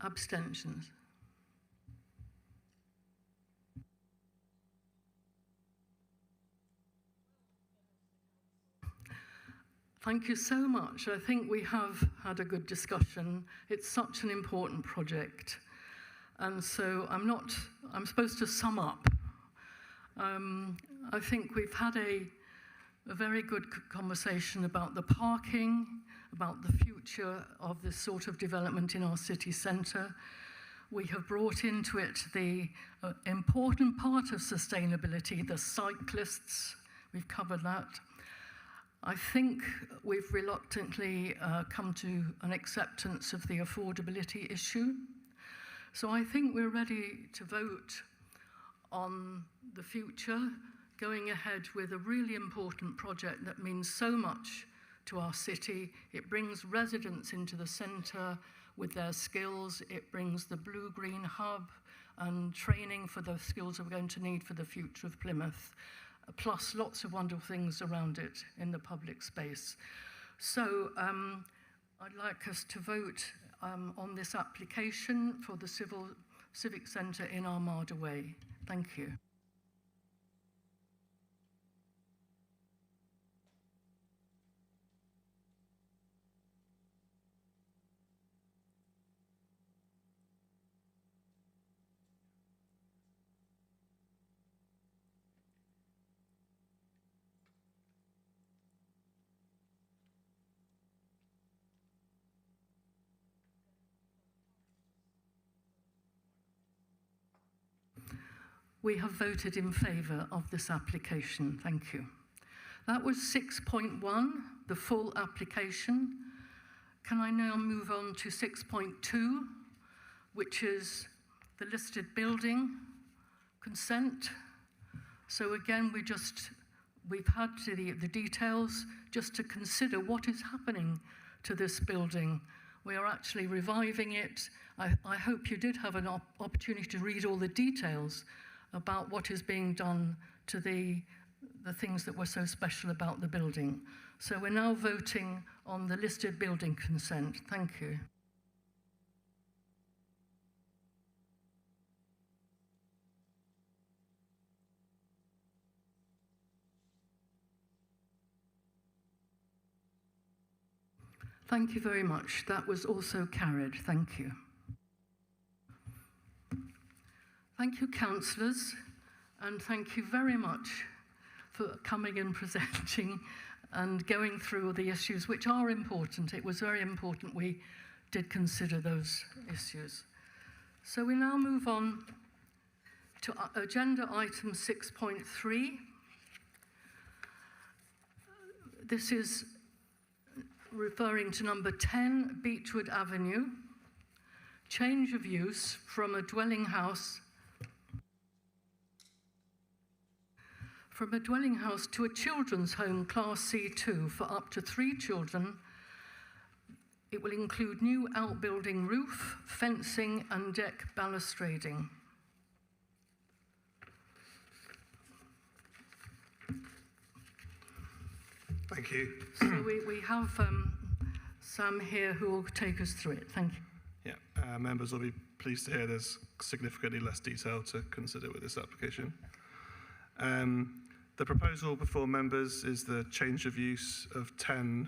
Abstentions? Thank you so much. I think we have had a good discussion. It's such an important project. And so I'm supposed to sum up. I think we've had a very good conversation about the parking, about the future of this sort of development in our city centre. We have brought into it the important part of sustainability, the cyclists. We've covered that. I think we've reluctantly come to an acceptance of the affordability issue. So I think we're ready to vote on the future, going ahead with a really important project that means so much to our city. It brings residents into the centre with their skills. It brings the blue-green hub and training for the skills that we're going to need for the future of Plymouth, plus lots of wonderful things around it in the public space. So I'd like us to vote on this application for the Civic Centre in Armada Way. Thank you. We have voted in favour of this application. Thank you. That was 6.1, the full application. Can I now move on to 6.2, which is the listed building consent? So again, we've had the details just to consider what is happening to this building. We are actually reviving it. I hope you did have an opportunity to read all the details about what is being done to the things that were so special about the building. So we're now voting on the listed building consent. Thank you. Thank you very much. That was also carried. Thank you. Thank you, councillors, and thank you very much for coming and presenting and going through all the issues, which are important. It was very important we did consider those issues. So we now move on to agenda item 6.3. This is referring to number 10, Beechwood Avenue, change of use from a dwelling house to a children's home Class C2 for up to 3 children. It will include new outbuilding roof, fencing and deck balustrading. Thank you. So we have Sam here who will take us through it. Thank you. Yeah, members will be pleased to hear there's significantly less detail to consider with this application. The proposal before members is the change of use of 10.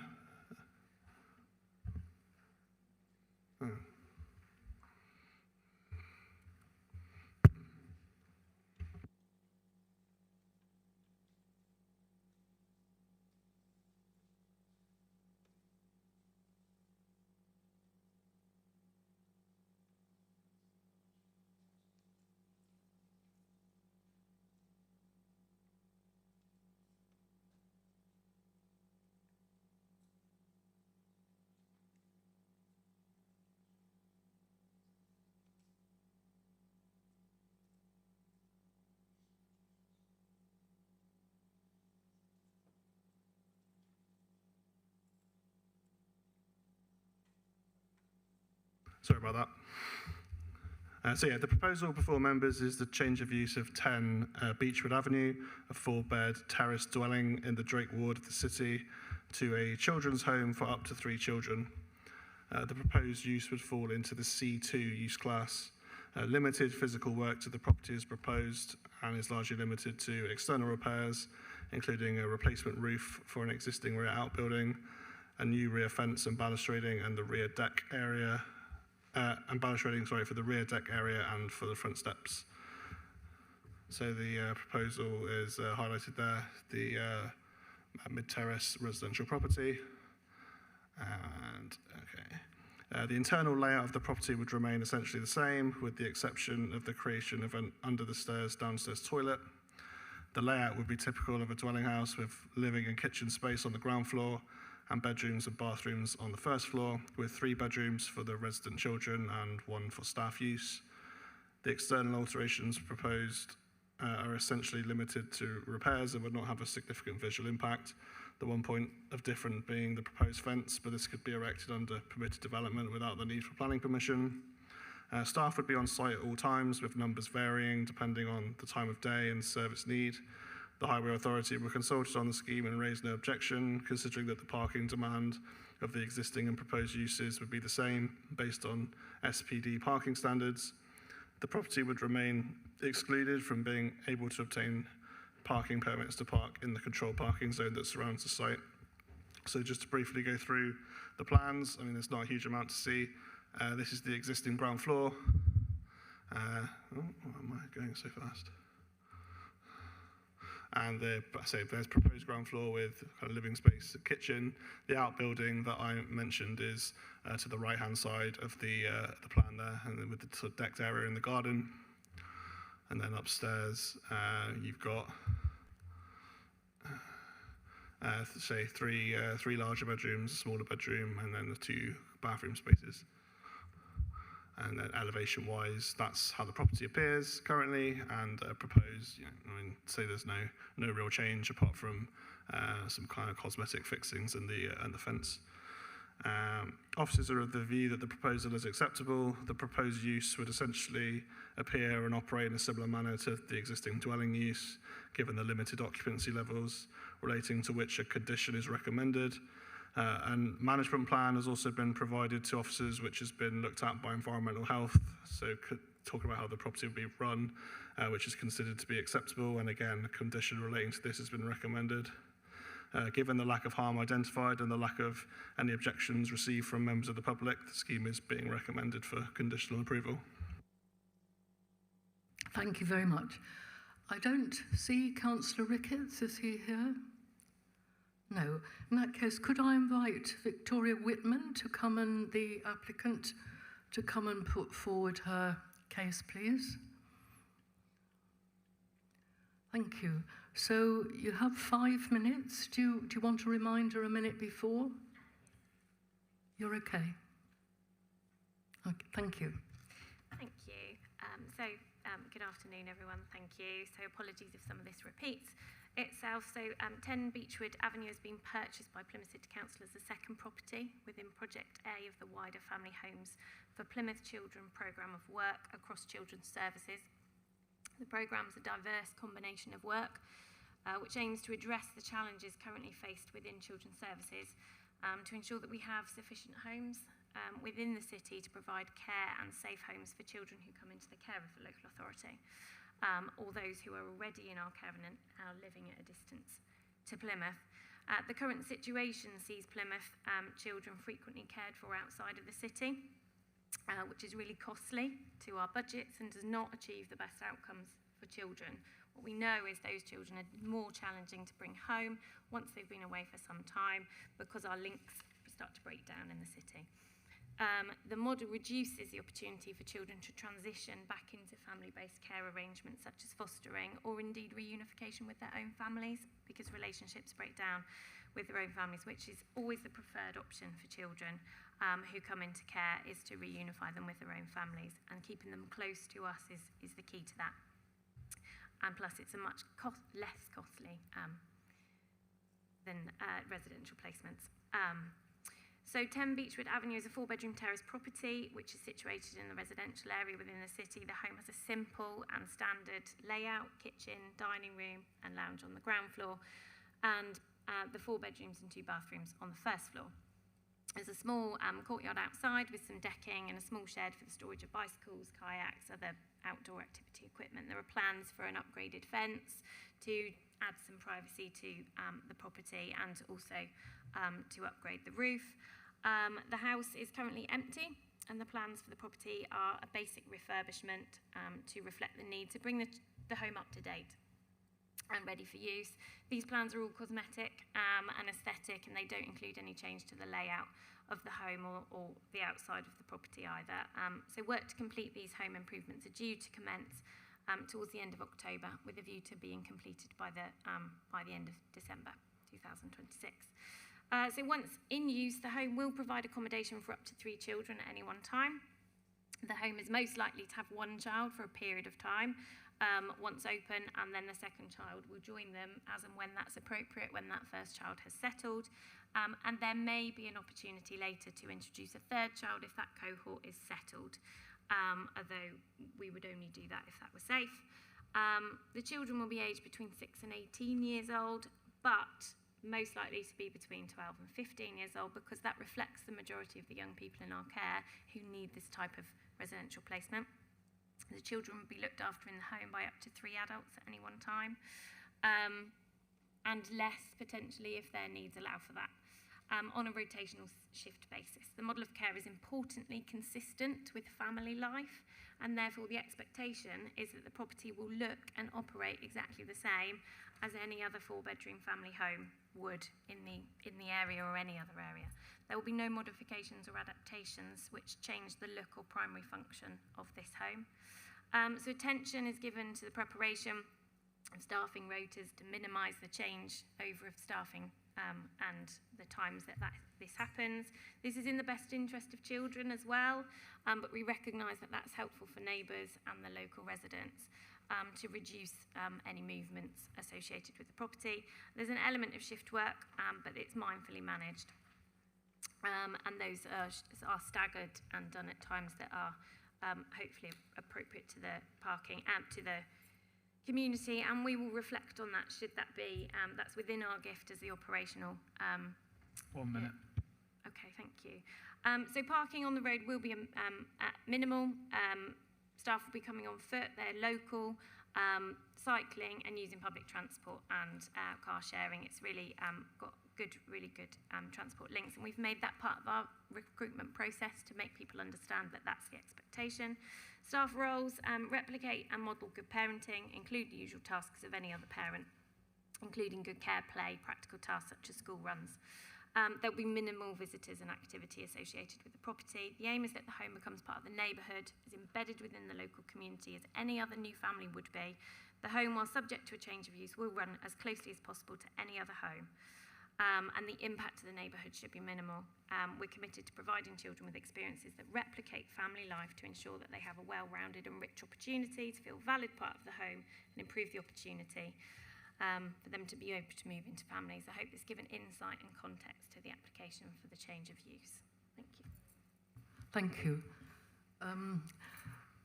Sorry about that. So yeah, the proposal before members is the change of use of 10 Beechwood Avenue, a 4-bed terrace dwelling in the Drake ward of the city, to a children's home for up to 3 children. The proposed use would fall into the C2 use class. Limited physical work to the property is proposed and is largely limited to external repairs, including a replacement roof for an existing rear outbuilding, a new rear fence and balustrading and the rear deck area, for the rear deck area and for the front steps. So the proposal is highlighted there, the mid-terrace residential property. And okay, the internal layout of the property would remain essentially the same, with the exception of the creation of an under the stairs downstairs toilet. The layout would be typical of a dwelling house, with living and kitchen space on the ground floor and bedrooms and bathrooms on the first floor, with 3 bedrooms for the resident children and 1 for staff use. The external alterations proposed are essentially limited to repairs and would not have a significant visual impact. The one point of difference being the proposed fence, but this could be erected under permitted development without the need for planning permission. Staff would be on site at all times, with numbers varying depending on the time of day and service need. The Highway Authority were consulted on the scheme and raised no objection, considering that the parking demand of the existing and proposed uses would be the same based on SPD parking standards. The property would remain excluded from being able to obtain parking permits to park in the controlled parking zone that surrounds the site. So just to briefly go through the plans, I mean, there's not a huge amount to see. This is the existing ground floor. Why am I going so fast? And there's proposed ground floor with kind of living space, a kitchen. The outbuilding that I mentioned is to the right-hand side of the plan there, and then with the sort of decked area in the garden. And then upstairs, you've got three larger bedrooms, a smaller bedroom, and then the 2 bathroom spaces. And then elevation-wise, that's how the property appears currently, and proposed. Say there's no real change apart from some kind of cosmetic fixings and the fence. Officers are of the view that the proposal is acceptable. The proposed use would essentially appear and operate in a similar manner to the existing dwelling use, given the limited occupancy levels relating to which a condition is recommended. And management plan has also been provided to officers, which has been looked at by environmental health. So talk about how the property will be run, which is considered to be acceptable. And again, a condition relating to this has been recommended. Given the lack of harm identified and the lack of any objections received from members of the public, the scheme is being recommended for conditional approval. Thank you very much. I don't see Councillor Ricketts. Is he here? No. In that case, could I invite Victoria Whitman to come and the applicant to come and put forward her case, please? Thank you. So you have 5 minutes. Do you want a reminder a minute before? You're okay. Okay, thank you. Thank you. Good afternoon, everyone. Thank you. So apologies if some of this repeats itself. So 10 Beechwood Avenue has been purchased by Plymouth City Council as the second property within Project A of the wider Family Homes for Plymouth Children programme of work across children's services. The programme is a diverse combination of work which aims to address the challenges currently faced within children's services to ensure that we have sufficient homes within the city to provide care and safe homes for children who come into the care of the local authority, or those who are already in our care and are living at a distance to Plymouth. The current situation sees Plymouth children frequently cared for outside of the city, which is really costly to our budgets and does not achieve the best outcomes for children. What we know is those children are more challenging to bring home once they've been away for some time because our links start to break down in the city. The model reduces the opportunity for children to transition back into family-based care arrangements such as fostering or indeed reunification with their own families, because relationships break down with their own families, which is always the preferred option for children who come into care, is to reunify them with their own families, and keeping them close to us is the key to that. And plus it's a much less costly than residential placements. So 10 Beechwood Avenue is a 4-bedroom terrace property which is situated in the residential area within the city. The home has a simple and standard layout: kitchen, dining room and lounge on the ground floor, and the 4 bedrooms and 2 bathrooms on the first floor. There's a small courtyard outside with some decking and a small shed for the storage of bicycles, kayaks, other outdoor activity equipment. There are plans for an upgraded fence to add some privacy to the property and also to upgrade the roof. The house is currently empty, and the plans for the property are a basic refurbishment to reflect the need to bring the home up to date and ready for use. These plans are all cosmetic and aesthetic, and they don't include any change to the layout of the home or the outside of the property either. So work to complete these home improvements are due to commence towards the end of October, with a view to being completed by the end of December 2026. So once in use, the home will provide accommodation for up to 3 children at any one time. The home is most likely to have 1 child for a period of time, once open, and then the second child will join them as and when that's appropriate, when that first child has settled. And there may be an opportunity later to introduce a third child if that cohort is settled, although we would only do that if that were safe. The children will be aged between 6 and 18 years old, but most likely to be between 12 and 15 years old, because that reflects the majority of the young people in our care who need this type of residential placement. The children will be looked after in the home by up to 3 adults at any one time, and less potentially if their needs allow for that, on a rotational shift basis. The model of care is importantly consistent with family life, and therefore the expectation is that the property will look and operate exactly the same as any other 4-bedroom family home would in the area or any other area. There will be no modifications or adaptations which change the look or primary function of this home. So attention is given to the preparation of staffing rotas to minimise the change over of staffing and the times that this happens. This is in the best interest of children as well, but we recognise that that's helpful for neighbours and the local residents to reduce any movements associated with the property. There's an element of shift work, but it's mindfully managed. And those are staggered and done at times that are hopefully appropriate to the parking and to the community, and we will reflect on that should that be, that's within our gift as the operational. 1 minute. Yeah. Okay, thank you. So parking on the road will be at minimal. Staff will be coming on foot, they're local, cycling and using public transport and car sharing. It's really got really good transport links, and we've made that part of our recruitment process to make people understand that that's the expectation. Staff roles replicate and model good parenting, include the usual tasks of any other parent, including good care, play, practical tasks such as school runs. There'll be minimal visitors and activity associated with the property. The aim is that the home becomes part of the neighbourhood, is embedded within the local community as any other new family would be. The home, while subject to a change of use, will run as closely as possible to any other home. And the impact to the neighbourhood should be minimal. We're committed to providing children with experiences that replicate family life to ensure that they have a well-rounded and rich opportunity to feel a valid part of the home and improve the opportunity for them to be able to move into families. I hope this given insight and context to the application for the change of use. Thank you. Thank you.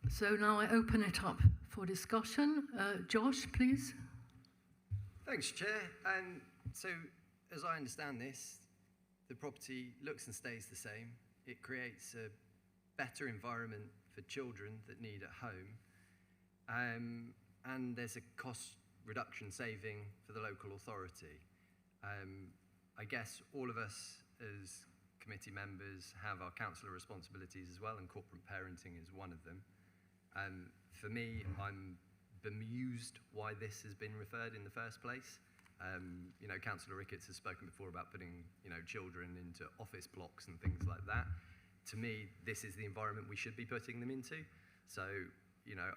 So now I open it up for discussion. Josh, please. Thanks, Chair. So, as I understand this, the property looks and stays the same. It creates a better environment for children that need at home. And there's a cost reduction saving for the local authority. I guess all of us as committee members have our councillor responsibilities as well, and corporate parenting is one of them. For me, I'm bemused why this has been referred in the first place. You know, Councillor Ricketts has spoken before about putting, you know, children into office blocks and things like that. To me, this is the environment we should be putting them into. So, you know,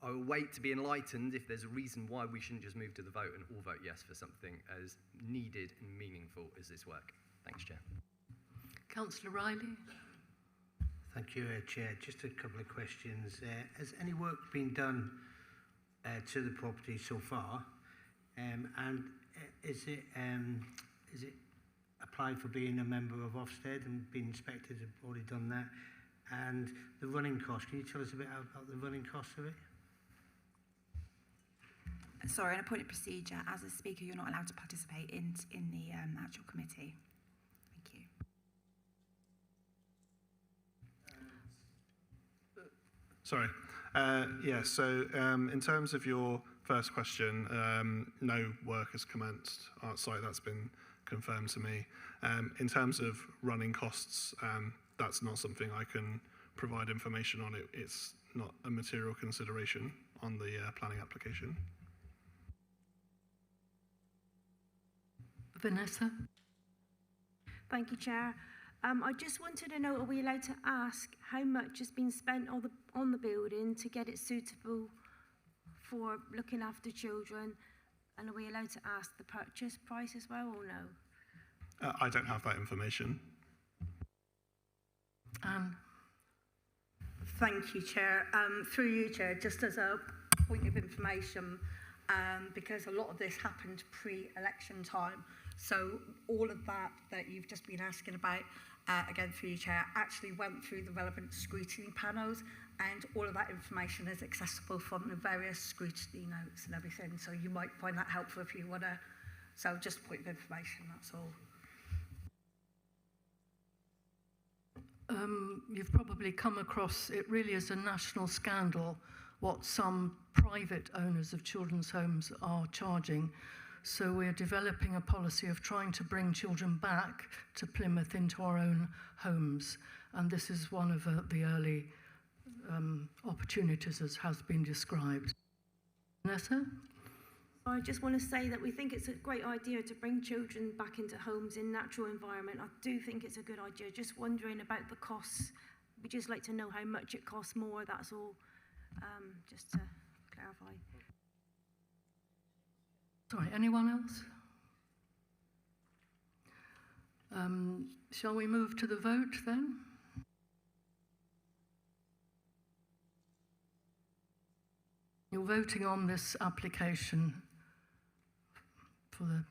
I will wait to be enlightened if there's a reason why we shouldn't just move to the vote and all vote yes for something as needed and meaningful as this work. Thanks, Chair. Councillor Riley. Thank you, Chair. Just a couple of questions. Has any work been done to the property so far, and is it applied for being a member of Ofsted and been inspected? Have already done that. And the running costs, can you tell us a bit about the running costs of it? Sorry, on a point of procedure, as a speaker, you're not allowed to participate in the actual committee. Thank you. Sorry. Yeah, so in terms of your first question, no work has commenced outside. That's been confirmed to me. In terms of running costs, that's not something I can provide information on. It's not a material consideration on the planning application. Vanessa. Thank you, Chair. I just wanted to know, are we allowed to ask how much has been spent on the building to get it suitable for looking after children? And are we allowed to ask the purchase price as well, or no? I don't have that information. Thank you, Chair. Through you, Chair, just as a point of information, because a lot of this happened pre-election time, so all of that you've just been asking about, again through you, Chair, actually went through the relevant scrutiny panels, and all of that information is accessible from the various scrutiny notes and everything, so you might find that helpful if you want to. So just a point of information, that's all. You've probably come across, it really is a national scandal what some private owners of children's homes are charging. So we're developing a policy of trying to bring children back to Plymouth into our own homes. And this is one of the early opportunities, as has been described. Vanessa? I just want to say that we think it's a great idea to bring children back into homes in natural environment. I do think it's a good idea. Just wondering about the costs. We'd just like to know how much it costs more, that's all, just to clarify. Sorry, anyone else? Shall we move to the vote then? You're voting on this application for the...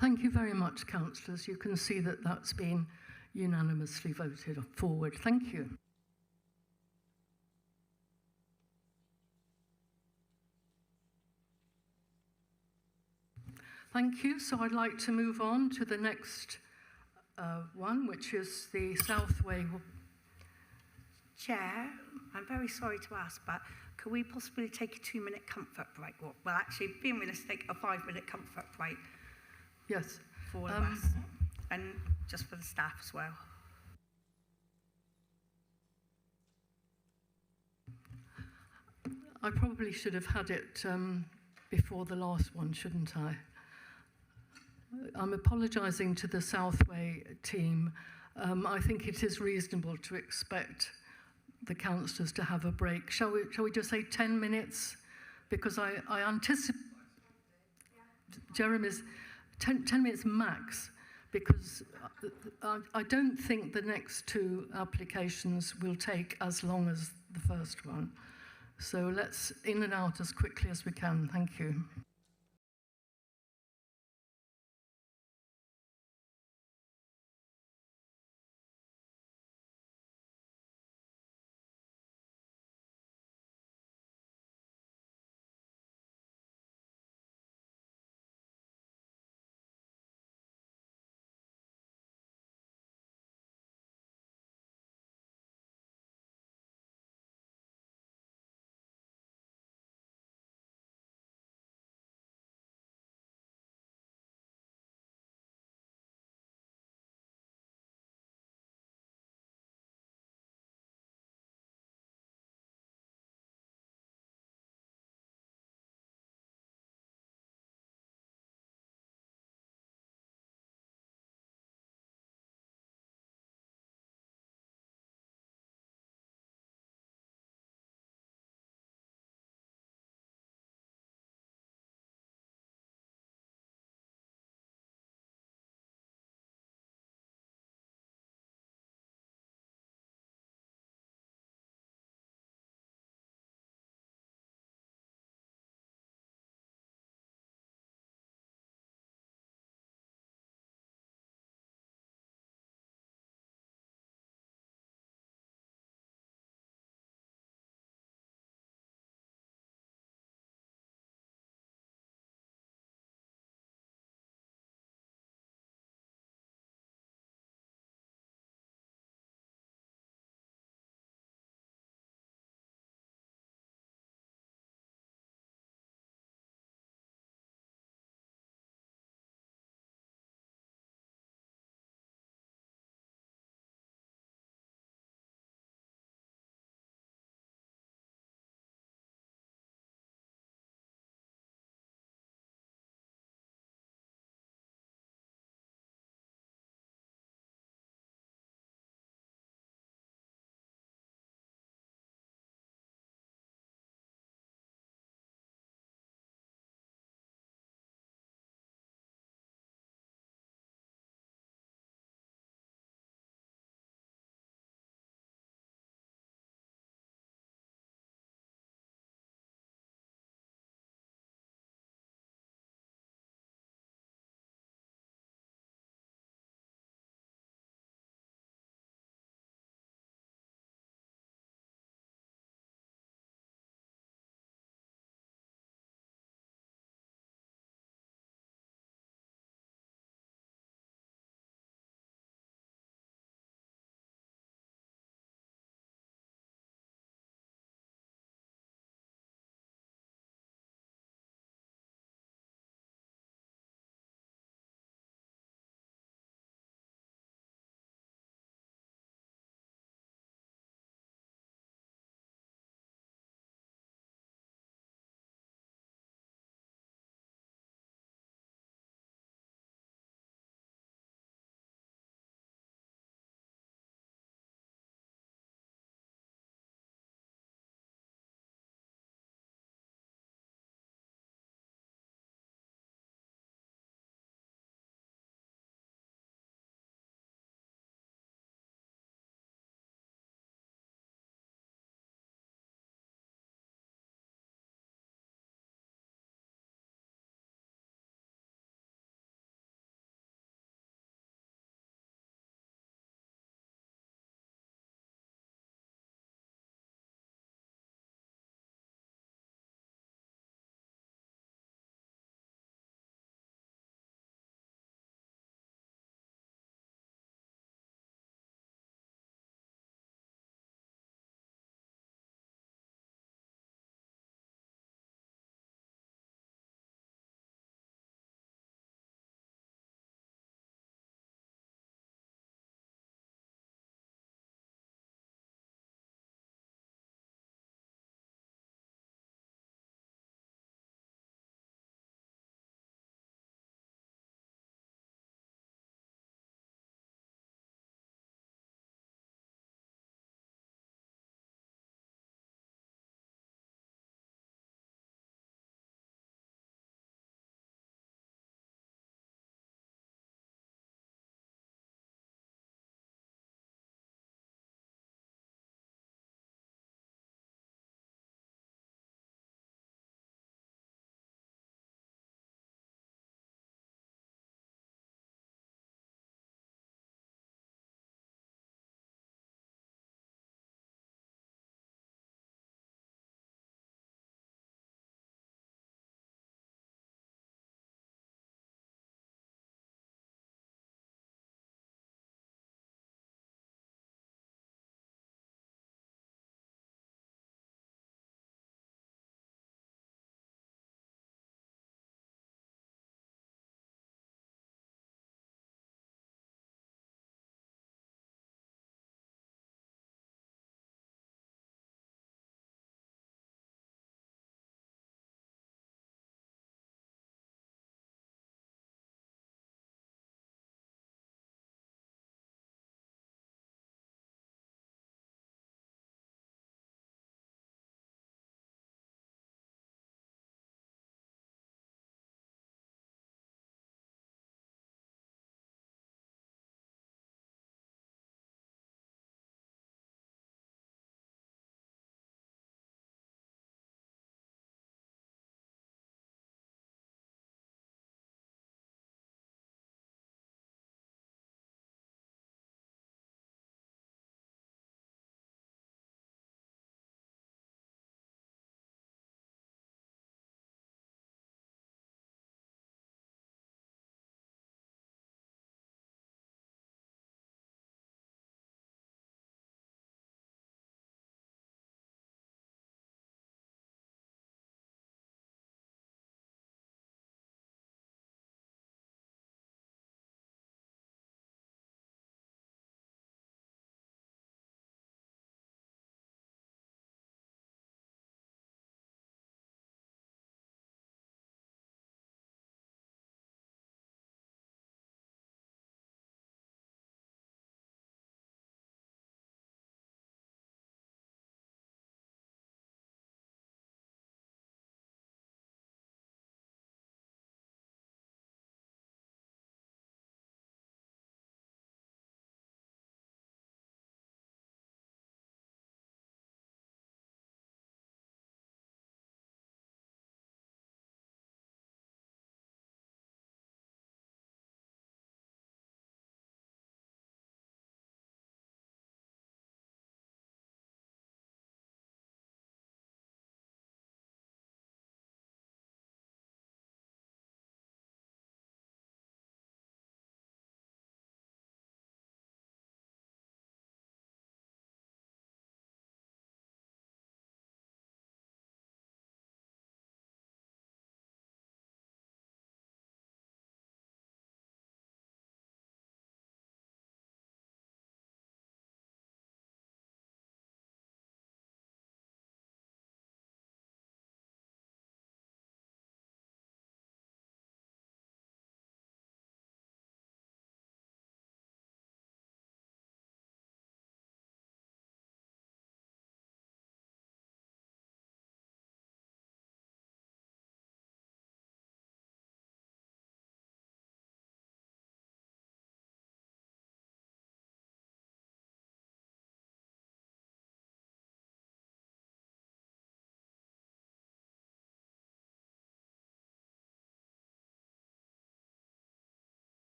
Thank you very much, councillors. You can see that that's been unanimously voted forward. Thank you. Thank you. So I'd like to move on to the next one, which is the Southway. Chair, I'm very sorry to ask, but could we possibly take a 2-minute comfort break? Well, actually, being realistic, a 5-minute comfort break. Yes. For all of us, and just for the staff as well. I probably should have had it before the last one, shouldn't I? I'm apologising to the Southway team. I think it is reasonable to expect the councillors to have a break. Shall we just say 10 minutes? Because I anticipate, Jeremy's 10 minutes max, because I don't think the next two applications will take as long as the first one. So let's in and out as quickly as we can. Thank you.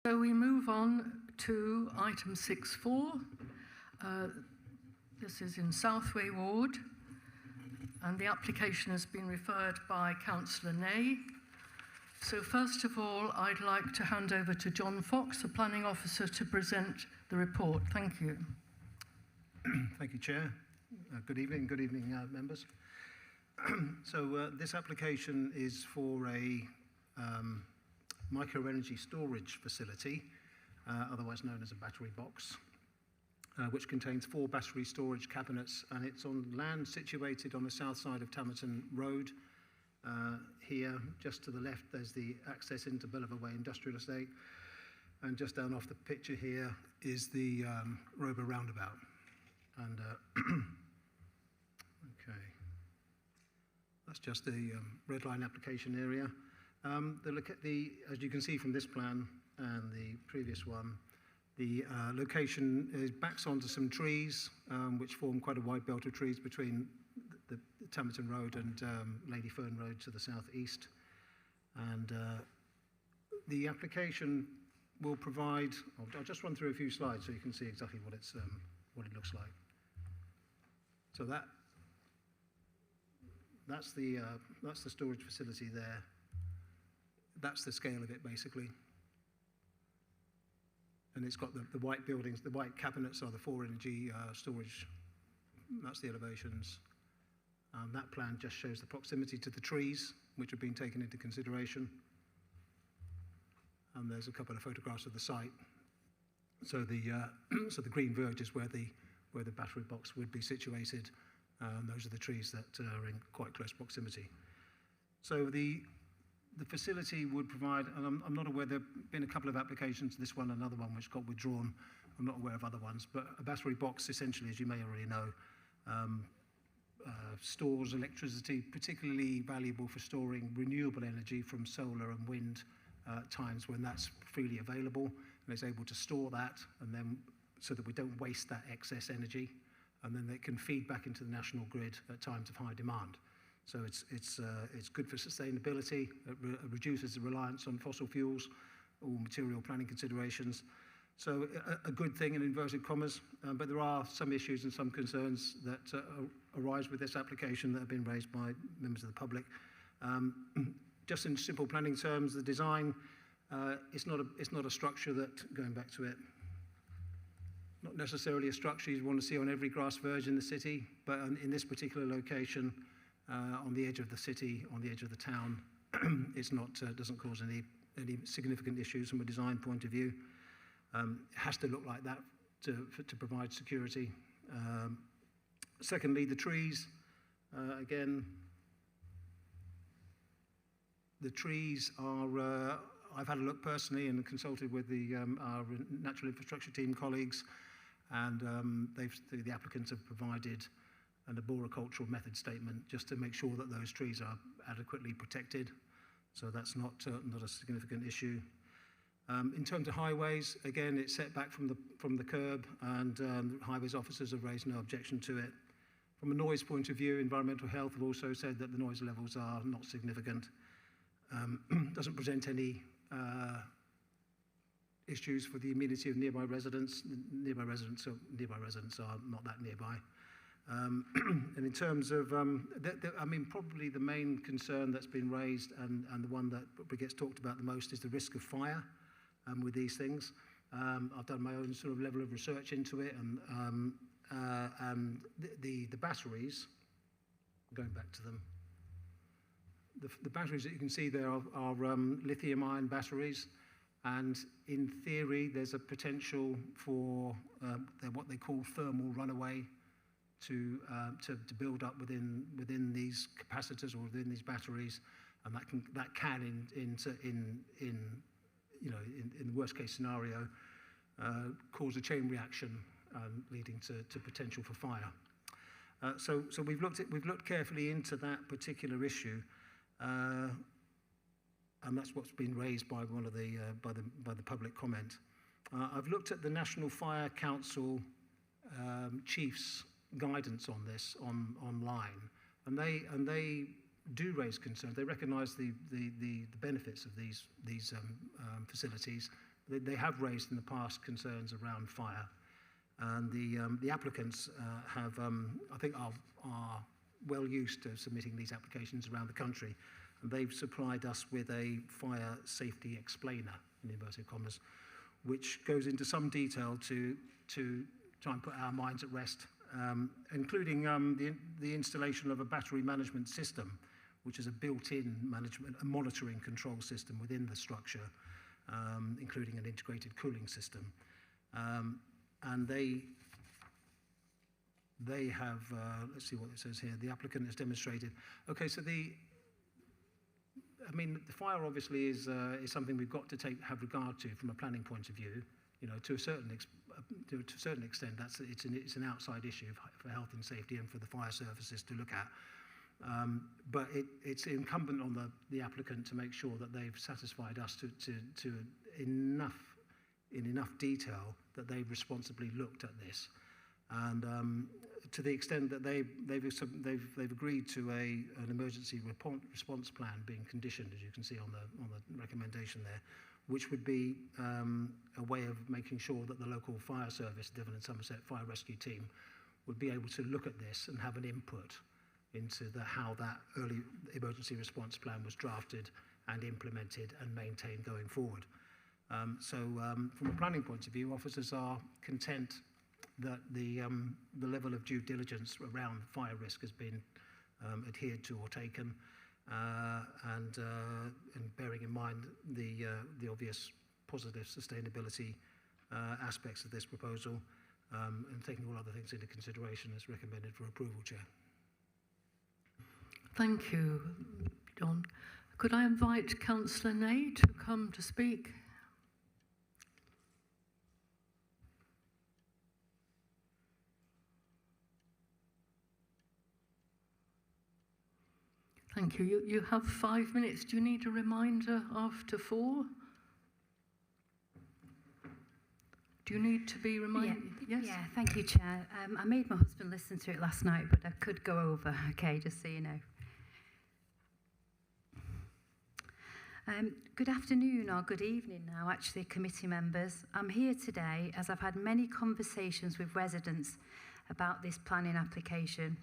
So we move on to item 6.4. This is in Southway Ward, and the application has been referred by Councillor Ney. So first of all, I'd like to hand over to John Fox, the Planning Officer, to present the report. Thank you. Thank you, Chair. Good evening, members. So this application is for a microenergy storage facility, otherwise known as a battery box, which contains 4 battery storage cabinets, and it's on land situated on the south side of Tamerton Road. Here, just to the left, there's the access into Belliver Way Industrial Estate, and just down off the picture here is the Rober roundabout. And okay, that's just the red line application area. As you can see from this plan and the previous one, the location backs onto some trees, which form quite a wide belt of trees between the Tamerton Road and Lady Fern Road to the southeast. And the application will provide, I'll just run through a few slides so you can see exactly what it looks like. So that's the storage facility there. That's the scale of it, basically. And it's got the white buildings, the white cabinets are the 4-energy storage. That's the elevations. That plan just shows the proximity to the trees, which have been taken into consideration. And there's a couple of photographs of the site. So the green verge is where the battery box would be situated. Those are the trees that are in quite close proximity. So the facility would provide, and I'm not aware, there have been a couple of applications, this one, another one which got withdrawn. I'm not aware of other ones, but a battery box, essentially, as you may already know, stores electricity, particularly valuable for storing renewable energy from solar and wind times when that's freely available, and it's able to store that, and then so that we don't waste that excess energy, and then it can feed back into the national grid at times of high demand. So it's good for sustainability. It reduces the reliance on fossil fuels or material planning considerations. So a good thing in inverted commas, but there are some issues and some concerns that arise with this application that have been raised by members of the public. Just in simple planning terms, the design, it's not a structure that, going back to it, not necessarily a structure you'd want to see on every grass verge in the city, but in this particular location, on the edge of the city, on the edge of the town, it's not doesn't cause any significant issues from a design point of view. It has to look like that to provide security. Secondly, the trees, again, the trees are, I've had a look personally and consulted with our natural infrastructure team colleagues, and the applicants have provided an arboricultural method statement just to make sure that those trees are adequately protected. So that's not a significant issue. In terms of highways, again, it's set back from the curb, and highways officers have raised no objection to it. From a noise point of view, environmental health have also said that the noise levels are not significant. Doesn't present any issues for the amenity of nearby residents. Nearby residents are not that nearby. And in terms of, I mean, probably the main concern that's been raised and the one that probably gets talked about the most is the risk of fire with these things. I've done my own sort of level of research into it, and the batteries, going back to them, the batteries that you can see there are lithium-ion batteries, and in theory there's a potential for what they call thermal runaway to build up within these capacitors or within these batteries, and that can in the worst case scenario cause a chain reaction leading to potential for fire. So we've looked carefully into that particular issue, and that's what's been raised by one of by the public comment. I've looked at the National Fire Council chiefs' guidance on this online, and they do raise concerns. They recognise the benefits of these facilities, they have raised in the past concerns around fire. And the applicants have, I think, are well used to submitting these applications around the country. And they've supplied us with a fire safety explainer, in inverted commas, which goes into some detail to try and put our minds at rest, including the installation of a battery management system, which is a built-in management and monitoring control system within the structure, including an integrated cooling system. And they have, let's see what it says here, the applicant has demonstrated. Okay, so the fire obviously is something we've got to have regard to from a planning point of view. You know, to a certain extent, it's an outside issue for health and safety and for the fire services to look at. But it's incumbent on the applicant to make sure that they've satisfied us to in enough detail that they've responsibly looked at this. And to the extent that they've agreed to an emergency response plan being conditioned, as you can see on the recommendation there, which would be a way of making sure that the local fire service, Devon and Somerset Fire Rescue Team, would be able to look at this and have an input into how that early emergency response plan was drafted and implemented and maintained going forward. So from a planning point of view, officers are content that the level of due diligence around fire risk has been adhered to or taken, and bearing in mind the obvious positive sustainability aspects of this proposal, and taking all other things into consideration as recommended for approval, Chair. Thank you, John. Could I invite Councillor Ney to come to speak? Thank you. You have 5 minutes. Do you need a reminder after 4? Do you need to be reminded? Yeah, Yes? yeah, thank you, Chair. I made my husband listen to it last night, but I could go over, okay, just so you know. Good afternoon or good evening now, actually, committee members. I'm here today as I've had many conversations with residents about this planning application.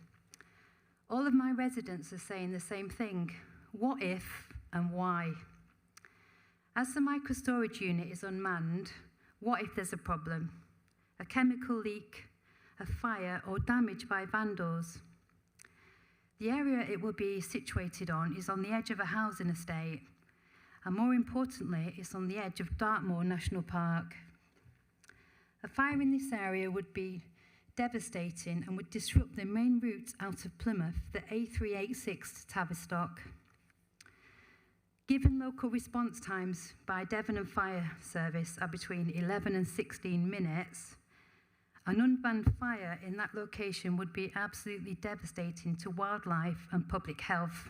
All of my residents are saying the same thing. What if and why? As the microstorage unit is unmanned, what if there's a problem? A chemical leak, a fire, or damage by vandals? The area it will be situated on is on the edge of a housing estate, and more importantly, it's on the edge of Dartmoor National Park. A fire in this area would be devastating and would disrupt the main route out of Plymouth, the A386 to Tavistock. Given local response times by Devon and Fire Service are between 11 and 16 minutes, an unmanned fire in that location would be absolutely devastating to wildlife and public health.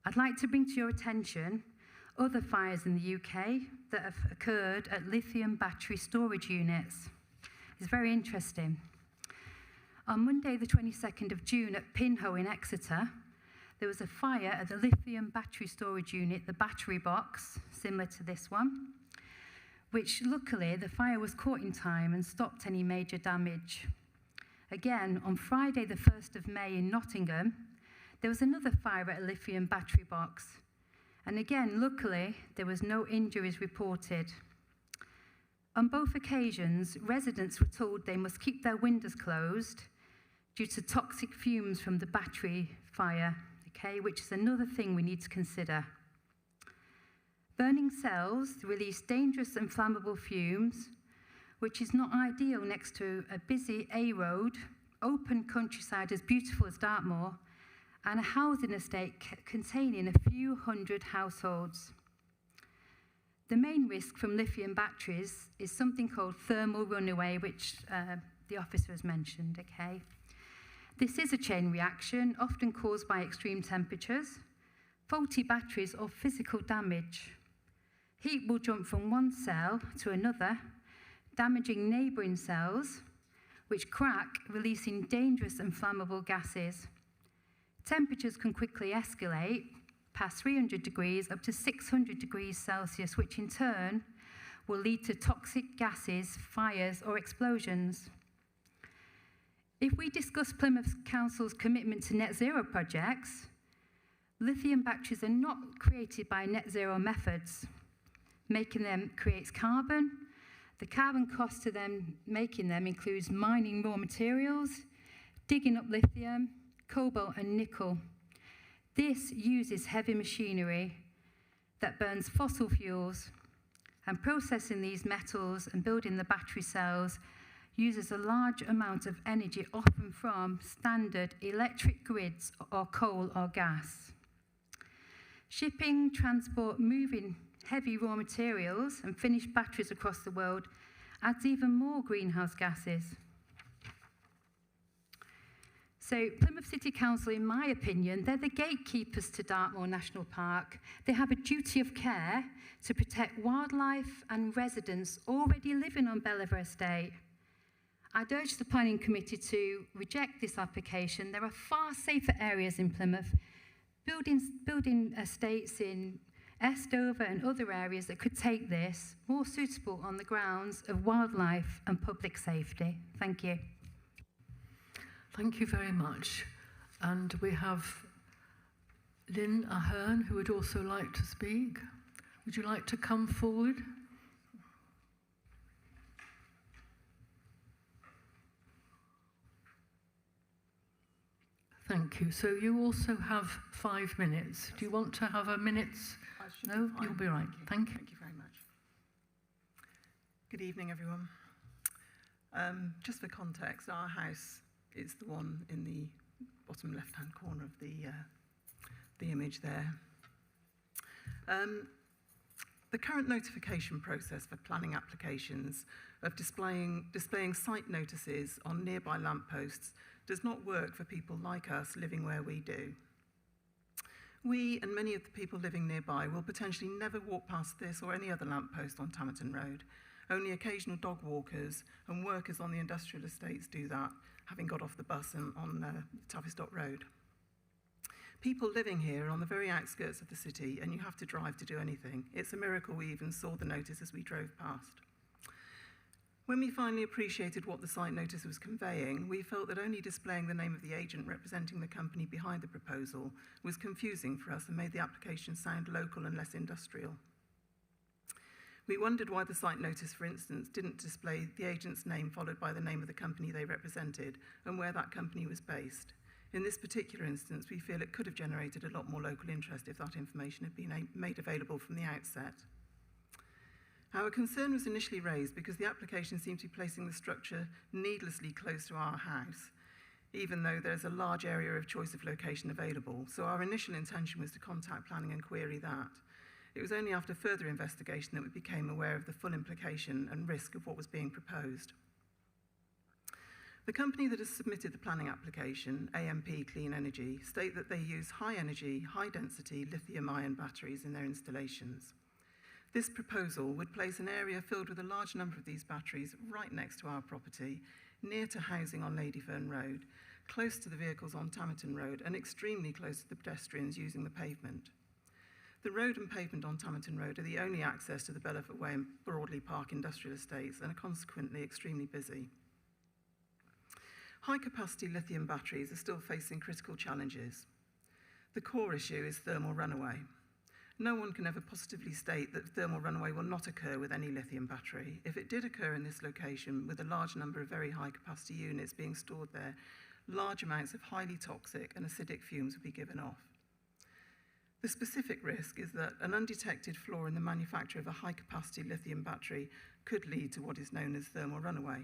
I'd like to bring to your attention other fires in the UK that have occurred at lithium battery storage units. It's very interesting. On Monday, the 22nd of June at Pinhoe in Exeter, there was a fire at the lithium battery storage unit, the battery box, similar to this one, which luckily the fire was caught in time and stopped any major damage. Again, on Friday, the 1st of May in Nottingham, there was another fire at a lithium battery box. And again, luckily, there was no injuries reported. On both occasions, residents were told they must keep their windows closed due to toxic fumes from the battery fire, okay, which is another thing we need to consider. Burning cells release dangerous and flammable fumes, which is not ideal next to a busy A road, open countryside as beautiful as Dartmoor, and a housing estate containing a few hundred households. The main risk from lithium batteries is something called thermal runaway, which the officer has mentioned, okay? This is a chain reaction, often caused by extreme temperatures, faulty batteries, or physical damage. Heat will jump from one cell to another, damaging neighbouring cells, which crack, releasing dangerous and flammable gases. Temperatures can quickly escalate past 300 degrees up to 600 degrees Celsius, which in turn will lead to toxic gases, fires, or explosions. If we discuss Plymouth Council's commitment to net zero projects, lithium batteries are not created by net zero methods. Making them creates carbon. The carbon cost to them making them includes mining raw materials, digging up lithium, cobalt and nickel. This uses heavy machinery that burns fossil fuels, and processing these metals and building the battery cells uses a large amount of energy, often from standard electric grids or coal or gas. Shipping, transport, moving heavy raw materials and finished batteries across the world adds even more greenhouse gases. So Plymouth City Council, in my opinion, they're the gatekeepers to Dartmoor National Park. They have a duty of care to protect wildlife and residents already living on Bellever Estate. I'd urge the Planning Committee to reject this application. There are far safer areas in Plymouth, building estates in Estover and other areas that could take this, more suitable on the grounds of wildlife and public safety. Thank you. Thank you very much. And we have Lynn Ahern, who would also like to speak. Would you like to come forward? Thank you. So you also have 5 minutes. Do you want to have a minute's? No, you'll be right. Thank you. Thank you very much. Good evening, everyone. Just for context, our house is the one in the bottom left-hand corner of the image there. The current notification process for planning applications of displaying site notices on nearby lampposts does not work for people like us living where we do. We and many of the people living nearby will potentially never walk past this or any other lamppost on Tamerton Road. Only occasional dog walkers and workers on the industrial estates do that, having got off the bus on Tavistock Road. People living here are on the very outskirts of the city, and you have to drive to do anything. It's a miracle we even saw the notice as we drove past. When we finally appreciated what the site notice was conveying, we felt that only displaying the name of the agent representing the company behind the proposal was confusing for us and made the application sound local and less industrial. We wondered why the site notice, for instance, didn't display the agent's name followed by the name of the company they represented and where that company was based. In this particular instance, we feel it could have generated a lot more local interest if that information had been made available from the outset. Our concern was initially raised because the application seemed to be placing the structure needlessly close to our house, even though there's a large area of choice of location available. So our initial intention was to contact planning and query that. It was only after further investigation that we became aware of the full implication and risk of what was being proposed. The company that has submitted the planning application, AMP Clean Energy, state that they use high-energy, high-density lithium-ion batteries in their installations. This proposal would place an area filled with a large number of these batteries right next to our property, near to housing on Ladyfern Road, close to the vehicles on Tamerton Road, and extremely close to the pedestrians using the pavement. The road and pavement on Tamerton Road are the only access to the Bellever Way and Broadley Park industrial estates and are consequently extremely busy. High-capacity lithium batteries are still facing critical challenges. The core issue is thermal runaway. No one can ever positively state that thermal runaway will not occur with any lithium battery. If it did occur in this location with a large number of very high-capacity units being stored there, large amounts of highly toxic and acidic fumes would be given off. The specific risk is that an undetected flaw in the manufacture of a high-capacity lithium battery could lead to what is known as thermal runaway.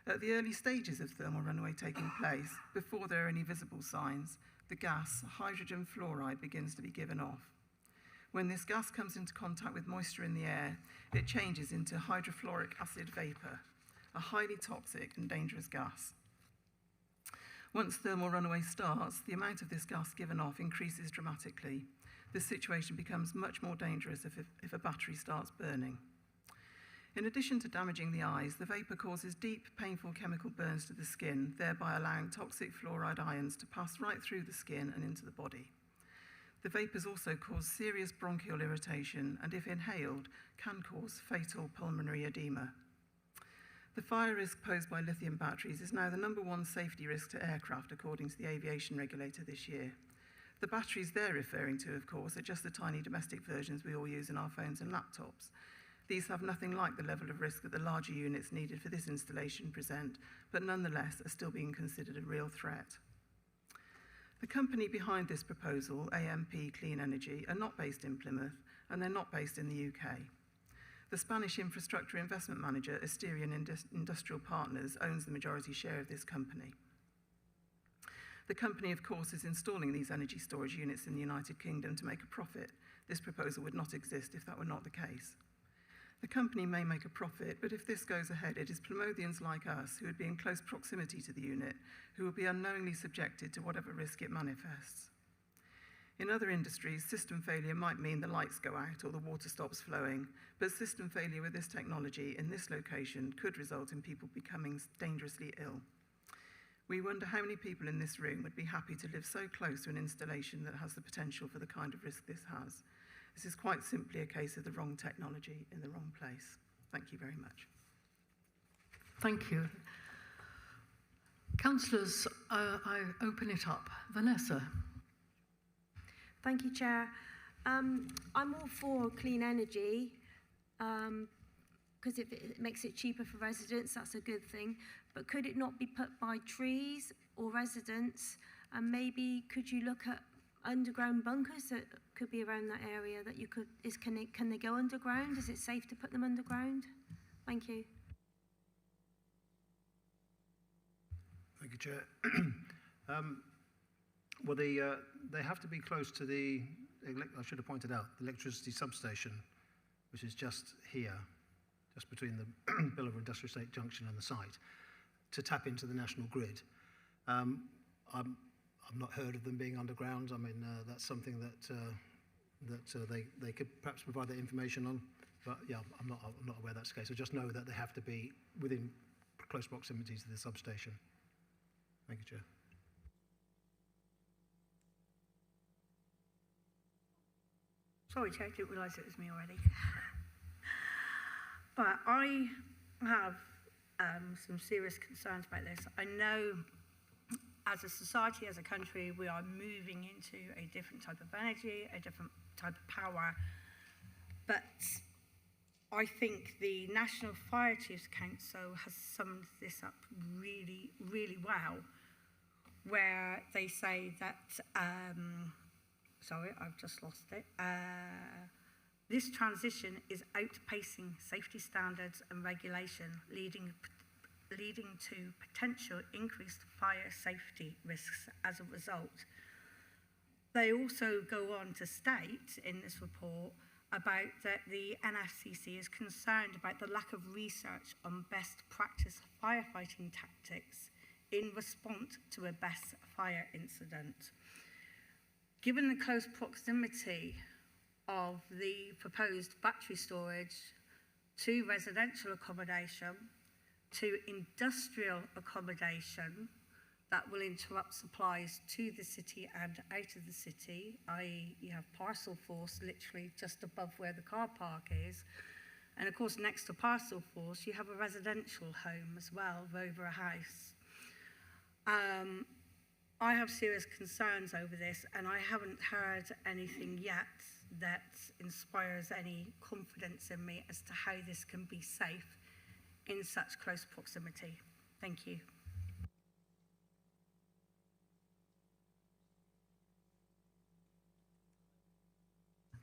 At the early stages of thermal runaway taking place, before there are any visible signs, the gas, hydrogen fluoride, begins to be given off. When this gas comes into contact with moisture in the air, it changes into hydrofluoric acid vapor, a highly toxic and dangerous gas. Once thermal runaway starts, the amount of this gas given off increases dramatically. This situation becomes much more dangerous if a battery starts burning. In addition to damaging the eyes, the vapor causes deep, painful chemical burns to the skin, thereby allowing toxic fluoride ions to pass right through the skin and into the body. The vapours also cause serious bronchial irritation and, if inhaled, can cause fatal pulmonary edema. The fire risk posed by lithium batteries is now the #1 safety risk to aircraft, according to the aviation regulator this year. The batteries they're referring to, of course, are just the tiny domestic versions we all use in our phones and laptops. These have nothing like the level of risk that the larger units needed for this installation present, but nonetheless are still being considered a real threat. The company behind this proposal, AMP Clean Energy, are not based in Plymouth, and they're not based in the UK. The Spanish infrastructure investment manager, Asterion Industrial Partners, owns the majority share of this company. The company, of course, is installing these energy storage units in the United Kingdom to make a profit. This proposal would not exist if that were not the case. The company may make a profit, but if this goes ahead, it is Plymothians like us who would be in close proximity to the unit who will be unknowingly subjected to whatever risk it manifests. In other industries, system failure might mean the lights go out or the water stops flowing, but system failure with this technology in this location could result in people becoming dangerously ill. We wonder how many people in this room would be happy to live so close to an installation that has the potential for the kind of risk this has. This is quite simply a case of the wrong technology in the wrong place. Thank you very much. Thank you. Councillors, I open it up. Vanessa. Thank you, Chair. I'm all for clean energy because it makes it cheaper for residents. That's a good thing. But could it not be put by trees or residents? And maybe could you look at underground bunkers that could be around that area that you could, can they go underground? Is it safe to put them underground? Thank you. Thank you, Chair. Well, they have to be close to the, I should have pointed out, the electricity substation, which is just here, just between the Billowra Industrial Estate Junction and the site, to tap into the national grid. I've not heard of them being underground. I mean, that's something that they could perhaps provide that information on. But yeah, I'm not aware that's the case. I just know that they have to be within close proximity to the substation. Thank you, Chair. Sorry, Chair, I didn't realise it was me already. But I have some serious concerns about this. I know as a society, as a country, we are moving into a different type of energy, a different type of power. But I think the National Fire Chiefs Council has summed this up really, really well, where they say that, sorry, I've just lost it. This transition is outpacing safety standards and regulation, leading to potential increased fire safety risks as a result. They also go on to state in this report about that the NFCC is concerned about the lack of research on best practice firefighting tactics in response to a best fire incident. Given the close proximity of the proposed battery storage to residential accommodation, to industrial accommodation that will interrupt supplies to the city and out of the city, i.e. you have Parcel Force literally just above where the car park is, and of course next to Parcel Force you have a residential home as well, Rovera House. I have serious concerns over this, and I haven't heard anything yet that inspires any confidence in me as to how this can be safe in such close proximity. Thank you.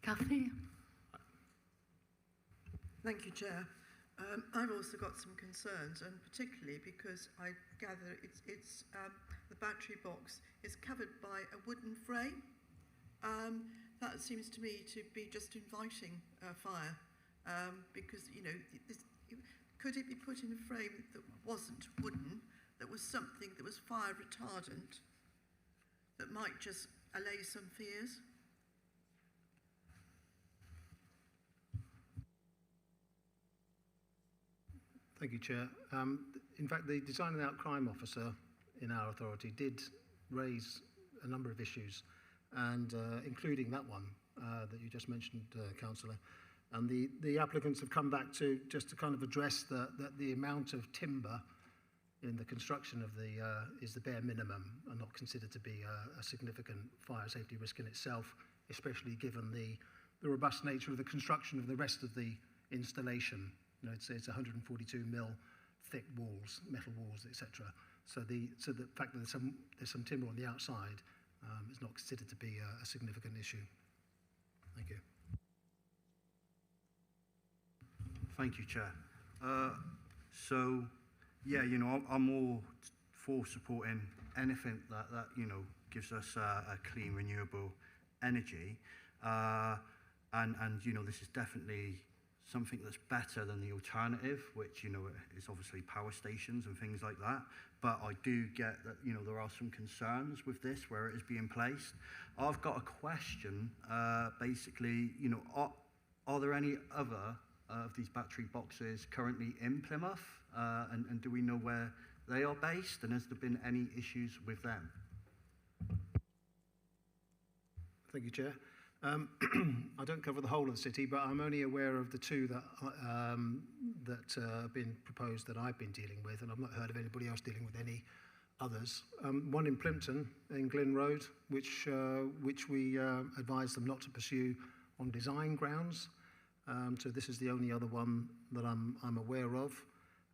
Kathy? Thank you, Chair. I've also got some concerns, and particularly because I gather the battery box is covered by a wooden frame. That seems to me to be just inviting fire, because, you know, could it be put in a frame that wasn't wooden, that was something that was fire retardant, that might just allay some fears? Thank you, Chair. In fact, the Design and Out Crime Officer in our authority did raise a number of issues and including that one that you just mentioned, Councillor. And the applicants have come back to just to kind of address that the amount of timber in the construction of the is the bare minimum and not considered to be a significant fire safety risk in itself, especially given the robust nature of the construction of the rest of the installation. You know, it's 142 mil thick walls, metal walls, etc. So the fact that there's some timber on the outside is not considered to be a significant issue. Thank you. Thank you, Chair. So, yeah, you know, I'm all for supporting anything that you know, gives us a clean, renewable energy. And, you know, this is definitely something that's better than the alternative, which, you know, is obviously power stations and things like that. But I do get that, you know, there are some concerns with this where it is being placed. I've got a question, basically, you know, are there any other of these battery boxes currently in Plymouth? And do we know where they are based? And has there been any issues with them? Thank you, Chair. I don't cover the whole of the city, but I'm only aware of the two that have been proposed that I've been dealing with, and I've not heard of anybody else dealing with any others. One in Plympton, in Glyn Road, which we advised them not to pursue on design grounds. So this is the only other one that I'm aware of.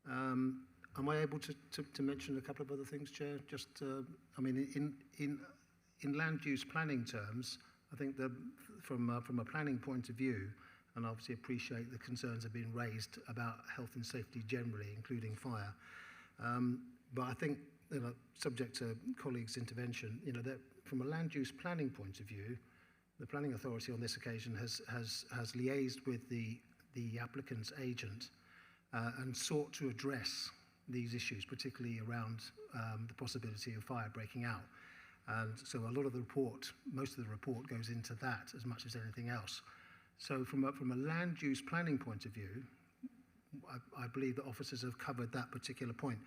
Am I able to mention a couple of other things, Chair? Just, I mean, in land use planning terms, I think that from a planning point of view, and obviously appreciate the concerns have been raised about health and safety generally, including fire. But I think, you know, subject to colleagues' intervention, you know, that from a land use planning point of view, the planning authority on this occasion has liaised with the applicant's agent and sought to address these issues, particularly around the possibility of fire breaking out. And so a lot of the report, most of the report goes into that as much as anything else. So from a land use planning point of view, I believe that officers have covered that particular point.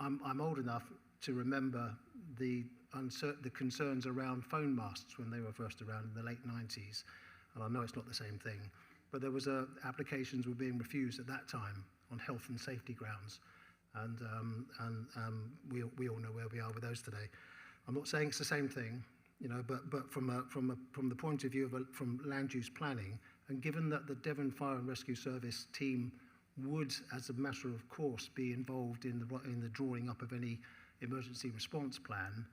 I'm old enough to remember the concerns around phone masts when they were first around in the late 90s. And I know it's not the same thing, but there was applications were being refused at that time on health and safety grounds. And we all know where we are with those today. I'm not saying it's the same thing, you know, but from the point of view of from land use planning, and given that the Devon Fire and Rescue Service team would, as a matter of course, be involved in the drawing up of any emergency response plan,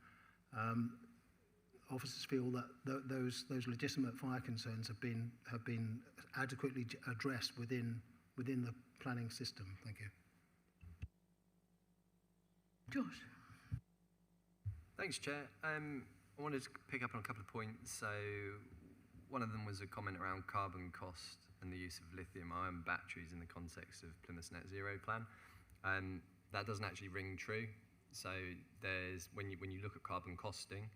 officers feel that those legitimate fire concerns have been adequately addressed within the planning system. Thank you. Josh. Thanks, Chair. I wanted to pick up on a couple of points. So one of them was a comment around carbon cost and the use of lithium-ion batteries in the context of Plymouth's net zero plan. That doesn't actually ring true. So there's when you look at carbon costing,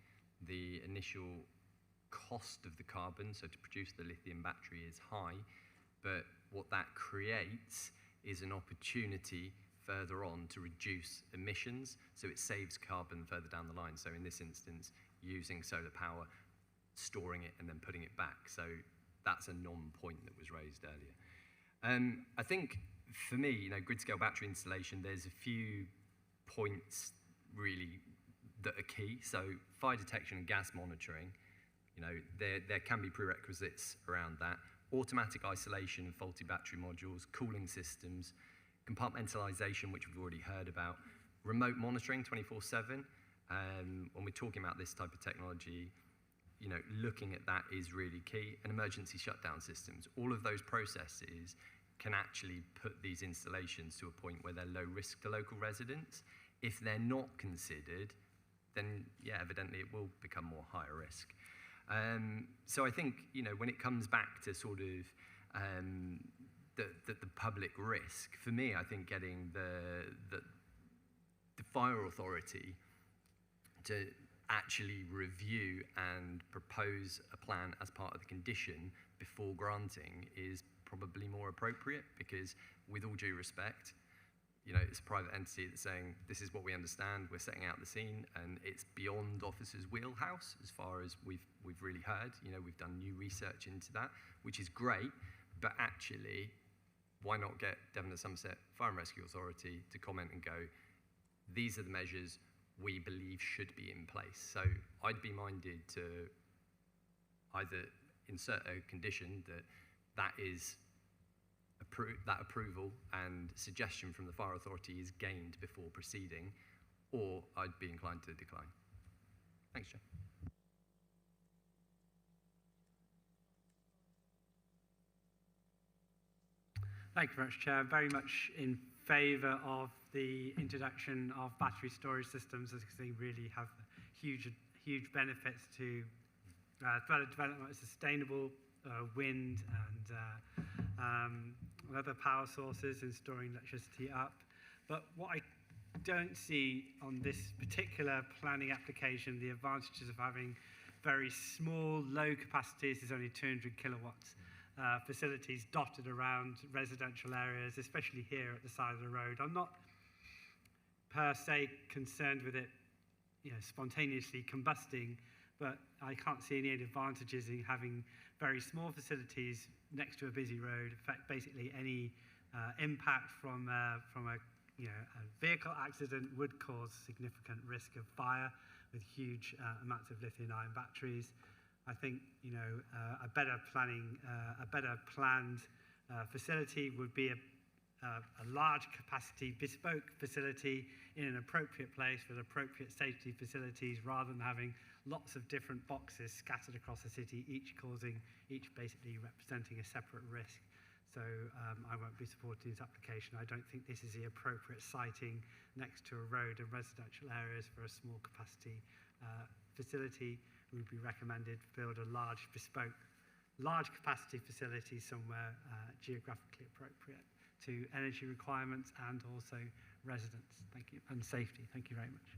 the initial cost of the carbon, so to produce the lithium battery, is high, but what that creates is an opportunity further on to reduce emissions, so it saves carbon further down the line. So in this instance, using solar power, storing it and then putting it back. So that's a non-point that was raised earlier. I think for me, you know, grid-scale battery installation, there's a few points really that are key. So fire detection and gas monitoring, you know, there can be prerequisites around that. Automatic isolation of faulty battery modules, cooling systems, compartmentalization, which we've already heard about, remote monitoring 24/7. When we're talking about this type of technology, you know, looking at that is really key. And emergency shutdown systems. All of those processes can actually put these installations to a point where they're low risk to local residents. If they're not considered, then yeah, evidently it will become more higher risk. So I think, you know, when it comes back to sort of the public risk, for me, I think getting the fire authority to actually review and propose a plan as part of the condition before granting is probably more appropriate, because with all due respect, it's a private entity that's saying, this is what we understand, we're setting out the scene, and it's beyond officers' wheelhouse as far as we've really heard. We've done new research into that, which is great, but actually, why not get Devon and Somerset Fire and Rescue Authority to comment and go, these are the measures we believe should be in place. So I'd be minded to either insert a condition that approval and suggestion from the fire authority is gained before proceeding, or I'd be inclined to decline. Thanks, Chair. Thank you very much, Chair. Very much in favour of the introduction of battery storage systems, as they really have huge benefits to development of sustainable wind and other power sources and storing electricity up. But what I don't see on this particular planning application, the advantages of having very small, low capacities, there's only 200 kilowatts, facilities dotted around residential areas, especially here at the side of the road. I'm not per se concerned with it spontaneously combusting, but I can't see any advantages in having very small facilities next to a busy road. In fact, basically any impact from a vehicle accident would cause significant risk of fire with huge amounts of lithium-ion batteries. I think a better planned facility would be a large capacity bespoke facility in an appropriate place with appropriate safety facilities, rather than having lots of different boxes scattered across the city, each basically representing a separate risk. So I won't be supporting this application. I don't think this is the appropriate siting next to a road and residential areas for a small capacity facility. It would be recommended to build a large bespoke, large capacity facility somewhere geographically appropriate to energy requirements and also residents. Thank you. And safety. Thank you very much.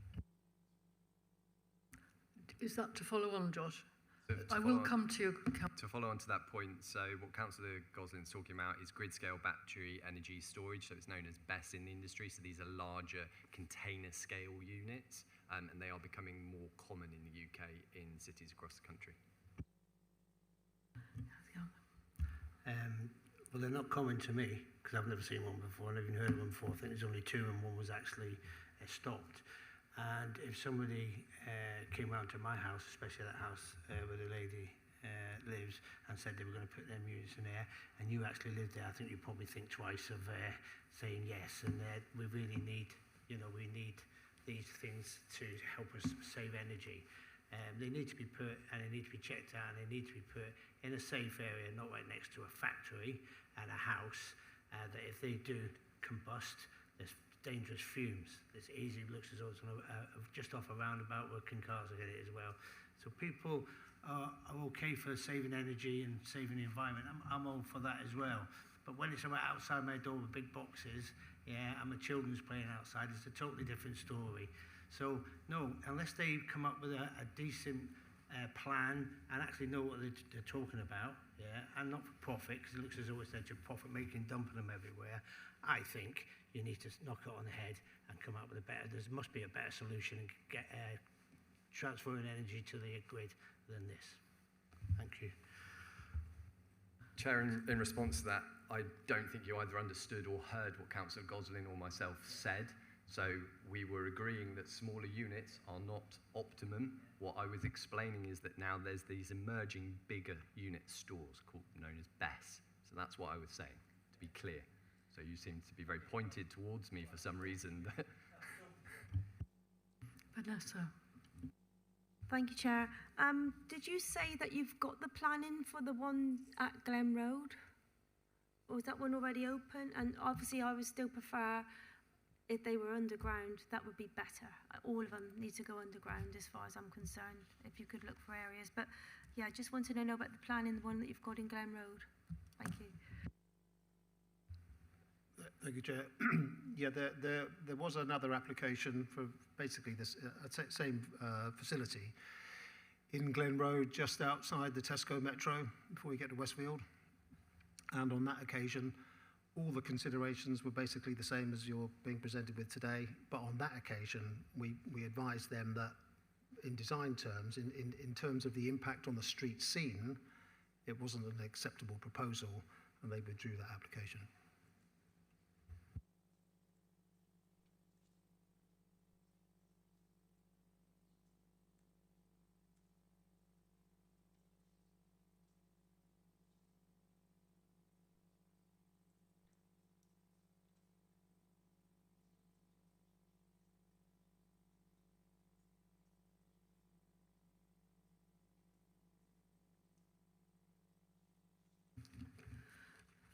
Is that to follow on, Josh? I will come to you. To follow on to that point, so what Councillor Goslin's talking about is grid-scale battery energy storage, so it's known as BESS in the industry, so these are larger container-scale units, and they are becoming more common in the UK in cities across the country. Well, they're not common to me, because I've never seen one before, I've never even heard of one before. I think there's only two, and one was actually stopped. And if somebody came round to my house, especially that house where the lady lives, and said they were going to put them units in there, and you actually lived there, I think you'd probably think twice of saying yes. And we really need, we need these things to help us save energy. They need to be put, and they need to be checked out, and they need to be put in a safe area, not right next to a factory and a house, that if they do combust, there's dangerous fumes. It's easy, it looks as though it's just off a roundabout where cars will get it as well. So people are okay for saving energy and saving the environment. I'm all for that as well. But when it's about outside my door with big boxes, and my children's playing outside, it's a totally different story. So no, unless they come up with a decent plan and actually know what they're talking about, and not for profit, because it looks as though it's such a profit-making, dumping them everywhere, I think you need to knock it on the head and come up with there must be a better solution and get transferring energy to the grid than this. Thank you. Chair, in response to that, I don't think you either understood or heard what Councillor Goslin or myself said. So we were agreeing that smaller units are not optimum. What I was explaining is that now there's these emerging bigger unit stores known as BESS. So that's what I was saying, to be clear. So you seem to be very pointed towards me for some reason. Vanessa. Thank you, Chair. Did you say that you've got the planning for the one at Glen Road? Or is that one already open? And obviously I would still prefer if they were underground, that would be better. All of them need to go underground as far as I'm concerned, if you could look for areas. But yeah, I just wanted to know about the planning, the one that you've got in Glen Road. Thank you. Thank you, Chair. Yeah, there was another application for basically this same facility in Glen Road, just outside the Tesco Metro, before you get to Westfield. And on that occasion, all the considerations were basically the same as you're being presented with today, but on that occasion, we advised them that in design terms, in terms of the impact on the street scene, it wasn't an acceptable proposal, and they withdrew that application.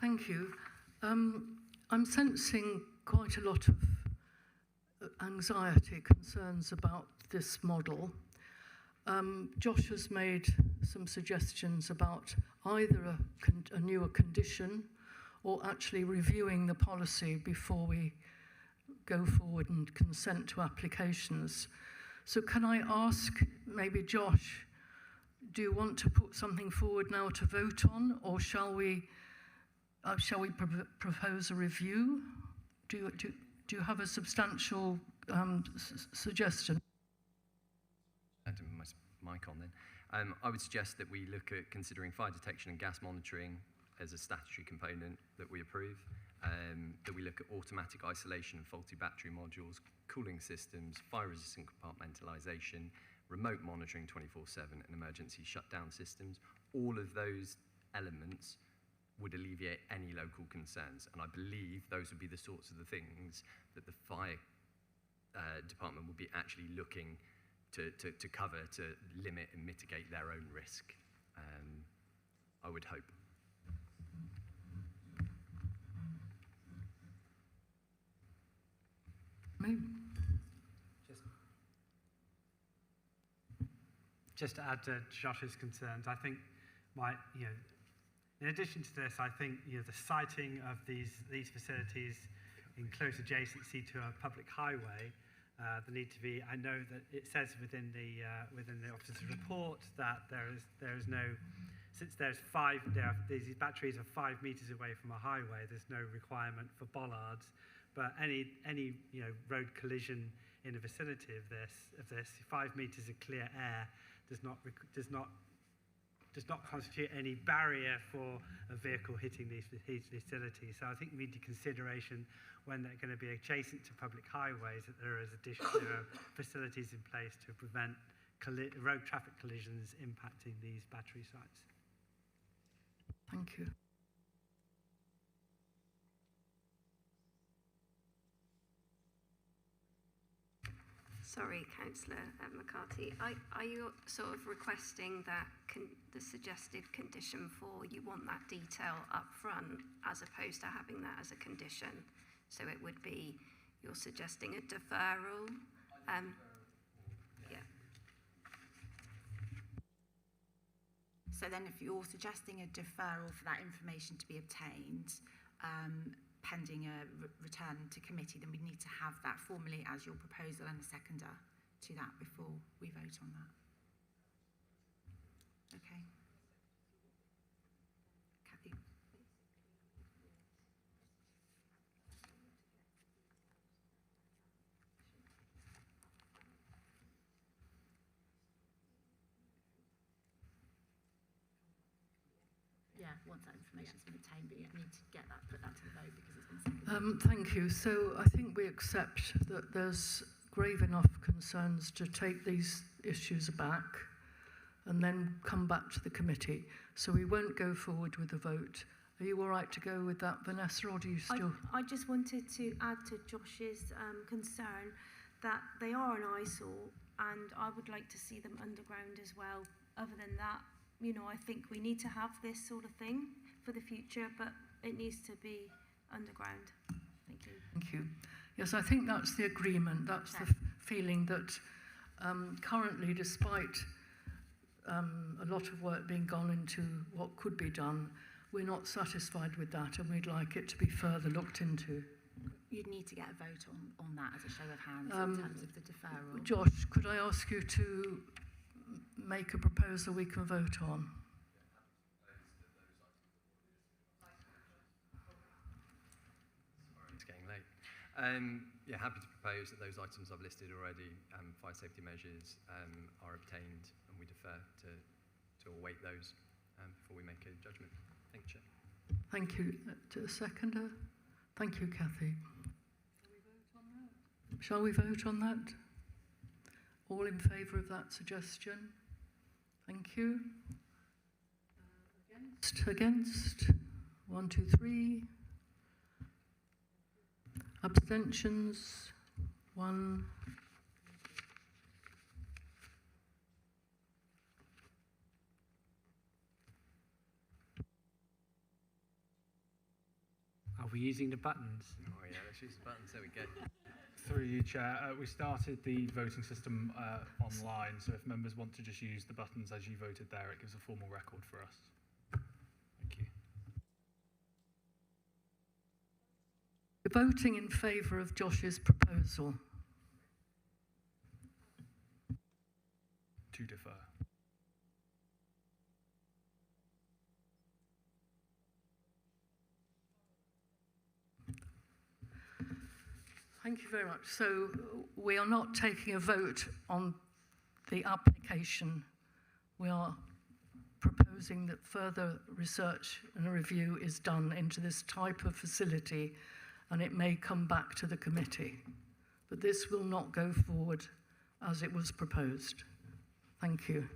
Thank you. I'm sensing quite a lot of anxiety, concerns about this model. Josh has made some suggestions about either a newer condition or actually reviewing the policy before we go forward and consent to applications. So can I ask, maybe Josh, do you want to put something forward now to vote on, or shall we propose a review? Do you have a substantial suggestion? My mic on then. I would suggest that we look at considering fire detection and gas monitoring as a statutory component that we approve, that we look at automatic isolation of faulty battery modules, cooling systems, fire-resistant compartmentalisation, remote monitoring 24/7, and emergency shutdown systems. All of those elements would alleviate any local concerns, and I believe those would be the sorts of the things that the fire department would be actually looking to cover, to limit and mitigate their own risk. I would hope. Maybe. Just to add to Josh's concerns, I think in addition to this, I think the siting of these facilities in close adjacency to a public highway, there need to be. I know that it says within the officer's report that there is no, since these batteries are 5 meters away from a highway, there's no requirement for bollards. But any road collision in a vicinity of this 5 meters of clear air does not constitute any barrier for a vehicle hitting these facilities. So I think we need consideration when they're going to be adjacent to public highways that there is additional facilities in place to prevent road traffic collisions impacting these battery sites. Thank you. Sorry, Councillor McCarthy. Are you sort of requesting that the suggested condition for you want that detail up front as opposed to having that as a condition? So it would be you're suggesting a deferral? Yeah. So then if you're suggesting a deferral for that information to be obtained, pending a return to committee, then we need to have that formally as your proposal and a seconder to that before we vote on that. Okay. Kathy. Yeah, once that information's been obtained, but you need to put that to the vote because it's been seconded. Thank you. So I think we accept that there's grave enough concerns to take these issues back and then come back to the committee. So we won't go forward with the vote. Are you all right to go with that, Vanessa, or do you still... I just wanted to add to Josh's concern that they are an eyesore, and I would like to see them underground as well. Other than that, I think we need to have this sort of thing for the future, but it needs to be underground. Thank you. Thank you. Yes, I think that's the agreement. That's the feeling that currently, despite a lot of work being gone into what could be done, we're not satisfied with that, and we'd like it to be further looked into. You'd need to get a vote on that as a show of hands in terms of the deferral. Josh, could I ask you to make a proposal we can vote on? Yeah, happy to propose that those items I've listed already, fire safety measures, are obtained, and we defer to await those before we make a judgment. Thank you, Chair. Thank you. To a seconder? Thank you, Kathy. Shall we vote on that? All in favour of that suggestion? Thank you. Against? 1, 2, 3. Abstentions? 1. Are we using the buttons? Oh yeah, let's use the buttons. There we go. Through you, Chair. We started the voting system online, so if members want to just use the buttons as you voted there, it gives a formal record for us. Thank you. We're voting in favour of Josh's proposal. To defer. Thank you very much. So we are not taking a vote on the application. We are proposing that further research and review is done into this type of facility, and it may come back to the committee. But this will not go forward as it was proposed. Thank you.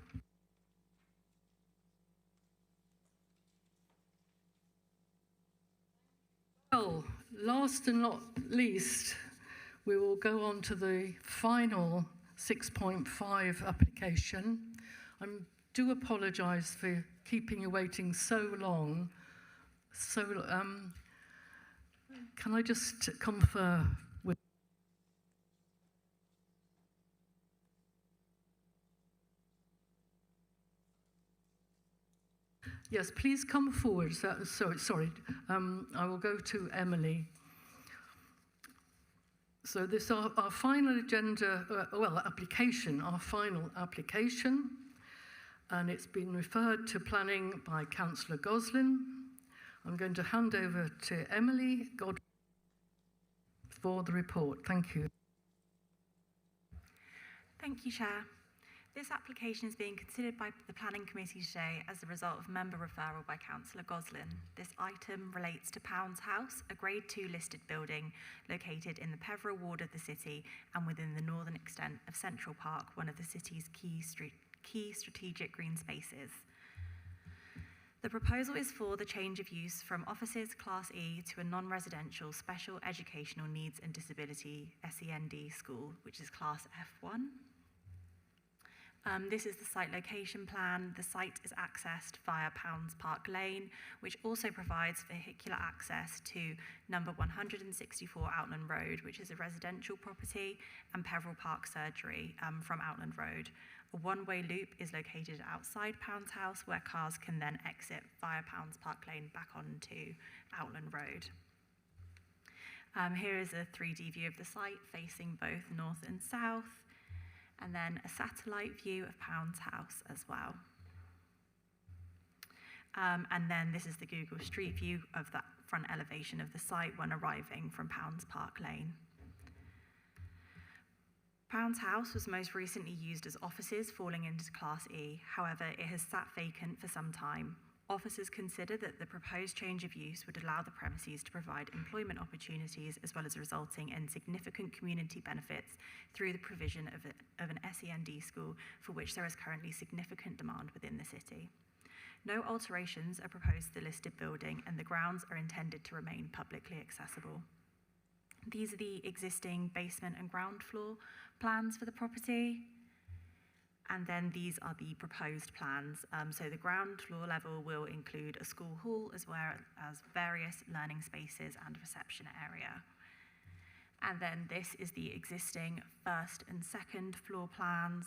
Well, last and not least, we will go on to the final 6.5 application. I do apologise for keeping you waiting so long. So, can I just confer with... Yes, please come forward. Sorry. I will go to Emily. So this is our final agenda, application, our final application, and it's been referred to planning by Councillor Goslin. I'm going to hand over to Emily God for the report. Thank you. Thank you, Chair. This application is being considered by the Planning Committee today as a result of member referral by Councillor Goslin. This item relates to Pounds House, a Grade 2 listed building located in the Peveril ward of the city and within the northern extent of Central Park, one of the city's key strategic green spaces. The proposal is for the change of use from offices Class E to a non-residential special educational needs and disability SEND school, which is Class F1. This is the site location plan. The site is accessed via Pounds Park Lane, which also provides vehicular access to number 164 Outland Road, which is a residential property, and Peveril Park Surgery from Outland Road. A one-way loop is located outside Pounds House, where cars can then exit via Pounds Park Lane back onto Outland Road. Here is a 3D view of the site facing both north and south, and then a satellite view of Pounds House as well. And then this is the Google Street View of that front elevation of the site when arriving from Pounds Park Lane. Pounds House was most recently used as offices, falling into Class E. However, it has sat vacant for some time. Officers consider that the proposed change of use would allow the premises to provide employment opportunities as well as resulting in significant community benefits through the provision of an SEND school for which there is currently significant demand within the city. No alterations are proposed to the listed building, and the grounds are intended to remain publicly accessible. These are the existing basement and ground floor plans for the property. And then these are the proposed plans. So the ground floor level will include a school hall as well as various learning spaces and reception area. And then this is the existing first and second floor plans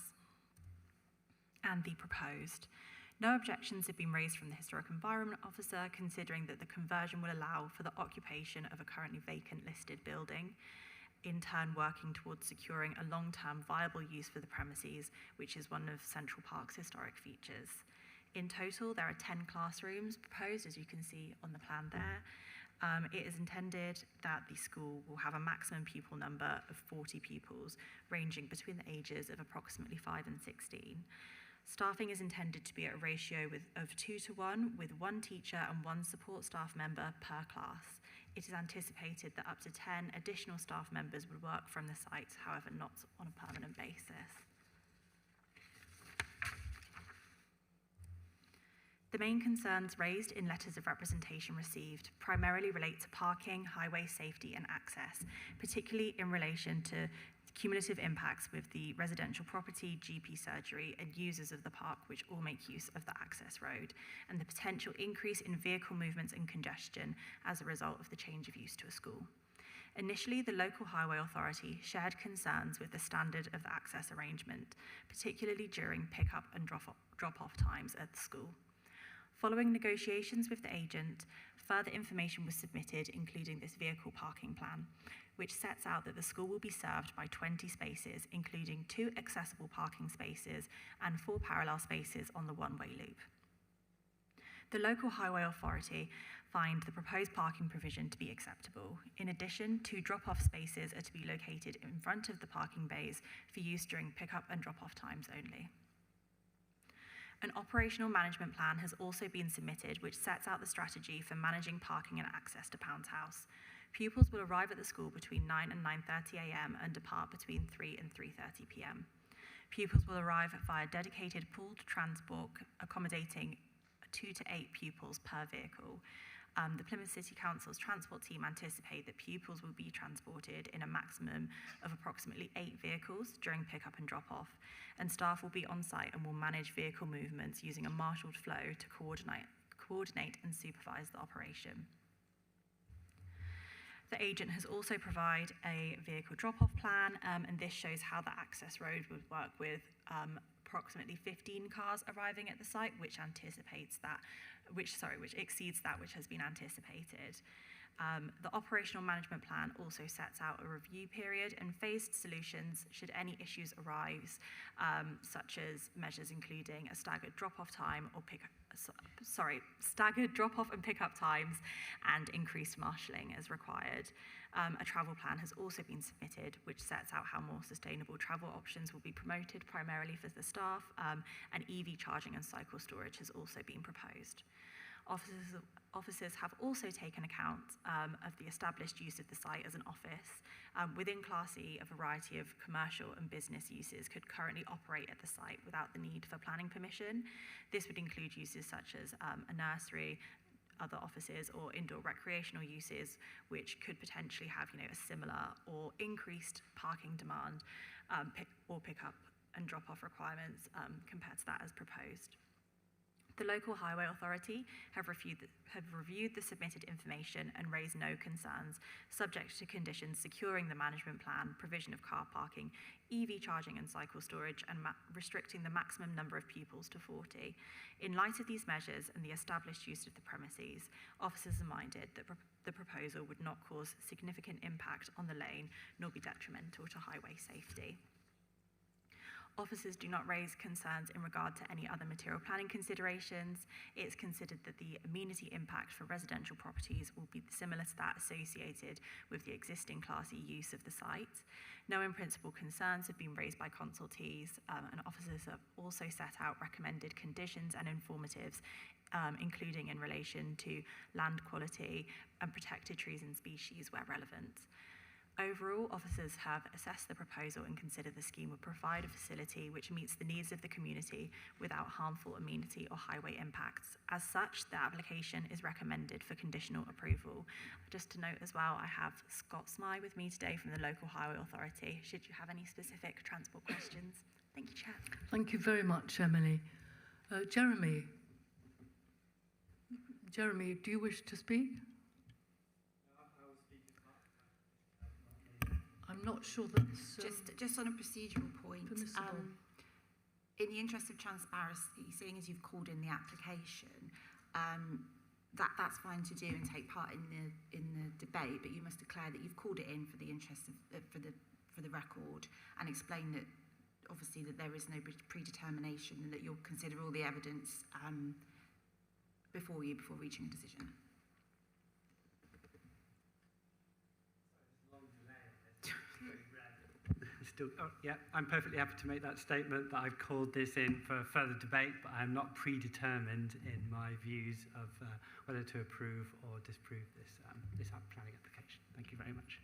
and the proposed. No objections have been raised from the Historic Environment Officer, considering that the conversion will allow for the occupation of a currently vacant listed building, in turn working towards securing a long-term viable use for the premises, which is one of Central Park's historic features. In total, there are 10 classrooms proposed, as you can see on the plan there, It is intended that the school will have a maximum pupil number of 40 pupils, ranging between the ages of approximately 5 and 16. Staffing is intended to be at a ratio of 2 to 1, with 1 teacher and 1 support staff member per class. It is anticipated that up to 10 additional staff members would work from the site, however, not on a permanent basis. The main concerns raised in letters of representation received primarily relate to parking, highway safety and access, particularly in relation to cumulative impacts with the residential property, GP surgery and users of the park which all make use of the access road, and the potential increase in vehicle movements and congestion as a result of the change of use to a school. Initially, the local highway authority shared concerns with the standard of the access arrangement, particularly during pick-up and drop-off times at the school. Following negotiations with the agent, further information was submitted, including this vehicle parking plan, which sets out that the school will be served by 20 spaces, including 2 accessible parking spaces and 4 parallel spaces on the one-way loop. The local highway authority find the proposed parking provision to be acceptable. In addition, 2 drop-off spaces are to be located in front of the parking bays for use during pick-up and drop-off times only. An operational management plan has also been submitted, which sets out the strategy for managing parking and access to Pounds House. Pupils will arrive at the school between 9 and 9:30 a.m. and depart between 3 and 3:30 p.m. Pupils will arrive via dedicated pooled transport, accommodating 2 to 8 pupils per vehicle. The Plymouth City Council's transport team anticipate that pupils will be transported in a maximum of approximately 8 vehicles during pick-up and drop-off, and staff will be on site and will manage vehicle movements using a marshalled flow to coordinate and supervise the operation. The agent has also provided a vehicle drop-off plan, and this shows how the access road would work with approximately 15 cars arriving at the site, which exceeds that which has been anticipated. The operational management plan also sets out a review period and phased solutions should any issues arise, such as measures including a staggered drop-off time or staggered drop-off and pick-up times and increased marshalling as required. A travel plan has also been submitted, which sets out how more sustainable travel options will be promoted primarily for the staff, and EV charging and cycle storage has also been proposed. Officers have also taken account of the established use of the site as an office. Within Class E, a variety of commercial and business uses could currently operate at the site without the need for planning permission. This would include uses such as a nursery, other offices or indoor recreational uses, which could potentially have a similar or increased parking demand or pick up and drop off requirements compared to that as proposed. The local highway authority have reviewed the submitted information and raised no concerns, subject to conditions securing the management plan, provision of car parking, EV charging and cycle storage, and restricting the maximum number of pupils to 40. In light of these measures and the established use of the premises, officers are minded that the proposal would not cause significant impact on the lane nor be detrimental to highway safety. Officers do not raise concerns in regard to any other material planning considerations. It's considered that the amenity impact for residential properties will be similar to that associated with the existing Class E use of the site. No in-principle concerns have been raised by consultees, and officers have also set out recommended conditions and informatives, including in relation to land quality and protected trees and species where relevant. Overall, officers have assessed the proposal and consider the scheme would provide a facility which meets the needs of the community without harmful amenity or highway impacts. As such, the application is recommended for conditional approval. Just to note as well, I have Scott Smythe with me today from the local highway authority, should you have any specific transport questions. Thank you, Chair. Thank you very much, Emily. Jeremy, do you wish to speak? I'm not sure that's... Just on a procedural point, in the interest of transparency, seeing as you've called in the application, that's fine to do and take part in the debate, but you must declare that you've called it in for the interest of, for the record, and explain that obviously that there is no predetermination and that you'll consider all the evidence before reaching a decision. I'm perfectly happy to make that statement that I've called this in for further debate, but I'm not predetermined in my views of whether to approve or disapprove this planning application. Thank you very much.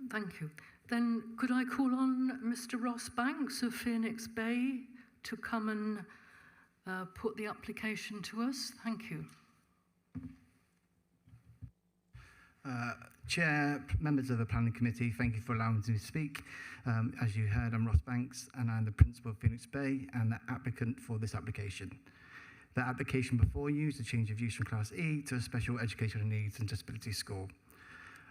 Thank you. Then could I call on Mr. Ross Banks of Phoenix Bay to come and put the application to us? Thank you. Chair, members of the Planning Committee, thank you for allowing me to speak. As you heard, I'm Ross Banks and I'm the principal of Phoenix Bay and the applicant for this application. The application before you is a change of use from Class E to a special educational needs and disability school.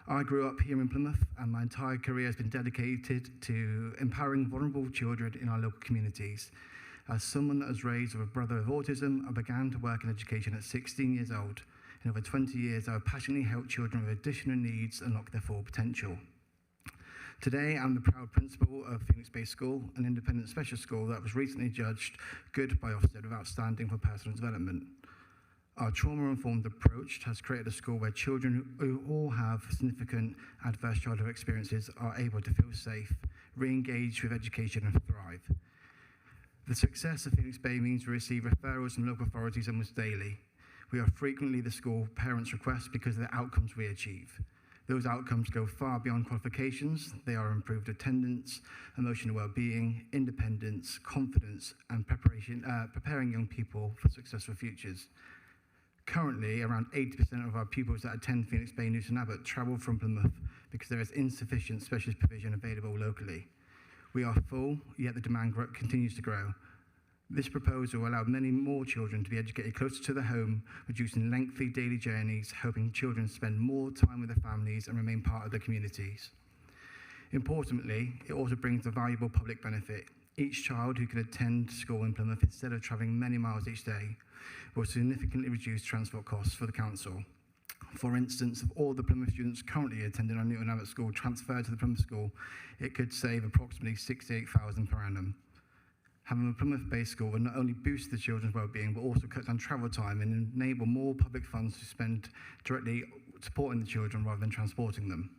I grew up here in Plymouth and my entire career has been dedicated to empowering vulnerable children in our local communities. As someone that was raised with a brother with autism, I began to work in education at 16 years old. In over 20 years, I have passionately helped children with additional needs unlock their full potential. Today, I'm the proud principal of Phoenix Bay School, an independent special school that was recently judged good by Ofsted with outstanding for personal development. Our trauma-informed approach has created a school where children who all have significant adverse childhood experiences are able to feel safe, re-engage with education and thrive. The success of Phoenix Bay means we receive referrals from local authorities almost daily. We are frequently the school parents request because of the outcomes we achieve. Those outcomes go far beyond qualifications. They are improved attendance, emotional well-being, independence, confidence, and preparing young people for successful futures. Currently, around 80% of our pupils that attend Phoenix Bay Newton Abbot travel from Plymouth because there is insufficient specialist provision available locally. We are full, yet the demand continues to grow. This proposal will allow many more children to be educated closer to their home, reducing lengthy daily journeys, helping children spend more time with their families and remain part of their communities. Importantly, it also brings a valuable public benefit. Each child who can attend school in Plymouth instead of travelling many miles each day will significantly reduce transport costs for the council. For instance, if all the Plymouth students currently attending our Newton Abbot school transferred to the Plymouth school, it could save approximately £68,000 per annum. Having a Plymouth-based school will not only boost the children's well-being, but also cut down travel time and enable more public funds to spend directly supporting the children rather than transporting them.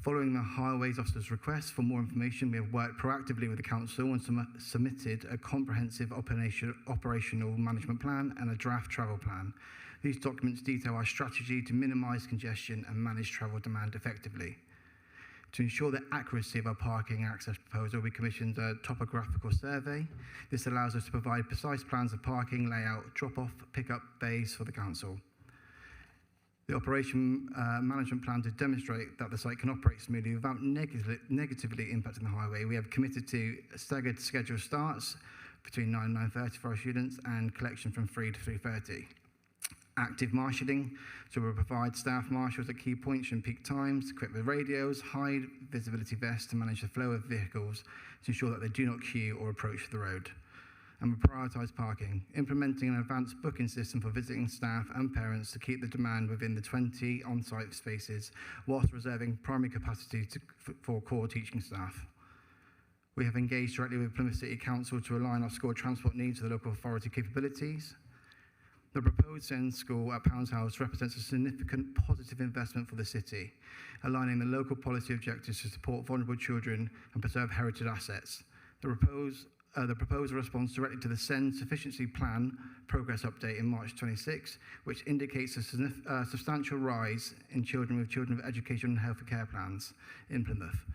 Following the Highways Officer's request for more information, we have worked proactively with the council and submitted a comprehensive operational management plan and a draft travel plan. These documents detail our strategy to minimise congestion and manage travel demand effectively. To ensure the accuracy of our parking access proposal, we commissioned a topographical survey. This allows us to provide precise plans of parking, layout, drop-off, pick-up bays for the council. The operation management plan to demonstrate that the site can operate smoothly without negatively impacting the highway. We have committed to staggered schedule starts between 9 and 9:30 for our students and collection from 3 to 3:30. Active marshalling, so we'll provide staff marshals at key points in peak times, equipped with radios, high visibility vests to manage the flow of vehicles to ensure that they do not queue or approach the road. And we prioritise parking, implementing an advanced booking system for visiting staff and parents to keep the demand within the 20 on-site spaces, whilst reserving primary capacity for core teaching staff. We have engaged directly with Plymouth City Council to align our school transport needs with the local authority capabilities. The proposed SEND school at Pounds House represents a significant positive investment for the city, aligning the local policy objectives to support vulnerable children and preserve heritage assets. The proposal responds directly to the SEND Sufficiency Plan progress update in March 26, which indicates a substantial rise in children with education and health care plans in Plymouth.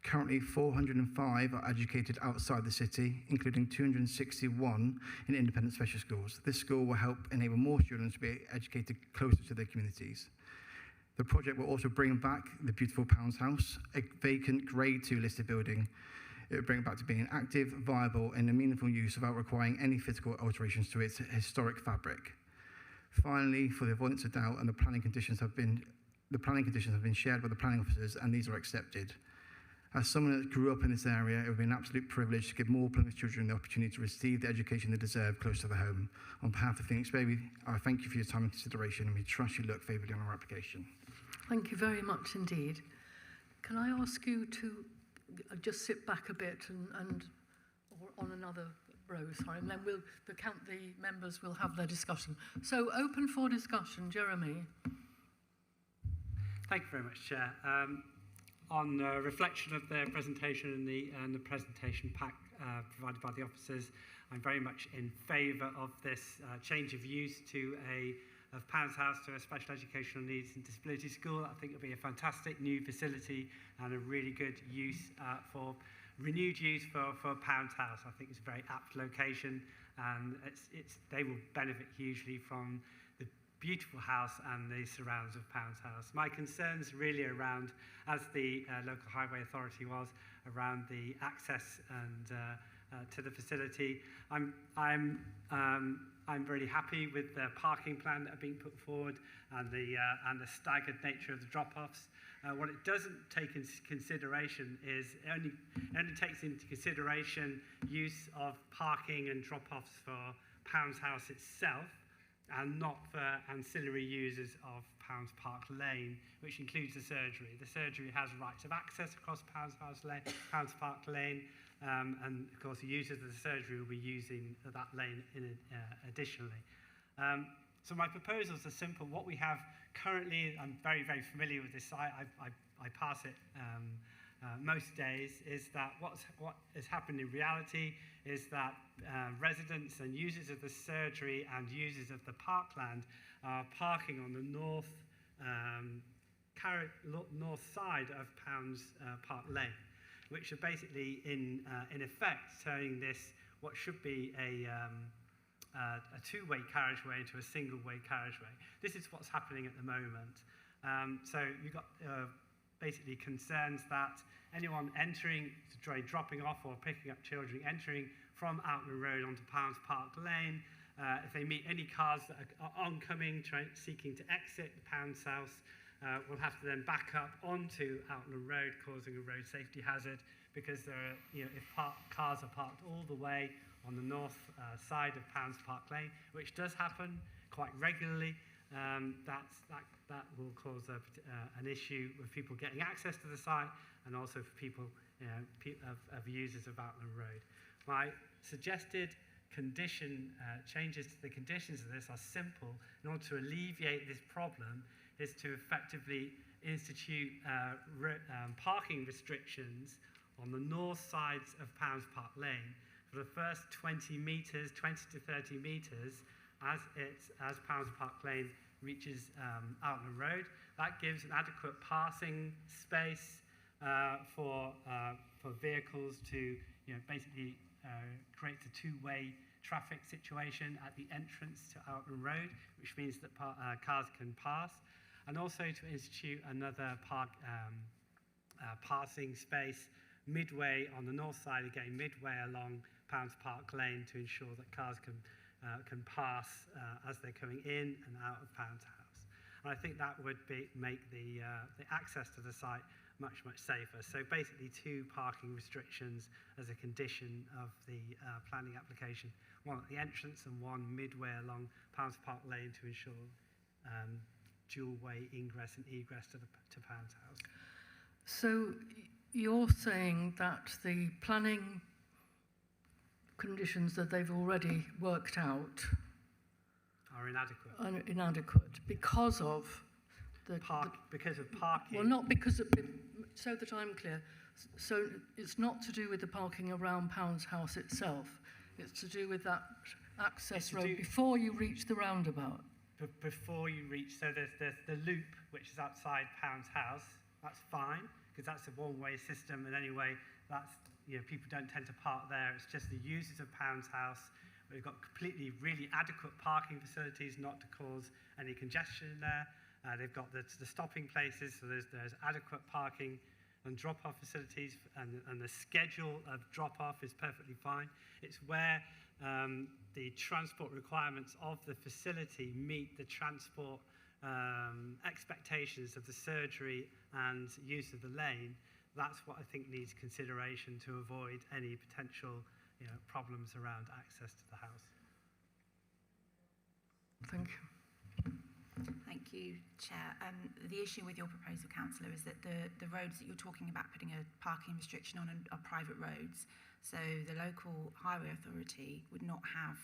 Currently, 405 are educated outside the city, including 261 in independent special schools. This school will help enable more students to be educated closer to their communities. The project will also bring back the beautiful Pounds House, a vacant Grade 2 listed building. It will bring it back to being active, viable, and in meaningful use without requiring any physical alterations to its historic fabric. Finally, for the avoidance of doubt, and the planning conditions have been shared by the planning officers, and these are accepted. As someone that grew up in this area, it would be an absolute privilege to give more Plymouth children the opportunity to receive the education they deserve close to their home. On behalf of Phoenix Bay, I thank you for your time and consideration, and we trust you look favourably on our application. Thank you very much indeed. Can I ask you to just sit back a bit and or on another row, sorry, and then the members will have their discussion. So open for discussion, Jeremy. Thank you very much, Chair. On reflection of the presentation and the presentation pack provided by the officers, I'm very much in favour of this change of use of Pounds House to a special educational needs and disability school. I think it'll be a fantastic new facility and a really good use renewed use for Pounds House. I think it's a very apt location, and they will benefit hugely from the beautiful house and the surrounds of Pounds House. My concerns really around, as the local highway authority was, around the access and to the facility. I'm really happy with the parking plan that are being put forward and the staggered nature of the drop-offs. What it doesn't take into consideration is it only takes into consideration use of parking and drop-offs for Pounds House itself, and not for ancillary users of Pounds Park Lane, which includes the surgery. The surgery has rights of access across Pounds Park Lane, and of course the users of the surgery will be using that lane additionally. So my proposals are simple. What we have currently, I'm very, very familiar with this site, I pass it most days, is that what has happened in reality is that residents and users of the surgery and users of the parkland are parking on the north side of Pounds Park Lane, which are basically in effect turning this, what should be a two-way carriageway into a single-way carriageway. This is what's happening at the moment. So you've got basically concerns that anyone entering, dropping off or picking up children, entering from Outland Road onto Pounds Park Lane, if they meet any cars that are oncoming, seeking to exit Pounds House, will have to then back up onto Outland Road, causing a road safety hazard, because there are, if cars are parked all the way on the north side of Pounds Park Lane, which does happen quite regularly, that will cause an issue with people getting access to the site, and also for people, of users of Outland Road. My suggested changes to the conditions of this are simple. In order to alleviate this problem, is to effectively institute parking restrictions on the north sides of Pounds Park Lane for the first 20 to 30 metres as Pounds Park Lane reaches Outland Road. That gives an adequate passing space for vehicles to basically create a two-way traffic situation at the entrance to Outland Road, which means that cars can pass, and also to institute another passing space midway on the north side, again midway along Pounds Park Lane, to ensure that cars can pass as they're coming in and out of Pounds House. And I think that would make the access to the site much, much safer. So basically 2 parking restrictions as a condition of the planning application, one at the entrance and one midway along Pounds Park Lane, to ensure dual-way ingress and egress to Pounds House. So you're saying that the planning conditions that they've already worked out are inadequate. Are inadequate because of because of parking. Well, not because of, so that I'm clear. So it's not to do with the parking around Pounds House itself. It's to do with that access road before you reach the roundabout. Before you reach, so there's the loop which is outside Pounds House. That's fine because that's a one-way system, and anyway, that's people don't tend to park there. It's just the users of Pounds House. We've got completely really adequate parking facilities not to cause any congestion in there. They've got the stopping places, so there's adequate parking and drop-off facilities, and the schedule of drop-off is perfectly fine. It's where the transport requirements of the facility meet the transport expectations of the surgery and use of the lane. That's what I think needs consideration to avoid any potential problems around access to the house. Thank you. Thank you, Chair. The issue with your proposal, Councillor, is that the roads that you're talking about putting a parking restriction on are private roads. So the local highway authority would not have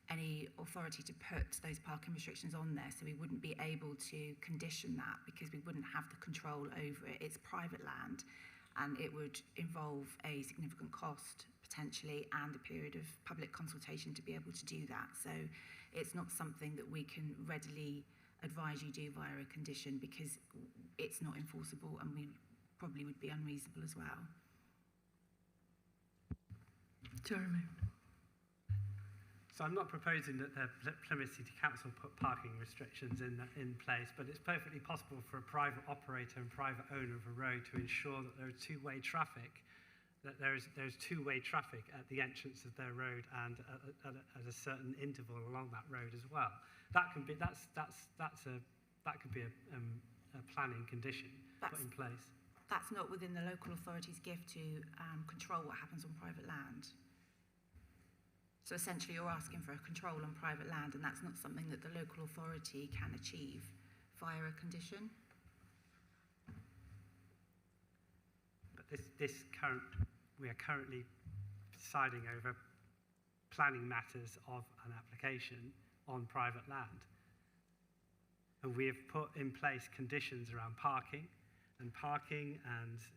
any authority to put those parking restrictions on there, so we wouldn't be able to condition that because we wouldn't have the control over it. It's private land, and it would involve a significant cost potentially and a period of public consultation to be able to do that. So it's not something that we can readily advise you do via a condition because it's not enforceable, and we probably would be unreasonable as well. Jeremy. So I'm not proposing that the Plymouth City Council put parking restrictions in place, but it's perfectly possible for a private operator and private owner of a road to ensure that there is two-way traffic, that there's two-way traffic at the entrance of their road and at a certain interval along that road as well. That can be that could be a planning condition put in place. That's not within the local authority's gift to control what happens on private land. So essentially you're asking for a control on private land, and that's not something that the local authority can achieve via a condition. But we are currently deciding over planning matters of an application on private land. And we have put in place conditions around parking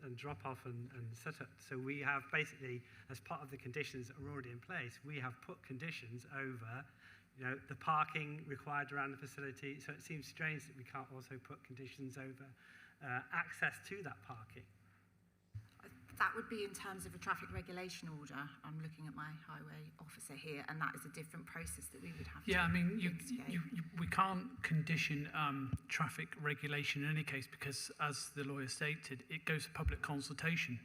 and drop-off and set-up. So we have basically, as part of the conditions that are already in place, we have put conditions over, the parking required around the facility. So it seems strange that we can't also put conditions over access to that parking. That would be in terms of a traffic regulation order. I'm looking at my highway officer here, and that is a different process that we would have to. Yeah, I mean, we can't condition traffic regulation in any case because, as the lawyer stated, it goes to public consultation.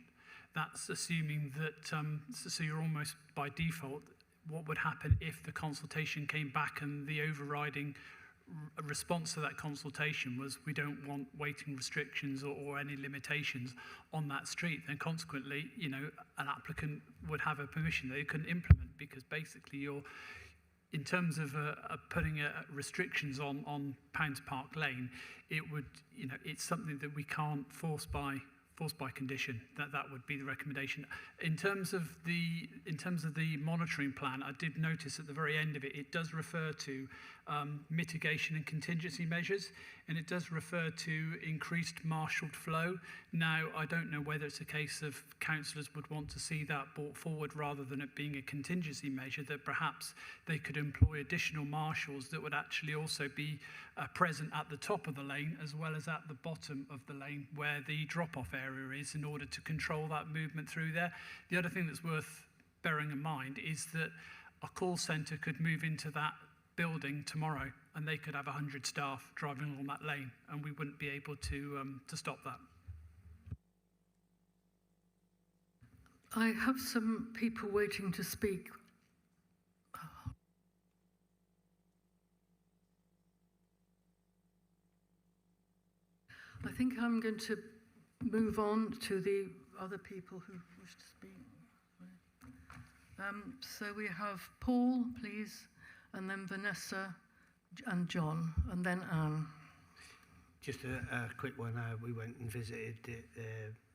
That's assuming that, so you're almost by default, what would happen if the consultation came back and the overriding response to that consultation was we don't want waiting restrictions or any limitations on that street, then consequently, an applicant would have a permission they couldn't implement because basically you're, in terms of putting restrictions on Pounds Park Lane, it would, it's something that we can't force by condition. That would be the recommendation. In terms of the monitoring plan, I did notice at the very end of it, it does refer to mitigation and contingency measures, and it does refer to increased marshalled flow. Now, I don't know whether it's a case of councillors would want to see that brought forward rather than it being a contingency measure, that perhaps they could employ additional marshals that would actually also be present at the top of the lane as well as at the bottom of the lane where the drop-off area is, in order to control that movement through there. The other thing that's worth bearing in mind is that a call centre could move into that building tomorrow and they could have 100 staff driving along that lane, and we wouldn't be able to stop that. I have some people waiting to speak. I think I'm going to move on to the other people who wish to speak. So we have Paul, please, and then Vanessa and John, and then Anne. Just a quick one. We went and visited it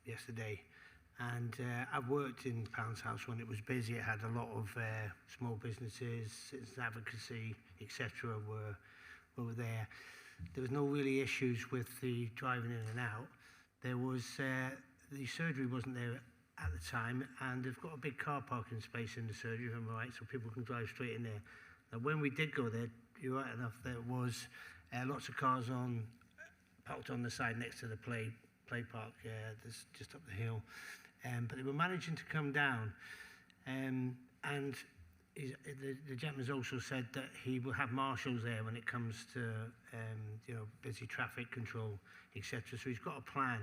yesterday, and I've worked in Pounds House when it was busy. It had a lot of small businesses, citizens advocacy, etc. were there. There was no really issues with the driving in and out. There was the surgery wasn't there at the time, and they've got a big car parking space in the surgery, if I'm right, so people can drive straight in there. Now, when we did go there, you're right enough, there was lots of cars parked on the side next to the play park, that's just up the hill, but they were managing to come down, and the gentleman's also said that he will have marshals there when it comes to busy traffic control, etc. So he's got a plan.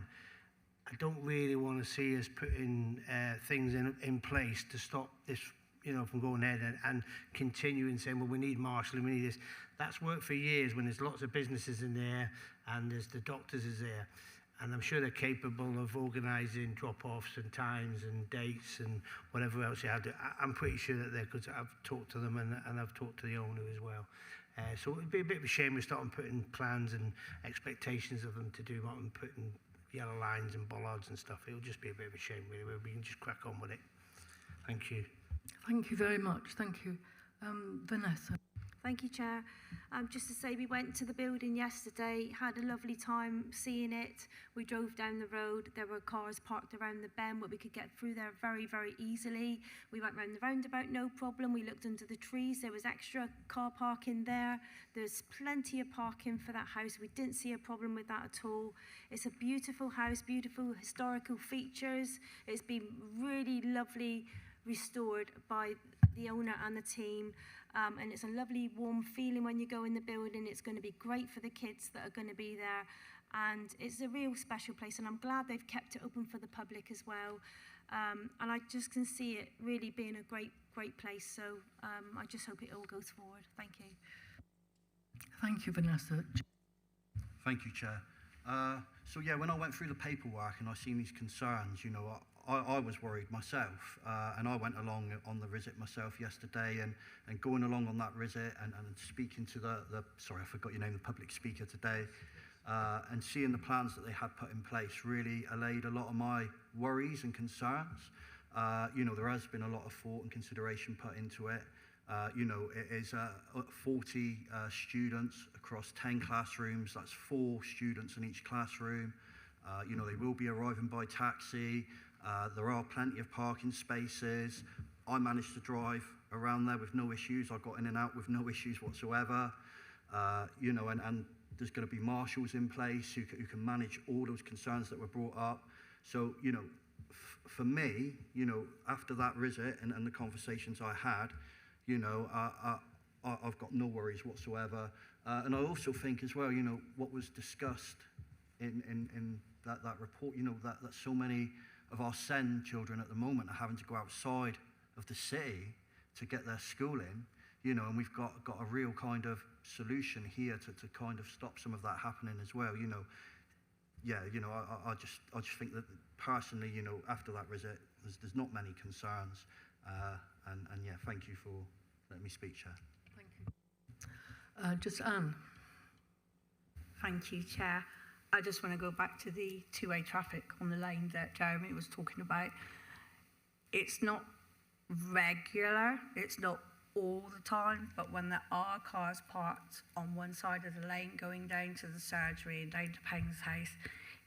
I don't really want to see us putting things in place to stop this, from going ahead and continuing saying, well, we need marshalling, we need this. That's worked for years when there's lots of businesses in there and there's the doctors is there. And I'm sure they're capable of organising drop-offs and times and dates and whatever else you have to. I'm pretty sure that they're good. I've talked to them and I've talked to the owner as well. So it would be a bit of a shame we start putting plans and expectations of them to do what and putting yellow lines and bollards and stuff. It would just be a bit of a shame, really, where we can just crack on with it. Thank you. Thank you very much. Thank you. Vanessa. Thank you, Chair. Just to say, we went to the building yesterday, had a lovely time seeing it. We drove down the road. There were cars parked around the bend, but we could get through there very, very easily. We went round the roundabout, no problem. We looked under the trees. There was extra car parking there. There's plenty of parking for that house. We didn't see a problem with that at all. It's a beautiful house, beautiful historical features. It's been really lovely restored by the owner and the team. And it's a lovely warm feeling when you go in the building. It's going to be great for the kids that are going to be there. And it's a real special place. And I'm glad they've kept it open for the public as well. And I just can see it really being a great, great place. So I just hope it all goes forward. Thank you. Thank you, Vanessa. Thank you, Chair. So yeah, when I went through the paperwork and I seen these concerns, you know, I was worried myself, and I went along on the visit myself yesterday, and going along on that visit and speaking to the sorry, I forgot your name, the public speaker today, and seeing the plans that they had put in place really allayed a lot of my worries and concerns. You know, there has been a lot of thought and consideration put into it. You know, it is 40 students across 10 classrooms. That's 4 students in each classroom. You know, they will be arriving by taxi. There are plenty of parking spaces. I managed to drive around there with no issues. I got in and out with no issues whatsoever. You know, and there's going to be marshals in place who can manage all those concerns that were brought up. So, you know, for me, you know, after that visit and the conversations I had, you know, I've got no worries whatsoever. And I also think as well, you know, what was discussed in that report, you know, that so many of our SEND children at the moment are having to go outside of the city to get their schooling, you know, and we've got a real kind of solution here to kind of stop some of that happening as well, you know. Yeah, you know, I just think that personally, you know, after that visit, there's not many concerns, and yeah, thank you for letting me speak, Chair. Thank you. Just Anne. Thank you, Chair. I just want to go back to the two-way traffic on the lane that Jeremy was talking about. It's not regular, it's not all the time, but when there are cars parked on one side of the lane going down to the surgery and down to Payne's house,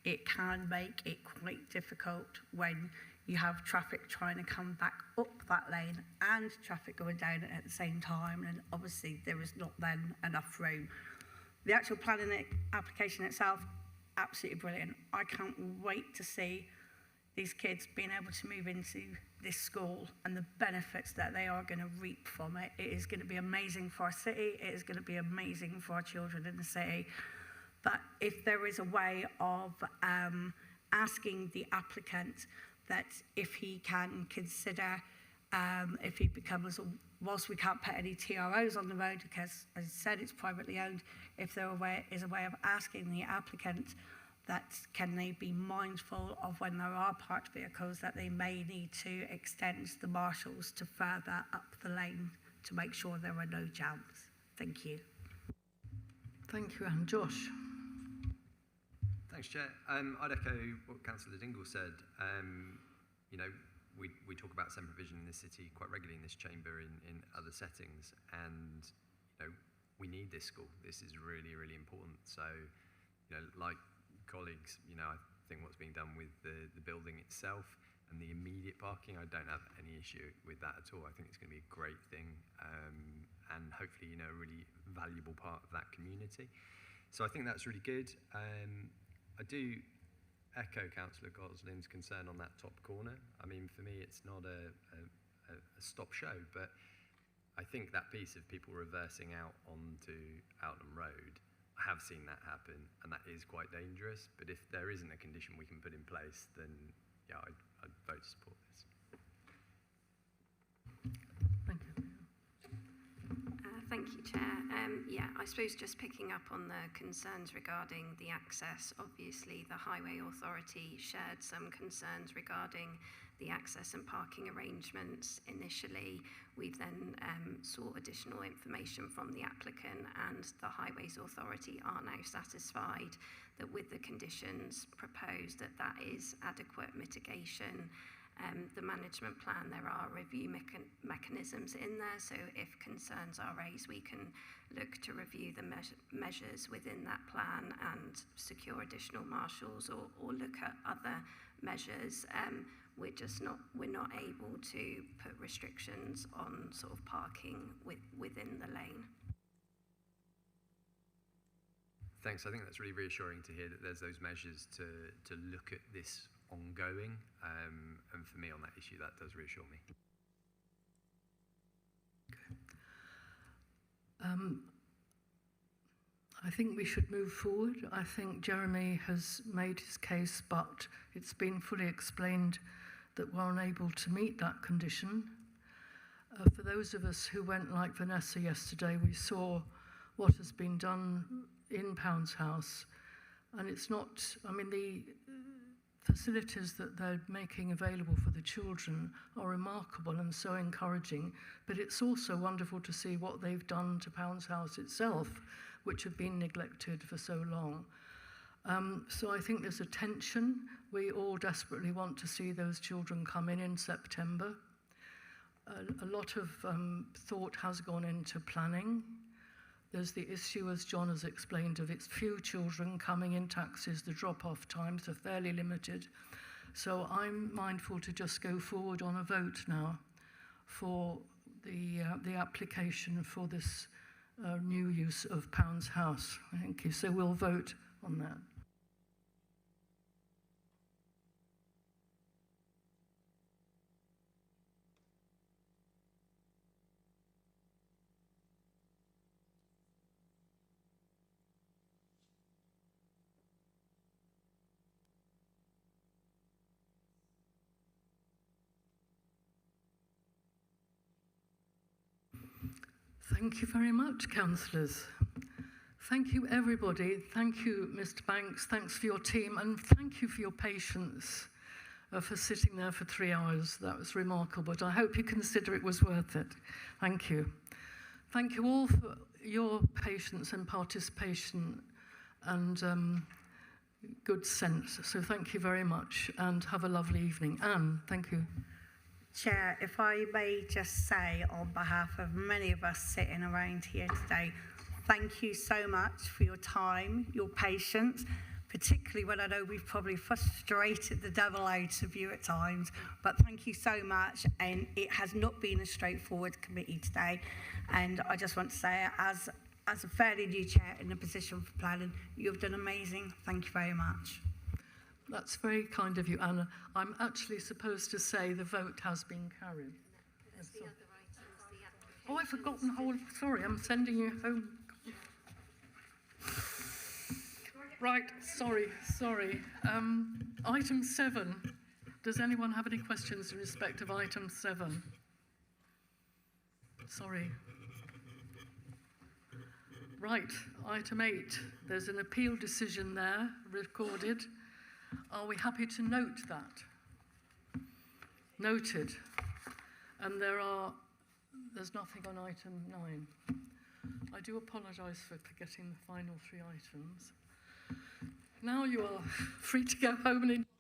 it can make it quite difficult when you have traffic trying to come back up that lane and traffic going down it at the same time, and obviously there is not then enough room. The actual planning application itself, absolutely brilliant. I can't wait to see these kids being able to move into this school and the benefits that they are going to reap from it. It is going to be amazing for our city. It is going to be amazing for our children in the city. But if there is a way of asking the applicant that if he can consider, if he becomes, whilst we can't put any TROs on the road because, as I said, it's privately owned, if there is a way of asking the applicant that can they be mindful of when there are parked vehicles that they may need to extend the marshals to further up the lane to make sure there are no jams. Thank you. Thank you, Anne. Josh. Thanks, Chair. I'd echo what Councillor Dingle said. You know, we talk about SEND provision in this city quite regularly in this chamber in other settings, and you know, we need this school. This is really, really important. So, you know, like colleagues, you know, I think what's being done with the building itself and the immediate parking, I don't have any issue with that at all. I think it's going to be a great thing, and hopefully, you know, a really valuable part of that community. So I think that's really good. I do echo Councillor Gosling's concern on that top corner. I mean, for me, it's not a stop show, but I think that piece of people reversing out onto Outland Road, I have seen that happen, and that is quite dangerous. But if there isn't a condition we can put in place, then yeah, I'd vote to support this. Thank you. Thank you, Chair. Yeah, I suppose just picking up on the concerns regarding the access, obviously the Highway Authority shared some concerns regarding the access and parking arrangements initially. We've then sought additional information from the applicant, and the Highways Authority are now satisfied that with the conditions proposed that is adequate mitigation. the management plan, there are review mechanisms in there, so if concerns are raised, we can look to review the measures within that plan and secure additional marshals or look at other measures. We're not able to put restrictions on sort of parking within the lane. Thanks. I think that's really reassuring to hear that there's those measures to look at this ongoing. And for me on that issue, that does reassure me. I think we should move forward. I think Jeremy has made his case, but it's been fully explained that we're unable to meet that condition. For those of us who went like Vanessa yesterday, we saw what has been done in Pounds House, and it's not, I mean, the facilities that they're making available for the children are remarkable and so encouraging, but it's also wonderful to see what they've done to Pounds House itself, which had been neglected for so long. So I think there's a tension. We all desperately want to see those children come in September. A lot of thought has gone into planning. There's the issue, as John has explained, of its few children coming in taxis. The drop-off times are fairly limited. So I'm mindful to just go forward on a vote now for the application for this new use of Pounds House. Thank you. So we'll vote on that. Thank you very much, councillors. Thank you, everybody. Thank you, Mr. Banks. Thanks for your team, and thank you for your patience for sitting there for 3 hours. That was remarkable, but I hope you consider it was worth it. Thank you. Thank you all for your patience and participation and good sense. So thank you very much, and have a lovely evening. Anne, thank you. Chair, if I may just say on behalf of many of us sitting around here today, thank you so much for your time, your patience, particularly when I know we've probably frustrated the devil out of you at times, but thank you so much. And it has not been a straightforward committee today. And I just want to say, as a fairly new chair in the position for planning, you've done amazing. Thank you very much. That's very kind of you, Anna. I'm actually supposed to say the vote has been carried. Oh, I've forgotten the whole, sorry, I'm sending you home. Right, sorry. Item 7. Does anyone have any questions in respect of item 7? Sorry. Right, item 8. There's an appeal decision there, recorded. Are we happy to note that? Noted. And there's nothing on item 9. I do apologise for forgetting the final 3 items. Now you are free to go home and enjoy.